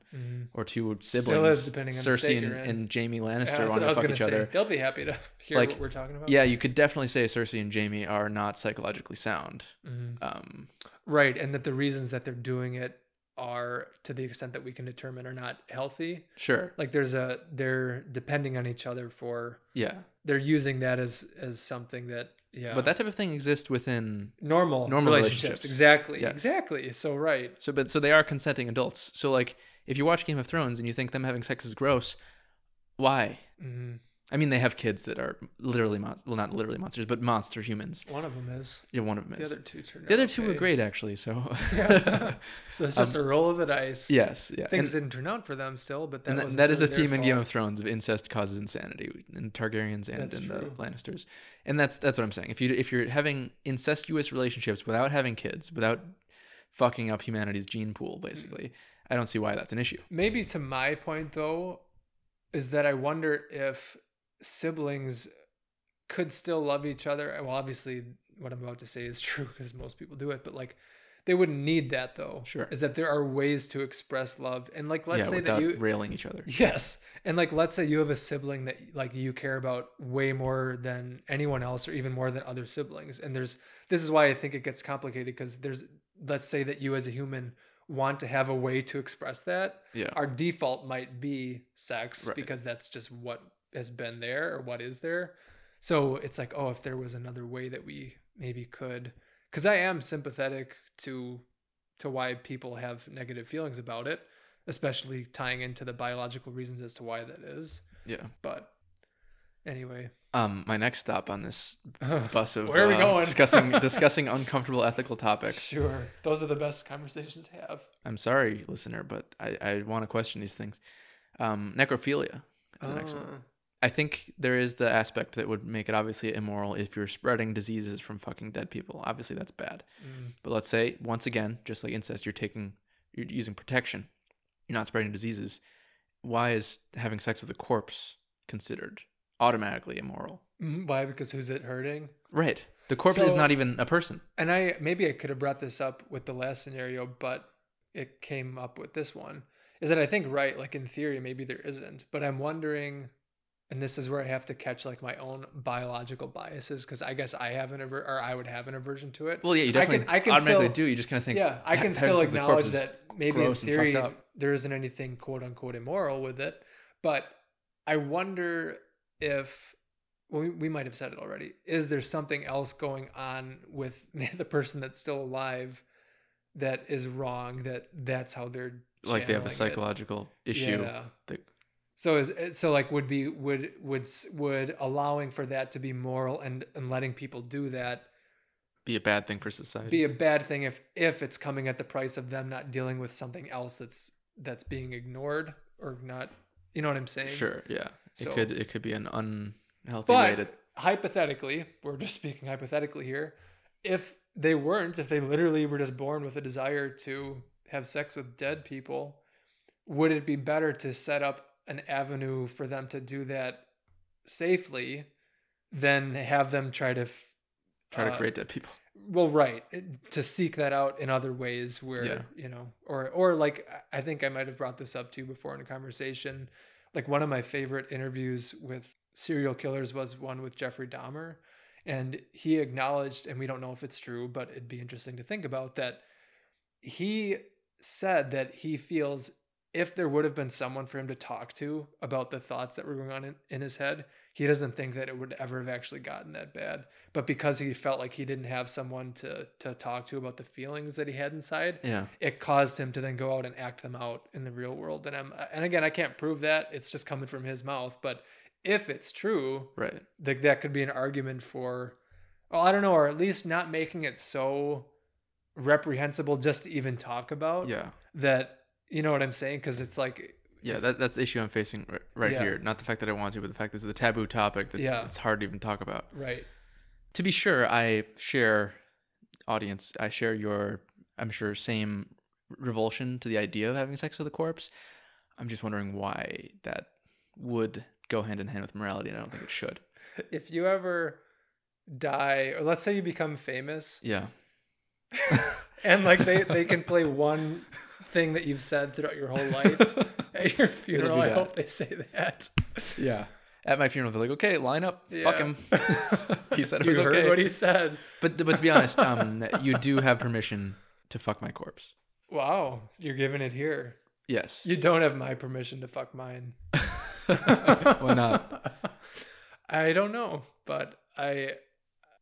S1: or two siblings, still is, depending on Cersei and Jaime Lannister want to fuck each other.
S2: They'll be happy to hear what we're talking about.
S1: Yeah, you could definitely say Cersei and Jaime are not psychologically sound.
S2: Right, and that the reasons that they're doing it are, to the extent that we can determine, are not healthy.
S1: Sure.
S2: Like they're depending on each other for they're using that as something that
S1: But that type of thing exists within
S2: normal relationships. Exactly. Yes. Exactly. So right.
S1: So they are consenting adults. So like if you watch Game of Thrones and you think them having sex is gross, why? I mean, they have kids that are literally not literally monsters, but monster humans.
S2: One of them is.
S1: Yeah, one of them is.
S2: The other two turned out.
S1: The other two were great, actually. So.
S2: So it's just a roll of the dice.
S1: Yes. Yeah.
S2: Things didn't turn out for them still, but
S1: that is a theme in Game of Thrones of incest causes insanity in Targaryens and in the Lannisters, and that's what I'm saying. If you're having incestuous relationships without having kids, without fucking up humanity's gene pool, basically, I don't see why that's an issue.
S2: Maybe to my point though, is that I wonder if siblings could still love each other. Well, obviously what I'm about to say is true because most people do it, but like they wouldn't need that though.
S1: Sure.
S2: Is that there are ways to express love, and like let's say that you
S1: railing each other.
S2: Yes. And like let's say you have a sibling that like you care about way more than anyone else, or even more than other siblings. And this is why I think it gets complicated, because let's say that you as a human want to have a way to express that.
S1: Yeah.
S2: Our default might be sex, because that's just what has been there or what is there. So it's like, oh, if there was another way that we maybe could, because I am sympathetic to why people have negative feelings about it, especially tying into the biological reasons as to why that is.
S1: Yeah.
S2: But Anyway.
S1: My next stop on this bus of
S2: where are we going?
S1: discussing uncomfortable ethical topics.
S2: Sure. Those are the best conversations to have.
S1: I'm sorry, listener, but I want to question these things. Necrophilia is the next one. I think there is the aspect that would make it obviously immoral if you're spreading diseases from fucking dead people. Obviously, that's bad. But let's say, once again, just like incest, you're using protection. You're not spreading diseases. Why is having sex with a corpse considered automatically immoral?
S2: Why? Because who's it hurting?
S1: Right. The corpse is not even a person.
S2: And maybe I could have brought this up with the last scenario, but it came up with this one. Is that I think, right, like in theory, maybe there isn't. But I'm wondering, and this is where I have to catch like my own biological biases, because I guess I would have an aversion to it.
S1: Well, yeah, you definitely
S2: I can
S1: automatically
S2: still,
S1: do. You just kind of think.
S2: Yeah, I can still acknowledge that maybe in theory there isn't anything quote unquote immoral with it. But I wonder if, well, we might have said it already. Is there something else going on with the person that's still alive that is wrong? That's how they're
S1: like they have a psychological issue.
S2: Yeah. So like would allowing for that to be moral and letting people do that
S1: be a bad thing for society?
S2: Be a bad thing if it's coming at the price of them not dealing with something else that's being ignored or not. You know what I'm saying?
S1: Sure. Yeah.
S2: So,
S1: it could be an unhealthy way to.
S2: Hypothetically, we're just speaking hypothetically here. If they literally were just born with a desire to have sex with dead people, would it be better to set up an avenue for them to do that safely than have them try to
S1: create dead people?
S2: Well, right. To seek that out in other ways where, or like, I think I might have brought this up to you before in a conversation. Like one of my favorite interviews with serial killers was one with Jeffrey Dahmer. And he acknowledged, and we don't know if it's true, but it'd be interesting to think about, that he said that he feels if there would have been someone for him to talk to about the thoughts that were going on in his head, he doesn't think that it would ever have actually gotten that bad. But because he felt like he didn't have someone to talk to about the feelings that he had inside, it caused him to then go out and act them out in the real world. And again, I can't prove that. It's just coming from his mouth. But if it's true,
S1: right,
S2: that could be an argument for, well, I don't know, or at least not making it so reprehensible just to even talk about.
S1: Yeah.
S2: That, you know what I'm saying? Because it's like...
S1: Yeah, that's the issue I'm facing right here. Not the fact that I want to, but the fact that it's a taboo topic that it's hard to even talk about.
S2: Right.
S1: To be sure, I share your, I'm sure, same revulsion to the idea of having sex with a corpse. I'm just wondering why that would go hand in hand with morality, and I don't think it should.
S2: If you ever die, or let's say you become famous.
S1: Yeah.
S2: And like they can play one thing that you've said throughout your whole life at your funeral. I hope they say that.
S1: Yeah. At my funeral, they're like, okay, line up.
S2: Yeah.
S1: Fuck him. He said it was okay.
S2: You heard what he said.
S1: But to be honest, you do have permission to fuck my corpse.
S2: Wow. You're giving it here.
S1: Yes.
S2: You don't have my permission to fuck mine.
S1: Why not?
S2: I don't know, but I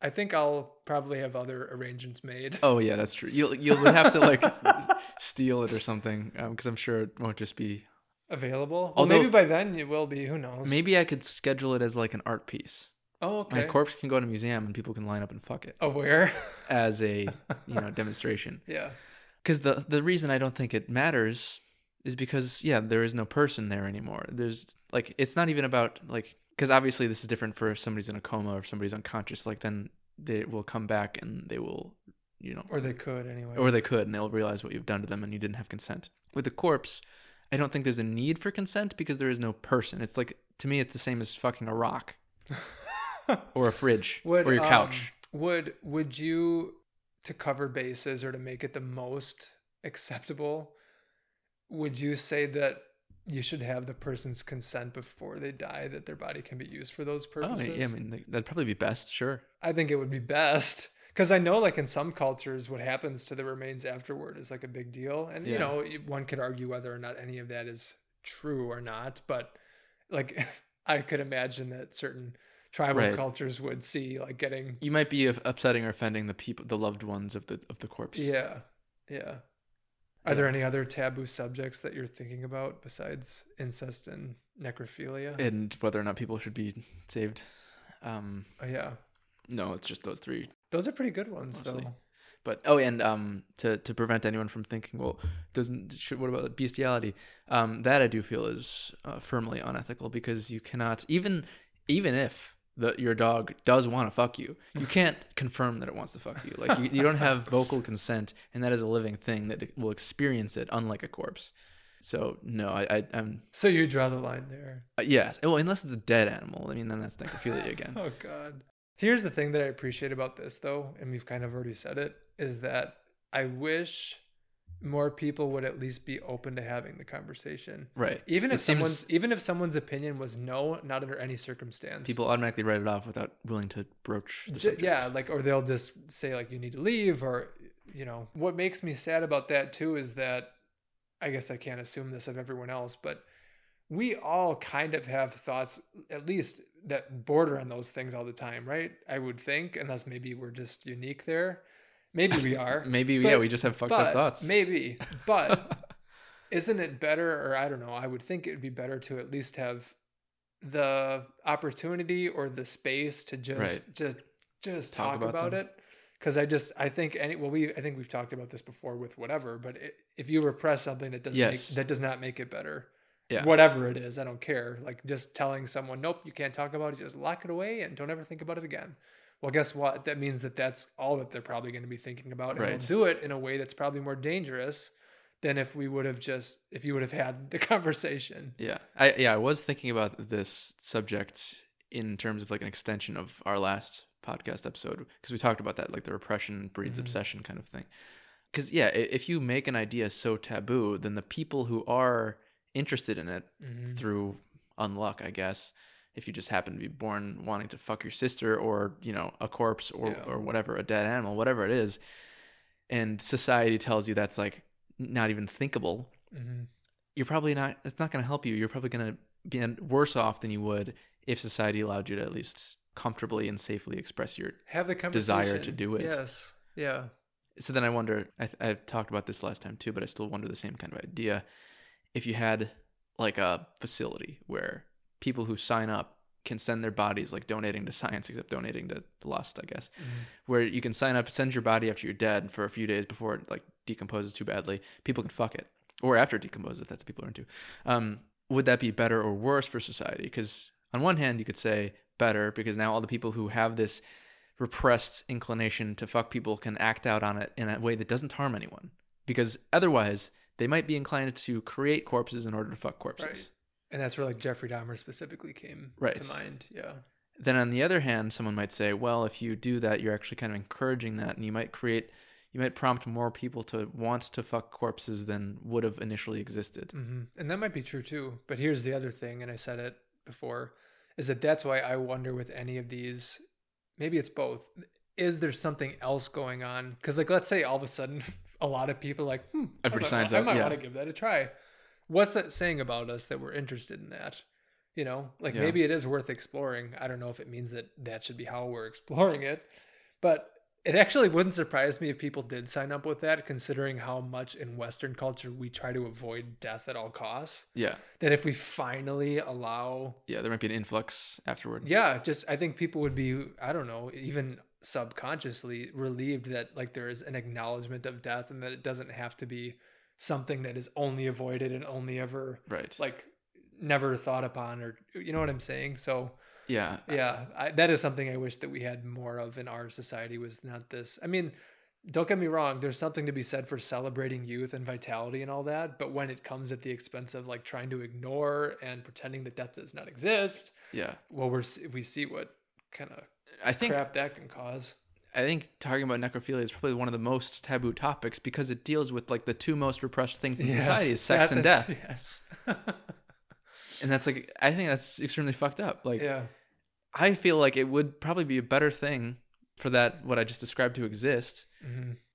S2: think I'll probably have other arrangements made.
S1: Oh yeah, that's true. You'll have to like steal it or something, because I'm sure it won't just be
S2: available. Although, maybe by then it will be. Who knows?
S1: Maybe I could schedule it as like an art piece.
S2: Oh, okay.
S1: My corpse can go to a museum and people can line up and fuck it.
S2: Oh, where?
S1: As a demonstration.
S2: Yeah.
S1: Because the reason I don't think it matters is because there is no person there anymore. There's like, it's not even about like, because obviously this is different for if somebody's in a coma or if somebody's unconscious. Like then they will come back and they will,
S2: or they could anyway.
S1: Or they could, and they'll realize what you've done to them and you didn't have consent. With a corpse, I don't think there's a need for consent because there is no person. It's like, to me, it's the same as fucking a rock or a fridge or your couch.
S2: Would you, to cover bases or to make it the most acceptable, would you say that you should have the person's consent before they die, that their body can be used for those purposes?
S1: Oh, yeah, I mean, that'd probably be best, sure.
S2: I think it would be best. Because I know, like, in some cultures, what happens to the remains afterward is, like, a big deal. And, one could argue whether or not any of that is true or not. But, like, I could imagine that certain tribal cultures would see, like, getting... You
S1: might be upsetting or offending the loved ones of the corpse.
S2: Yeah, Are there any other taboo subjects that you're thinking about besides incest and necrophilia,
S1: and whether or not people should be saved.
S2: Oh yeah,
S1: No, it's just those three.
S2: those are pretty good ones
S1: Mostly.
S2: though.
S1: But to prevent anyone from thinking, well, what about bestiality? That I do feel is firmly unethical, because you cannot, even if your dog does want to fuck you, you can't confirm that it wants to fuck you. Like you don't have vocal consent, and that is a living thing that will experience it, unlike a corpse. So no, I'm.
S2: So you draw the line there.
S1: Yes. Well, unless it's a dead animal. I mean, then that's necrophilia again.
S2: Oh God. Here's the thing that I appreciate about this, though, and we've kind of already said it, is that I wish more people would at least be open to having the conversation.
S1: Right.
S2: Even if someone's opinion was no, not under any circumstance.
S1: People automatically write it off without willing to broach the subject.
S2: Yeah, like, or they'll just say like, you need to leave, or, you know. What makes me sad about that too is that, I guess I can't assume this of everyone else, but we all kind of have thoughts, at least, that border on those things all the time, right? I would think, unless maybe we're just unique there. Maybe we are.
S1: Yeah, we just have fucked up thoughts.
S2: Maybe. But isn't it better, or I don't know, I would think it would be better to at least have the opportunity or the space to just talk about it. Because I think we've talked about this before with whatever, but if you repress something that does not make it better. Yeah. Whatever it is, I don't care. Like just telling someone, nope, you can't talk about it. Just lock it away and don't ever think about it again. Well, guess what? That means that's all that they're probably going to be thinking about. And they'll do it in a way that's probably more dangerous than if you would have had the conversation.
S1: Yeah. I was thinking about this subject in terms of like an extension of our last podcast episode, because we talked about that, like the repression breeds obsession kind of thing. Because if you make an idea so taboo, then the people who are interested in it through unluck, I guess, if you just happen to be born wanting to fuck your sister, or a corpse, or whatever, a dead animal, whatever it is, and society tells you that's like not even thinkable, you're probably not, it's not going to help you. You're probably going to be worse off than you would if society allowed you to at least comfortably and safely express your desire to do it.
S2: Yes. Yeah.
S1: So then I wonder, I've talked about this last time too, but I still wonder the same kind of idea. If you had like a facility where people who sign up can send their bodies, like donating to science, except donating to lust, I guess, where you can sign up, send your body after you're dead for a few days before it like decomposes too badly, people can fuck it, or after it decomposes, if that's what people are into. Would that be better or worse for society? Because on one hand, you could say better, because now all the people who have this repressed inclination to fuck people can act out on it in a way that doesn't harm anyone, because otherwise they might be inclined to create corpses in order to fuck corpses. Right.
S2: And that's where like Jeffrey Dahmer specifically came to mind. Yeah.
S1: Then on the other hand, someone might say, well, if you do that, you're actually kind of encouraging that, and you might prompt more people to want to fuck corpses than would have initially existed.
S2: And that might be true too. But here's the other thing, and I said it before, is that's why I wonder with any of these, maybe it's both. Is there something else going on? Because like, let's say all of a sudden a lot of people are like,
S1: everybody signs up.
S2: I might want to give that a try. What's that saying about us that we're interested in that? Maybe it is worth exploring. I don't know if it means that should be how we're exploring it, but it actually wouldn't surprise me if people did sign up with that, considering how much in Western culture we try to avoid death at all costs. Yeah. That if we finally allow...
S1: Yeah, there might be an influx afterward.
S2: Yeah, I think people would be, I don't know, even subconsciously relieved that like there is an acknowledgement of death, and that it doesn't have to be something that is only avoided and only ever like never thought upon, or you know what I'm saying? So that is something I wish that we had more of in our society, was not this. I mean, don't get me wrong, there's something to be said for celebrating youth and vitality and all that, but when it comes at the expense of like trying to ignore and pretending that death does not exist, well, we see what kind of crap that can cause.
S1: I think talking about necrophilia is probably one of the most taboo topics, because it deals with like the two most repressed things in society, is sex and death.
S2: Yes.
S1: And that's like, I think that's extremely fucked up. Like, I feel like it would probably be a better thing for that, what I just described, to exist,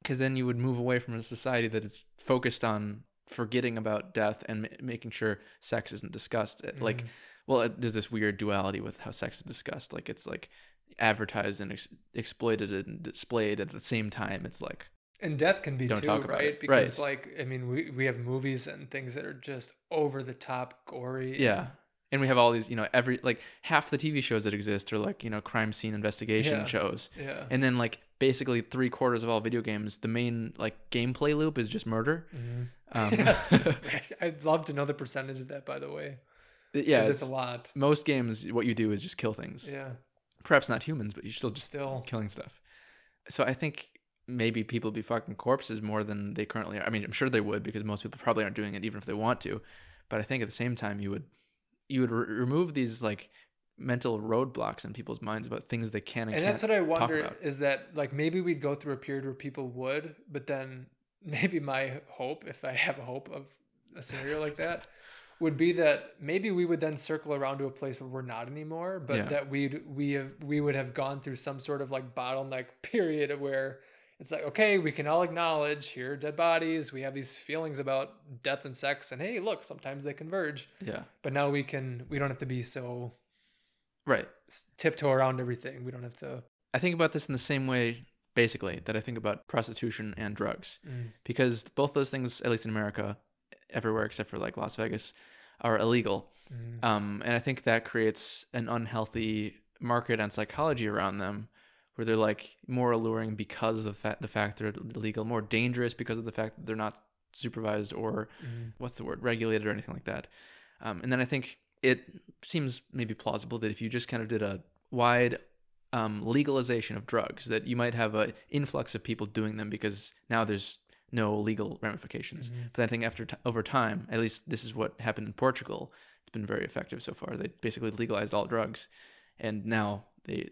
S1: because then you would move away from a society that is focused on forgetting about death and making sure sex isn't discussed. Like, well, there's this weird duality with how sex is discussed. Like, it's like advertised and exploited and displayed at the same time. It's like,
S2: and death can be don't too, talk about right? It. Because like, I mean, we have movies and things that are just over the top gory.
S1: Yeah. And we have all these, every like half the TV shows that exist are like, crime scene investigation shows.
S2: Yeah.
S1: And then like basically 3/4 of all video games, the main like gameplay loop is just murder.
S2: Yes. I'd love to know the percentage of that, by the way.
S1: Yeah,
S2: it's a lot.
S1: Most games, what you do is just kill things.
S2: Yeah.
S1: Perhaps not humans, but you're still killing stuff. So I think maybe people be fucking corpses more than they currently are. I mean, I'm sure they would, because most people probably aren't doing it even if they want to. But I think at the same time, you would remove these like mental roadblocks in people's minds about things they can and can't.
S2: And that's what I wonder, is that like maybe we'd go through a period where people would, but then maybe my hope, if I have a hope of a scenario like that, would be that maybe we would then circle around to a place where we're not anymore, but that we would have gone through some sort of like bottleneck period where it's like, okay, we can all acknowledge here are dead bodies. We have these feelings about death and sex, and hey, look, sometimes they converge.
S1: Yeah.
S2: But now we don't have to be so
S1: right.
S2: Tiptoe around everything. We don't have to.
S1: I think about this in the same way, basically, that I think about prostitution and drugs, because both those things, at least in America, everywhere except for like Las Vegas, are illegal. And I think that creates an unhealthy market and psychology around them, where they're like more alluring because of the fact they're illegal, more dangerous because of the fact that they're not supervised or regulated or anything like that. And then I think it seems maybe plausible that if you just kind of did a wide legalization of drugs, that you might have an influx of people doing them because now there's no legal ramifications. But I think over time, at least this is what happened in Portugal, it's been very effective so far. They basically legalized all drugs, and now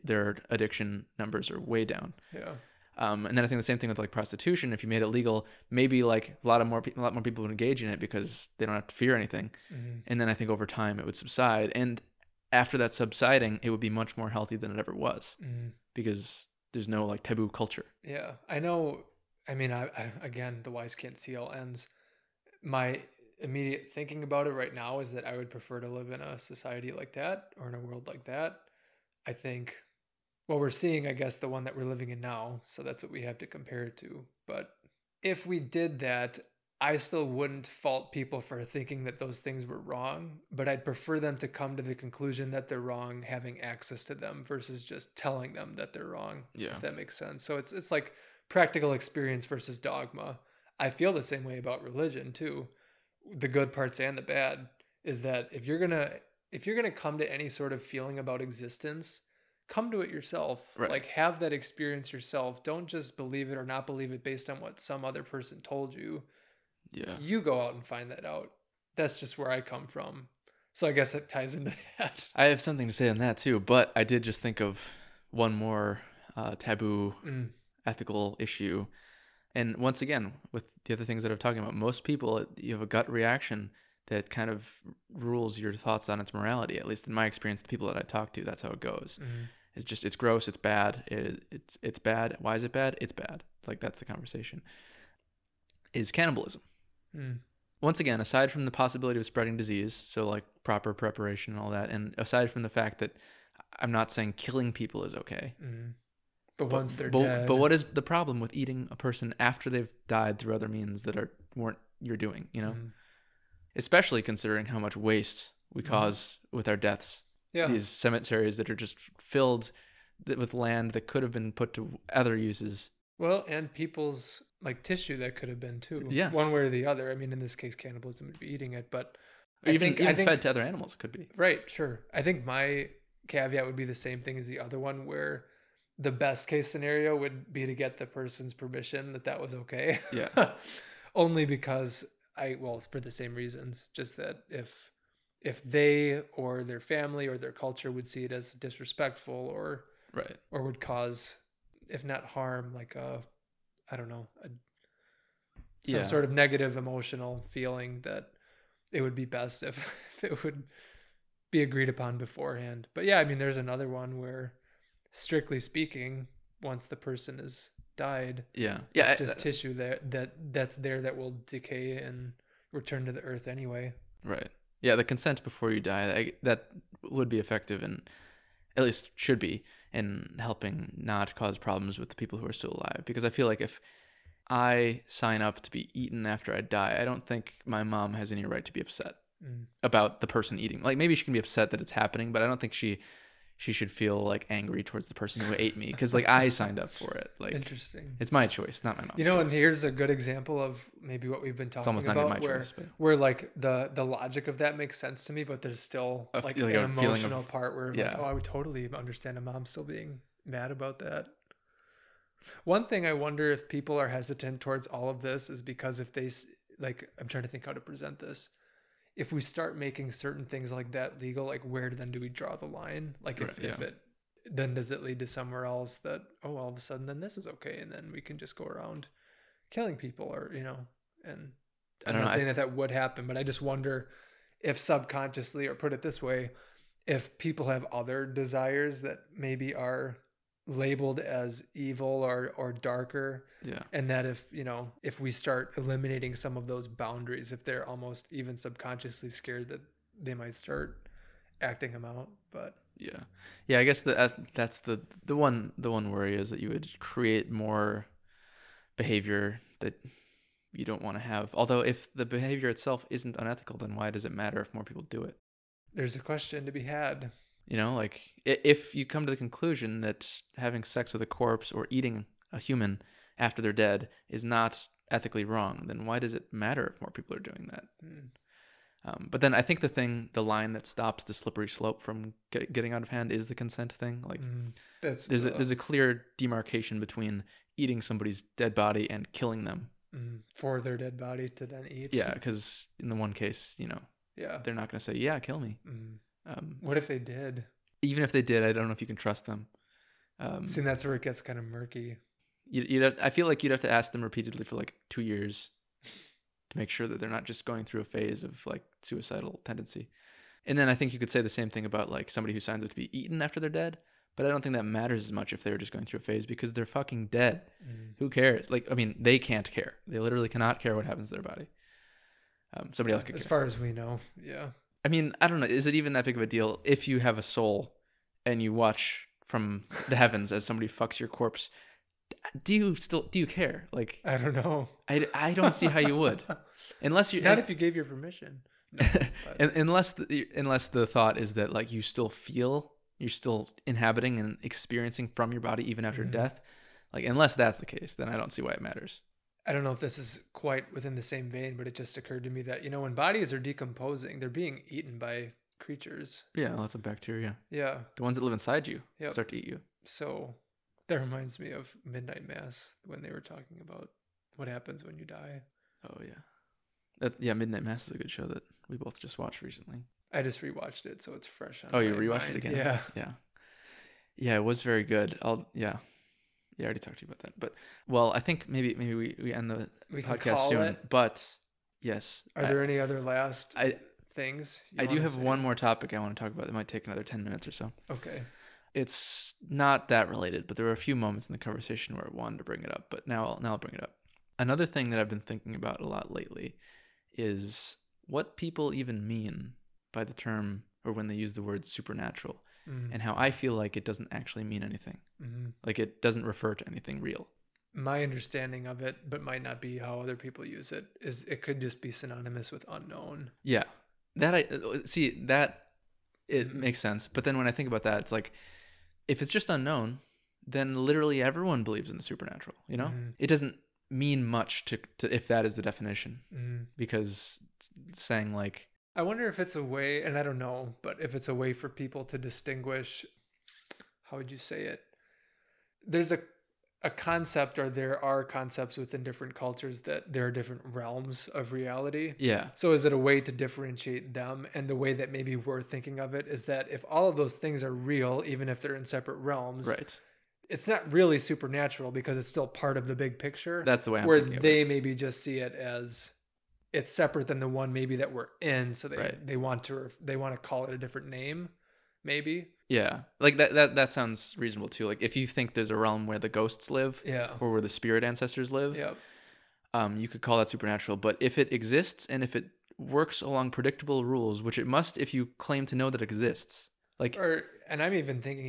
S1: their addiction numbers are way down.
S2: Yeah.
S1: And then I think the same thing with like prostitution. If you made it legal, maybe like a lot more people would engage in it because they don't have to fear anything. And then I think over time it would subside. And after that subsiding, it would be much more healthy than it ever was because there's no like taboo culture.
S2: Yeah, I know. I mean, I again, the wise can't see all ends. My immediate thinking about it right now is that I would prefer to live in a society like that or in a world like that. I think what we're seeing, I guess, the one that we're living in now, so that's what we have to compare it to. But if we did that, I still wouldn't fault people for thinking that those things were wrong, but I'd prefer them to come to the conclusion that they're wrong, having access to them versus just telling them that they're wrong, if that makes sense. So it's like practical experience versus dogma. I feel the same way about religion too. The good parts and the bad is that if you're gonna come to any sort of feeling about existence, come to it yourself.
S1: Right.
S2: Like have that experience yourself. Don't just believe it or not believe it based on what some other person told you.
S1: Yeah.
S2: You go out and find that out. That's just where I come from. So I guess it ties into that.
S1: I have something to say on that too, but I did just think of one more taboo ethical issue. And once again, with the other things that I'm talking about, most people, you have a gut reaction that kind of rules your thoughts on its morality. At least in my experience, the people that I talk to, that's how it goes. It's gross. It's bad. It's bad. Why is it bad? It's bad. Like that's the conversation. Is cannibalism. Once again, aside from the possibility of spreading disease, so like proper preparation and all that, and aside from the fact that I'm not saying killing people is okay.
S2: But once they're dead.
S1: But what is the problem with eating a person after they've died through other means that weren't you're doing, Especially considering how much waste we cause with our deaths. Yeah. These cemeteries that are just filled with land that could have been put to other uses.
S2: Well, and people's like tissue that could have been too.
S1: Yeah.
S2: One way or the other. I mean, in this case, cannibalism would be eating it, but
S1: even fed to other animals could be.
S2: Right, sure. I think my caveat would be the same thing as the other one, where the best case scenario would be to get the person's permission that was okay.
S1: Yeah.
S2: Only because for the same reasons, just that if they or their family or their culture would see it as disrespectful or would cause, if not harm, like some sort of negative emotional feeling, that it would be best if it would be agreed upon beforehand. But yeah, I mean, there's another one where, strictly speaking, once the person has died, it's just tissue that's there that will decay and return to the earth anyway.
S1: Right. Yeah, the consent before you die, that would be effective, and at least should be, in helping not cause problems with the people who are still alive. Because I feel like if I sign up to be eaten after I die, I don't think my mom has any right to be upset. about the person eating. Like maybe she can be upset that it's happening, but I don't think she should feel like angry towards the person who ate me, because like I signed up for it. Like,
S2: interesting.
S1: It's my choice, not my mom's choice.
S2: And here's a good example of maybe what we've been talking about. It's almost not my choice, but... where like the logic of that makes sense to me, but there's still like an emotional part where like, oh, I would totally understand a mom still being mad about that. One thing I wonder if people are hesitant towards all of this is because if they like, I'm trying to think how to present this. If we start making certain things like that legal, like where then do we draw the line? Like if it, then does it lead to somewhere else that, oh, all of a sudden then this is okay. And then we can just go around killing people or, and I'm not saying that would happen, but I just wonder if subconsciously, or put it this way, if people have other desires that maybe are labeled as evil or darker, and that if we start eliminating some of those boundaries, if they're almost even subconsciously scared that they might start acting them out. But
S1: I guess that's the one worry is that you would create more behavior that you don't want to have. Although if the behavior itself isn't unethical, then why does it matter if more people do it?
S2: There's a question to be had.
S1: Like if you come to the conclusion that having sex with a corpse or eating a human after they're dead is not ethically wrong, then why does it matter if more people are doing that? But then I think the line that stops the slippery slope from getting out of hand is the consent thing. Like there's a clear demarcation between eating somebody's dead body and killing them
S2: for their dead body to then eat.
S1: Yeah, because in the one case, they're not going to say, "Yeah, kill me."
S2: What if they did?
S1: Even if they did, I don't know if you can trust them.
S2: See, that's where it gets kind of murky.
S1: I feel like you'd have to ask them repeatedly for like 2 years to make sure that they're not just going through a phase of like suicidal tendency. And then I think you could say the same thing about like somebody who signs up to be eaten after they're dead. But I don't think that matters as much if they were just going through a phase, because they're fucking dead. Who cares? Like, I mean, they can't care. They literally cannot care what happens to their body. Somebody else could care.
S2: As far as we know, yeah.
S1: I mean, I don't know. Is it even that big of a deal if you have a soul and you watch from the heavens as somebody fucks your corpse? Do you care? Like,
S2: I don't know.
S1: I don't see how you would, unless you
S2: if you gave your permission. No,
S1: unless the thought is that like you still feel, you're still inhabiting and experiencing from your body even after death. Like, unless that's the case, then I don't see why it matters.
S2: I don't know if this is quite within the same vein, but it just occurred to me that, when bodies are decomposing, they're being eaten by creatures.
S1: Yeah, lots of bacteria.
S2: Yeah.
S1: The ones that live inside you start to eat you.
S2: So that reminds me of Midnight Mass when they were talking about what happens when you die.
S1: Oh, yeah. Midnight Mass is a good show that we both just watched recently.
S2: I just rewatched it, so it's fresh on
S1: you rewatched it again?
S2: Yeah.
S1: Yeah, it was very good. I already talked to you about that. But, well, I think maybe we end the podcast soon. But, yes.
S2: Are there any other last things?
S1: I do have one more topic I want to talk about. It might take another 10 minutes or so.
S2: Okay.
S1: It's not that related, but there were a few moments in the conversation where I wanted to bring it up. But now I'll bring it up. Another thing that I've been thinking about a lot lately is what people even mean by the term, or when they use the word supernatural. And how I feel like it doesn't actually mean anything. Like it doesn't refer to anything real.
S2: My understanding of it, but might not be how other people use it, is it could just be synonymous with unknown.
S1: Yeah. It makes sense. But then when I think about that, it's like, if it's just unknown, then literally everyone believes in the supernatural, It doesn't mean much to if that is the definition. Because saying like,
S2: I wonder if it's a way, and I don't know, but if it's a way for people to distinguish, how would you say it? There's a concept, or there are concepts within different cultures that there are different realms of reality.
S1: Yeah.
S2: So is it a way to differentiate them? And the way that maybe we're thinking of it is that if all of those things are real, even if they're in separate realms,
S1: right,
S2: it's not really supernatural because it's still part of the big picture.
S1: That's the way I'm
S2: Whereas
S1: thinking of
S2: they
S1: it.
S2: maybe just see it as it's separate than the one maybe that we're in, so they want to call it a different name, maybe.
S1: Yeah, like that sounds reasonable too. Like if you think there's a realm where the ghosts live, or where the spirit ancestors live, you could call that supernatural. But if it exists and if it works along predictable rules, which it must if you claim to know that it exists,
S2: and I'm even thinking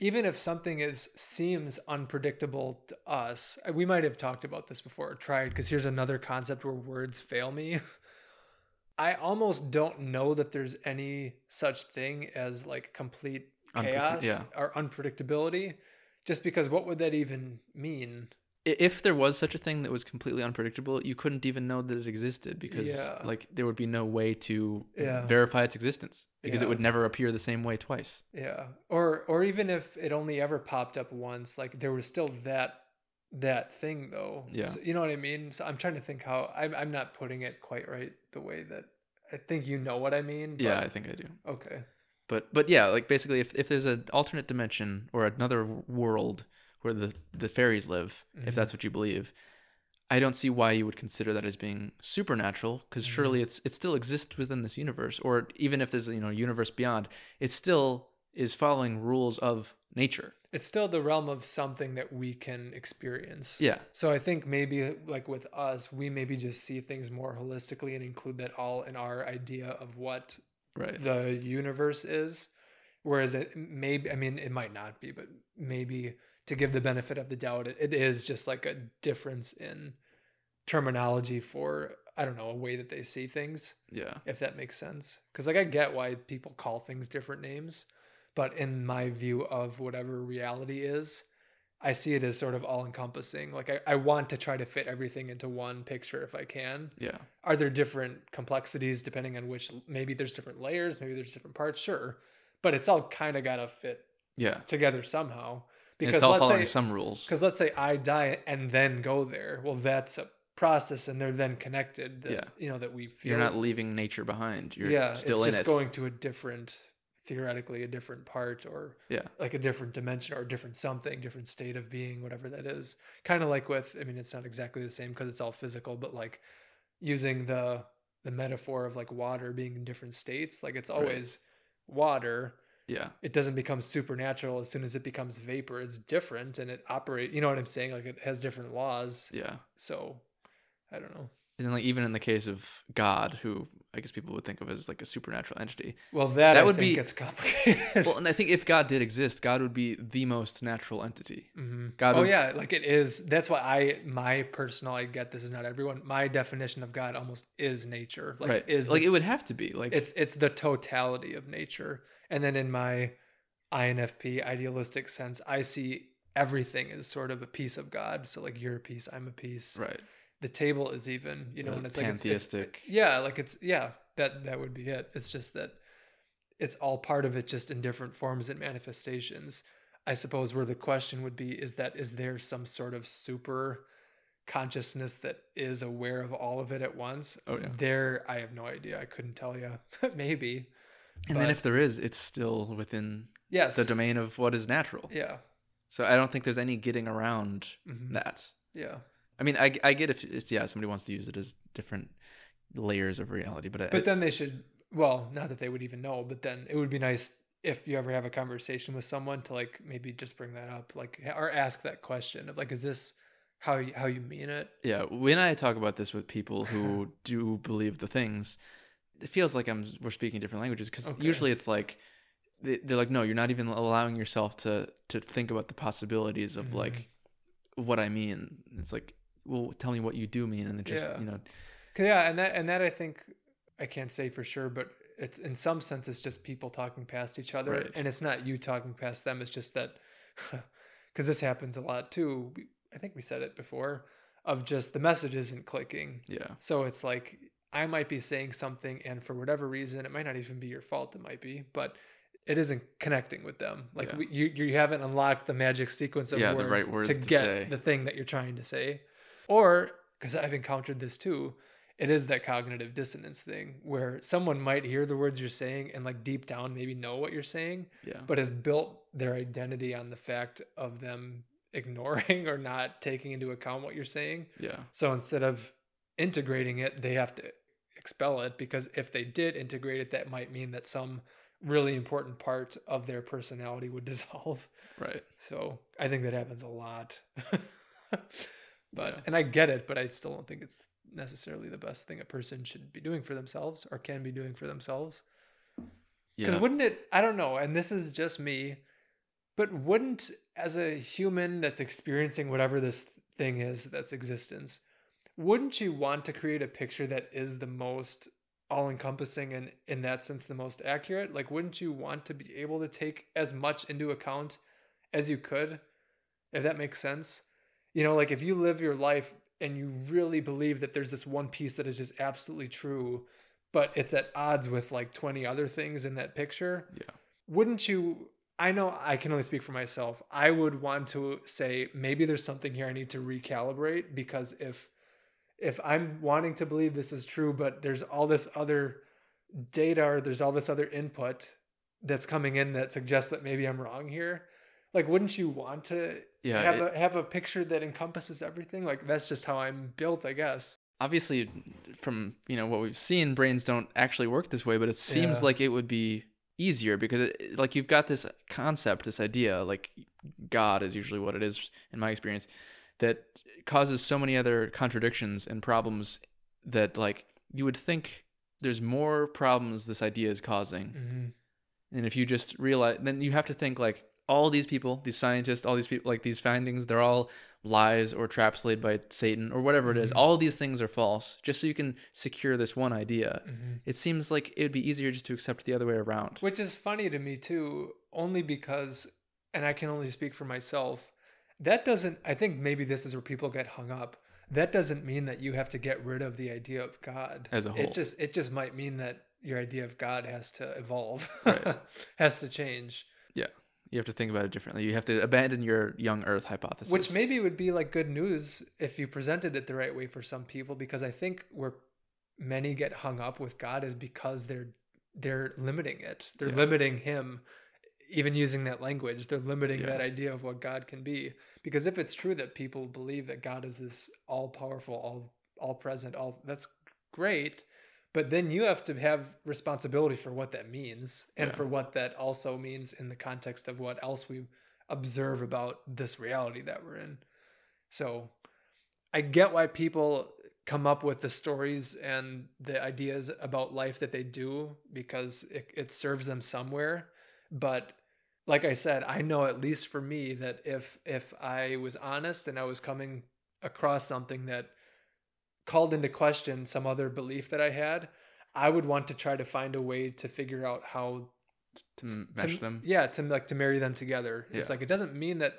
S2: even if something seems unpredictable to us, we might have talked about this before or tried, because here's another concept where words fail me. I almost don't know that there's any such thing as like complete chaos or unpredictability, just because what would that even mean?
S1: If there was such a thing that was completely unpredictable, you couldn't even know that it existed, because like there would be no way to verify its existence, because it would never appear the same way twice.
S2: Yeah. Or even if it only ever popped up once, like there was still that thing though.
S1: Yeah.
S2: So, you know what I mean? So I'm trying to think how I'm not putting it quite right the way that I think you know what I mean. But,
S1: yeah, I think I do.
S2: Okay.
S1: But yeah, like basically if there's an alternate dimension or another world where the fairies live, if that's what you believe, I don't see why you would consider that as being supernatural, because surely it still exists within this universe. Or even if there's a universe beyond, it still is following rules of nature.
S2: It's still the realm of something that we can experience.
S1: Yeah.
S2: So I think maybe like with us, we maybe just see things more holistically and include that all in our idea of what the universe is. Whereas it maybe, I mean, it might not be, but maybe to give the benefit of the doubt, it is just like a difference in terminology for, I don't know, a way that they see things. Yeah. If that makes sense. Because like I get why people call things different names, but in my view of whatever reality is, I see it as sort of all encompassing. Like I want to try to fit everything into one picture if I can. Yeah. Are there different complexities depending on which, maybe there's different layers, maybe there's different parts? Sure. But it's all kind of got to fit together somehow. Because
S1: it's all following some rules.
S2: Because let's say I die and then go there. Well, that's a process, and they're then connected. That, that we feel.
S1: You're not leaving nature behind. You're still in it.
S2: It's just going to a different, theoretically, a different part, or like a different dimension, or a different something, different state of being, whatever that is. Kind of like with, I mean, it's not exactly the same because it's all physical, but like using the metaphor of like water being in different states. Like it's always water. Yeah. It doesn't become supernatural as soon as it becomes vapor. It's different and it operates, you know what I'm saying? Like it has different laws. Yeah. So I don't know.
S1: And then like even in the case of God, who I guess people would think of as like a supernatural entity.
S2: Well, that would be gets complicated.
S1: Well, and I think if God did exist, God would be the most natural entity.
S2: Mm-hmm. God would, like it is. That's why my personal, I get this is not everyone. My definition of God almost is nature. Like is
S1: like it would have to be like
S2: it's the totality of nature. And then in my INFP idealistic sense, I see everything as sort of a piece of God. So like you're a piece, I'm a piece. Right. The table is even, and it's
S1: pantheistic.
S2: That would be it. It's just that it's all part of it, just in different forms and manifestations. I suppose where the question would be is there some sort of super consciousness that is aware of all of it at once? Oh yeah. There, I have no idea. I couldn't tell you. Maybe.
S1: And then if there is, it's still within the domain of what is natural. Yeah. So I don't think there's any getting around that. Yeah. I mean, I get if it's, somebody wants to use it as different layers of reality, but
S2: then they should, well, not that they would even know, but then it would be nice if you ever have a conversation with someone to like maybe just bring that up, like, or ask that question of like, is this how you mean it?
S1: Yeah. When I talk about this with people who do believe the things, it feels like we're speaking different languages, because usually it's like they're like, no, you're not even allowing yourself to think about the possibilities of like what I mean. It's like, well, tell me what you do mean, and it just
S2: and that I think, I can't say for sure, but it's in some sense it's just people talking past each other, and it's not you talking past them. It's just that because this happens a lot too. I think we said it before, of just the message isn't clicking. Yeah. So it's like, I might be saying something, and for whatever reason, it might not even be your fault. It might be, but it isn't connecting with them. Like you haven't unlocked the magic sequence of words,
S1: the right words
S2: to get the thing that you're trying to say. Or, because I've encountered this too, it is that cognitive dissonance thing where someone might hear the words you're saying and like deep down maybe know what you're saying, but has built their identity on the fact of them ignoring or not taking into account what you're saying. Yeah. So instead of integrating it, they have to expel it, because if they did integrate it, that might mean that some really important part of their personality would dissolve. Right. So I think that happens a lot. And I get it, but I still don't think it's necessarily the best thing a person should be doing for themselves or can be doing for themselves. Because wouldn't it, I don't know, and this is just me, but wouldn't, as a human that's experiencing whatever this thing is that's existence, wouldn't you want to create a picture that is the most all encompassing and in that sense the most accurate, like wouldn't you want to be able to take as much into account as you could, if that makes sense? Like if you live your life and you really believe that there's this one piece that is just absolutely true, but it's at odds with like 20 other things in that picture.
S1: Yeah.
S2: Wouldn't you, I know I can only speak for myself. I would want to say, maybe there's something here I need to recalibrate, because if I'm wanting to believe this is true, but there's all this other data or there's all this other input that's coming in that suggests that maybe I'm wrong here. Like, wouldn't you want to have a picture that encompasses everything? Like, that's just how I'm built, I guess.
S1: Obviously, from what we've seen, brains don't actually work this way, but it seems like it would be easier because like you've got this concept, this idea, like God is usually what it is in my experience, that causes so many other contradictions and problems that like you would think there's more problems this idea is causing. Mm-hmm. And if you just realize, then you have to think like all these people, these scientists, all these people, like these findings, they're all lies or traps laid by Satan or whatever it is. Mm-hmm. All these things are false, just so you can secure this one idea. Mm-hmm. It seems like it would be easier just to accept the other way around.
S2: Which is funny to me too, only because, and I can only speak for myself, that doesn't, I think maybe this is where people get hung up. That doesn't mean that you have to get rid of the idea of God
S1: as a whole.
S2: It just might mean that your idea of God has to evolve,
S1: right.
S2: has to change.
S1: Yeah. You have to think about it differently. You have to abandon your young earth hypothesis.
S2: Which maybe would be like good news if you presented it the right way for some people, because I think where many get hung up with God is because they're limiting it. They're limiting him, even using that language. They're limiting that idea of what God can be. Because if it's true that people believe that God is this all-powerful, all-present, that's great. But then you have to have responsibility for what that means and for what that also means in the context of what else we observe about this reality that we're in. So I get why people come up with the stories and the ideas about life that they do, because it serves them somewhere. But like I said, I know at least for me that if I was honest and I was coming across something that called into question some other belief that I had, I would want to try to find a way to figure out how
S1: to mesh them.
S2: Yeah, to marry them together. Yeah. It's like, it doesn't mean that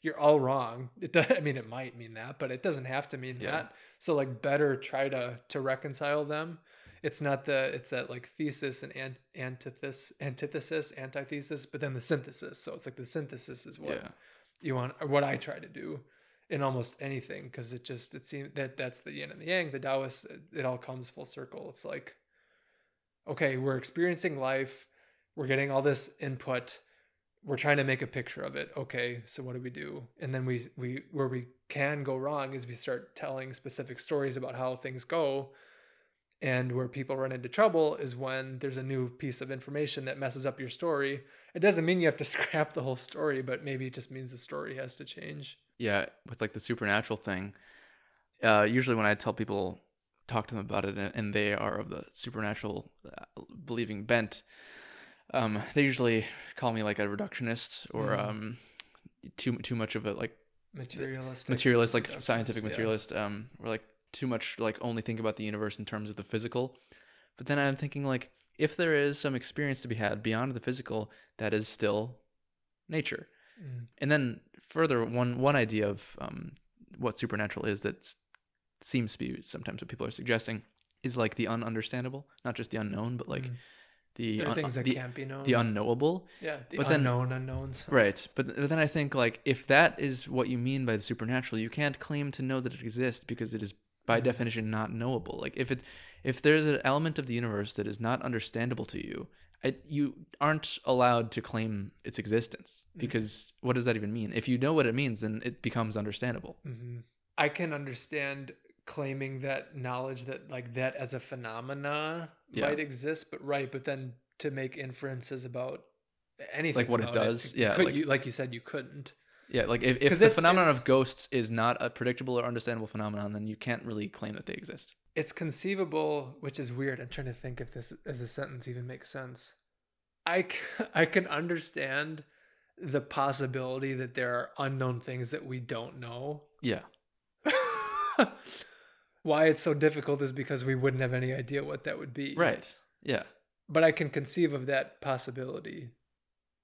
S2: you're all wrong. I mean, it might mean that, but it doesn't have to mean that. So like, better try to reconcile them. It's that like thesis and antithesis, antithesis, but then the synthesis. So it's like the synthesis is what you want, or what I try to do in almost anything, because it seems that's the yin and the yang, the Taoist, it all comes full circle. It's like, okay, we're experiencing life, we're getting all this input, we're trying to make a picture of it. Okay, so what do we do? And then we where we can go wrong is we start telling specific stories about how things go. And where people run into trouble is when there's a new piece of information that messes up your story. It doesn't mean you have to scrap the whole story, but maybe it just means the story has to change.
S1: Yeah, with like the supernatural thing, usually when I tell people, talk to them about it, and they are of the supernatural believing bent, they usually call me like a reductionist or too much of a like materialist, like scientific materialist, or like too much like only think about the universe in terms of the physical. But then I'm thinking, like, if there is some experience to be had beyond the physical, that is still nature. And then further, one idea of what supernatural is that seems to be sometimes what people are suggesting is like the ununderstandable, not just the unknown, but like the
S2: things that can't be known,
S1: the unknowable.
S2: Yeah, unknown unknowns.
S1: Right, but then I think, like, if that is what you mean by the supernatural, you can't claim to know that it exists, because it is by definition not knowable. Like, if there's an element of the universe that is not understandable to you, you aren't allowed to claim its existence, because what does that even mean? If you know what it means, then it becomes understandable.
S2: I can understand claiming that knowledge, that like that as a phenomena might exist, but then to make inferences about anything,
S1: like what it does,
S2: like you said, you couldn't.
S1: Yeah, like if the phenomenon of ghosts is not a predictable or understandable phenomenon, then you can't really claim that they exist.
S2: It's conceivable, which is weird. I'm trying to think if this as a sentence even makes sense. I can understand the possibility that there are unknown things that we don't know.
S1: Yeah.
S2: why it's so difficult is because we wouldn't have any idea what that would be.
S1: Right. Yeah.
S2: But I can conceive of that possibility.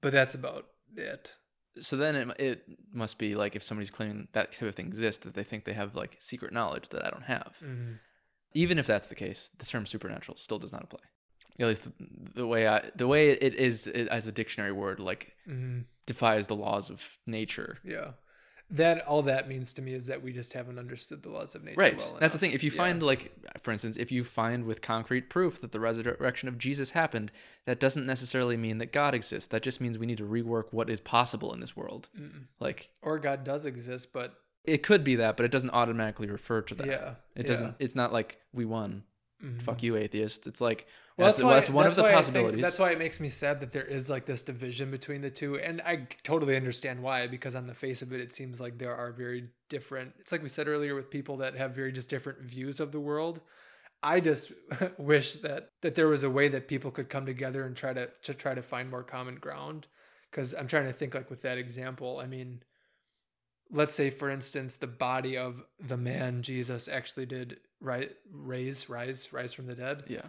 S2: But that's about it.
S1: So then it must be like if somebody's claiming that type of thing exists, that they think they have like secret knowledge that I don't have.
S2: Mm-hmm.
S1: Even if that's the case, the term supernatural still does not apply. At least the way it is as a dictionary word, like defies the laws of nature.
S2: Yeah. All that means to me is that we just haven't understood the laws of nature.
S1: Right.
S2: Well enough.
S1: That's the thing. If you find, like, for instance, if you find with concrete proof that the resurrection of Jesus happened, that doesn't necessarily mean that God exists. That just means we need to rework what is possible in this world. Like, or
S2: God does exist, but
S1: it could be that, but it doesn't automatically refer to that.
S2: Yeah.
S1: It doesn't. It's not like we won. Fuck you, atheists. It's like,
S2: well,
S1: that's one of the possibilities.
S2: That's why it makes me sad that there is like this division between the two. And I totally understand why, because on the face of it, it seems like there are very different, it's like we said earlier with people that have very just different views of the world. I just wish that there was a way that people could come together and try to find more common ground. Cause I'm trying to think like with that example, I mean, let's say, for instance, the body of the man Jesus actually did rise from the dead.
S1: Yeah.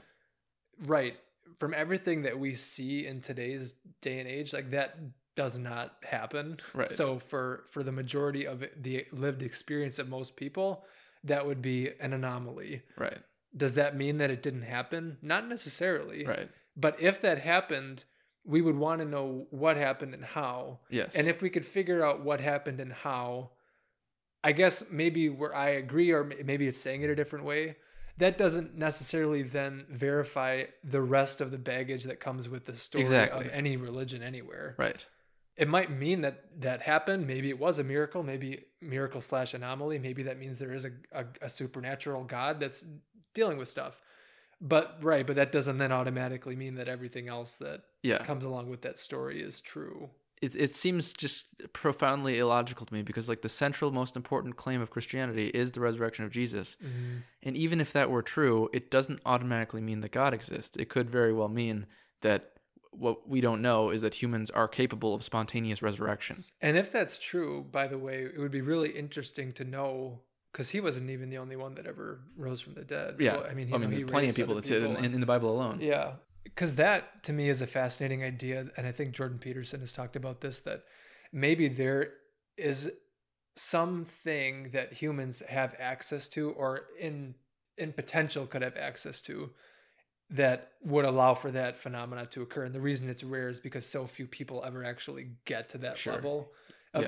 S2: Right. From everything that we see in today's day and age, like that does not happen.
S1: Right.
S2: So for the majority of the lived experience of most people, that would be an anomaly.
S1: Right.
S2: Does that mean that it didn't happen? Not necessarily.
S1: Right.
S2: But if that happened, we would want to know what happened and how.
S1: Yes.
S2: And if we could figure out what happened and how, I guess maybe where I agree, or maybe it's saying it a different way, that doesn't necessarily then verify the rest of the baggage that comes with the story of any religion anywhere.
S1: Right.
S2: It might mean that happened. Maybe it was a miracle, maybe miracle/anomaly. Maybe that means there is a supernatural God that's dealing with stuff. But that doesn't then automatically mean that everything else that comes along with that story is true.
S1: It seems just profoundly illogical to me, because like the central, most important claim of Christianity is the resurrection of Jesus. And even if that were true, it doesn't automatically mean that God exists. It could very well mean that what we don't know is that humans are capable of spontaneous resurrection.
S2: And if that's true, by the way, it would be really interesting to know, because he wasn't even the only one that ever rose from the dead.
S1: Yeah.
S2: Well, I mean,
S1: there's plenty of people that did in the Bible alone.
S2: Yeah. Because that, to me, is a fascinating idea. And I think Jordan Peterson has talked about this, that maybe there is something that humans have access to, or in potential could have access to, that would allow for that phenomena to occur. And the reason it's rare is because so few people ever actually get to that level.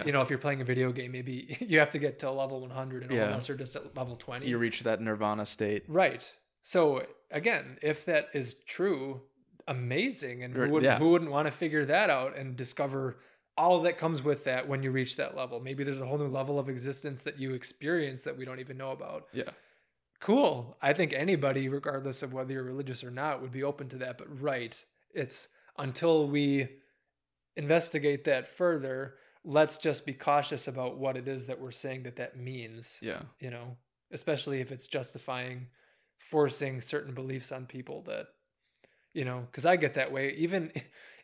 S2: You know, if you're playing a video game, maybe you have to get to level 100 and all of us are just at level 20.
S1: You reach that nirvana state.
S2: Right. So again, if that is true, amazing. And who wouldn't want to figure that out and discover all that comes with that when you reach that level? Maybe there's a whole new level of existence that you experience that we don't even know about.
S1: Yeah.
S2: Cool. I think anybody, regardless of whether you're religious or not, would be open to that. But it's until we investigate that further, let's just be cautious about what it is that we're saying that means.
S1: Yeah.
S2: You know, especially if it's justifying forcing certain beliefs on people that, you know, because I get that way. Even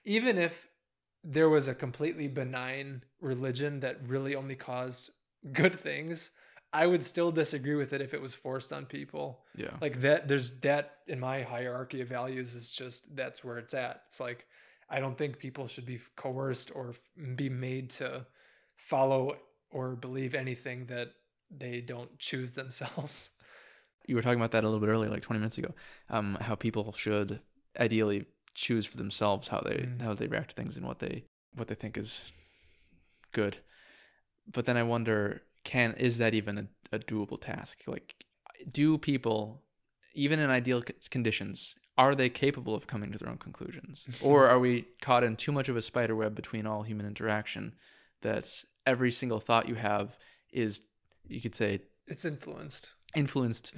S2: if there was a completely benign religion that really only caused good things, I would still disagree with it if it was forced on people.
S1: Yeah.
S2: Like that, there's that in my hierarchy of values is just, that's where it's at. It's like, I don't think people should be coerced or be made to follow or believe anything that they don't choose themselves.
S1: You were talking about that a little bit earlier, like 20 minutes ago, how people should ideally choose for themselves how they react to things and what they think is good. But then I wonder, is that even a doable task? Like, do people, even in ideal conditions, are they capable of coming to their own conclusions? Or are we caught in too much of a spider web between all human interaction that every single thought you have is, you could say,
S2: it's influenced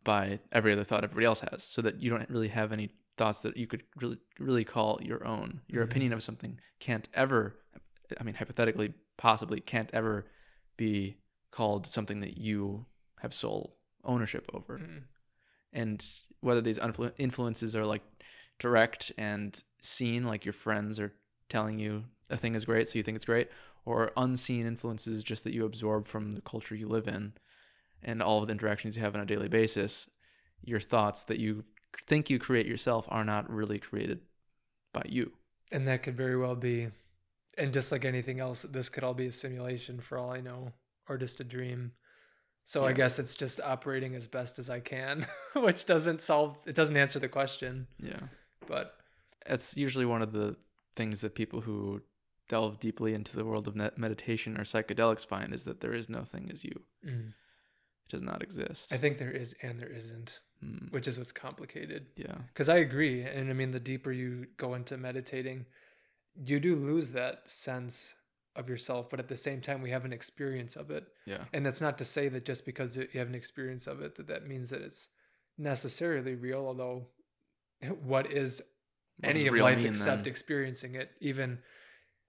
S1: by every other thought everybody else has, so that you don't really have any thoughts that you could really call your own. Your opinion of something can't ever, I mean, hypothetically, possibly can't ever be called something that you have sole ownership over. And whether these influences are like direct and seen, like your friends are telling you a thing is great, so you think it's great, or unseen influences just that you absorb from the culture you live in, and all of the interactions you have on a daily basis, your thoughts that you think you create yourself are not really created by you.
S2: And that could very well be, and just like anything else, this could all be a simulation for all I know, or just a dream. So I guess it's just operating as best as I can, which doesn't answer the question.
S1: Yeah.
S2: But
S1: it's usually one of the things that people who delve deeply into the world of meditation or psychedelics find, is that there is no thing as you. It does not exist.
S2: I think there is and there isn't, which is what's complicated.
S1: Yeah.
S2: Because I agree. And I mean, the deeper you go into meditating, you do lose that sense of yourself, but at the same time, we have an experience of it.
S1: Yeah.
S2: And that's not to say that just because you have an experience of it, that means that it's necessarily real. Although what is any of life except experiencing it, even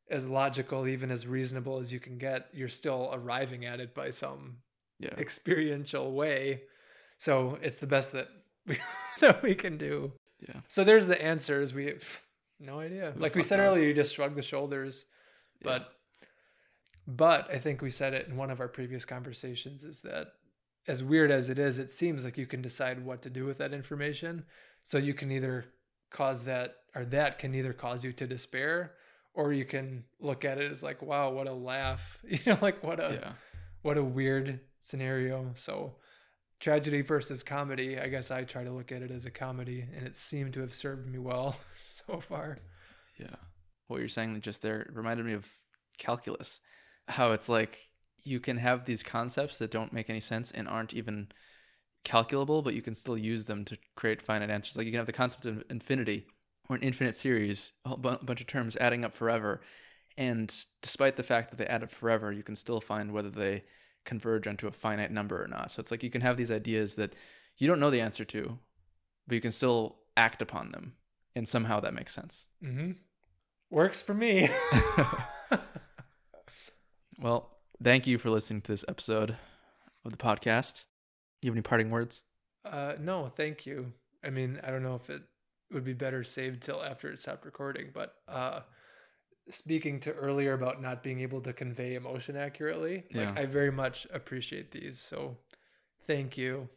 S2: as logical, even as reasonable as you can get, you're still arriving at it by some experiential way. So it's the best that we can do.
S1: Yeah.
S2: So there's the answers. We have no idea. Like we said earlier, you just shrug the shoulders. But I think we said it in one of our previous conversations, is that as weird as it is, it seems like you can decide what to do with that information. So you can either cause that, or that can either cause you to despair, or you can look at it as like, wow, what a laugh. Like what a weird scenario. So tragedy versus comedy, I guess I try to look at it as a comedy, and it seemed to have served me well so far.
S1: Yeah. What you're saying just there reminded me of calculus. How it's like you can have these concepts that don't make any sense and aren't even calculable, but you can still use them to create finite answers. Like you can have the concept of infinity or an infinite series, a whole bunch of terms adding up forever. And despite the fact that they add up forever, you can still find whether they converge onto a finite number or not. So it's like you can have these ideas that you don't know the answer to, but you can still act upon them. And somehow that makes sense.
S2: Mm-hmm. Works for me.
S1: Well, thank you for listening to this episode of the podcast. You have any parting words?
S2: No, thank you. I mean, I don't know if it would be better saved till after it stopped recording, but speaking to earlier about not being able to convey emotion accurately, I very much appreciate these. So thank you.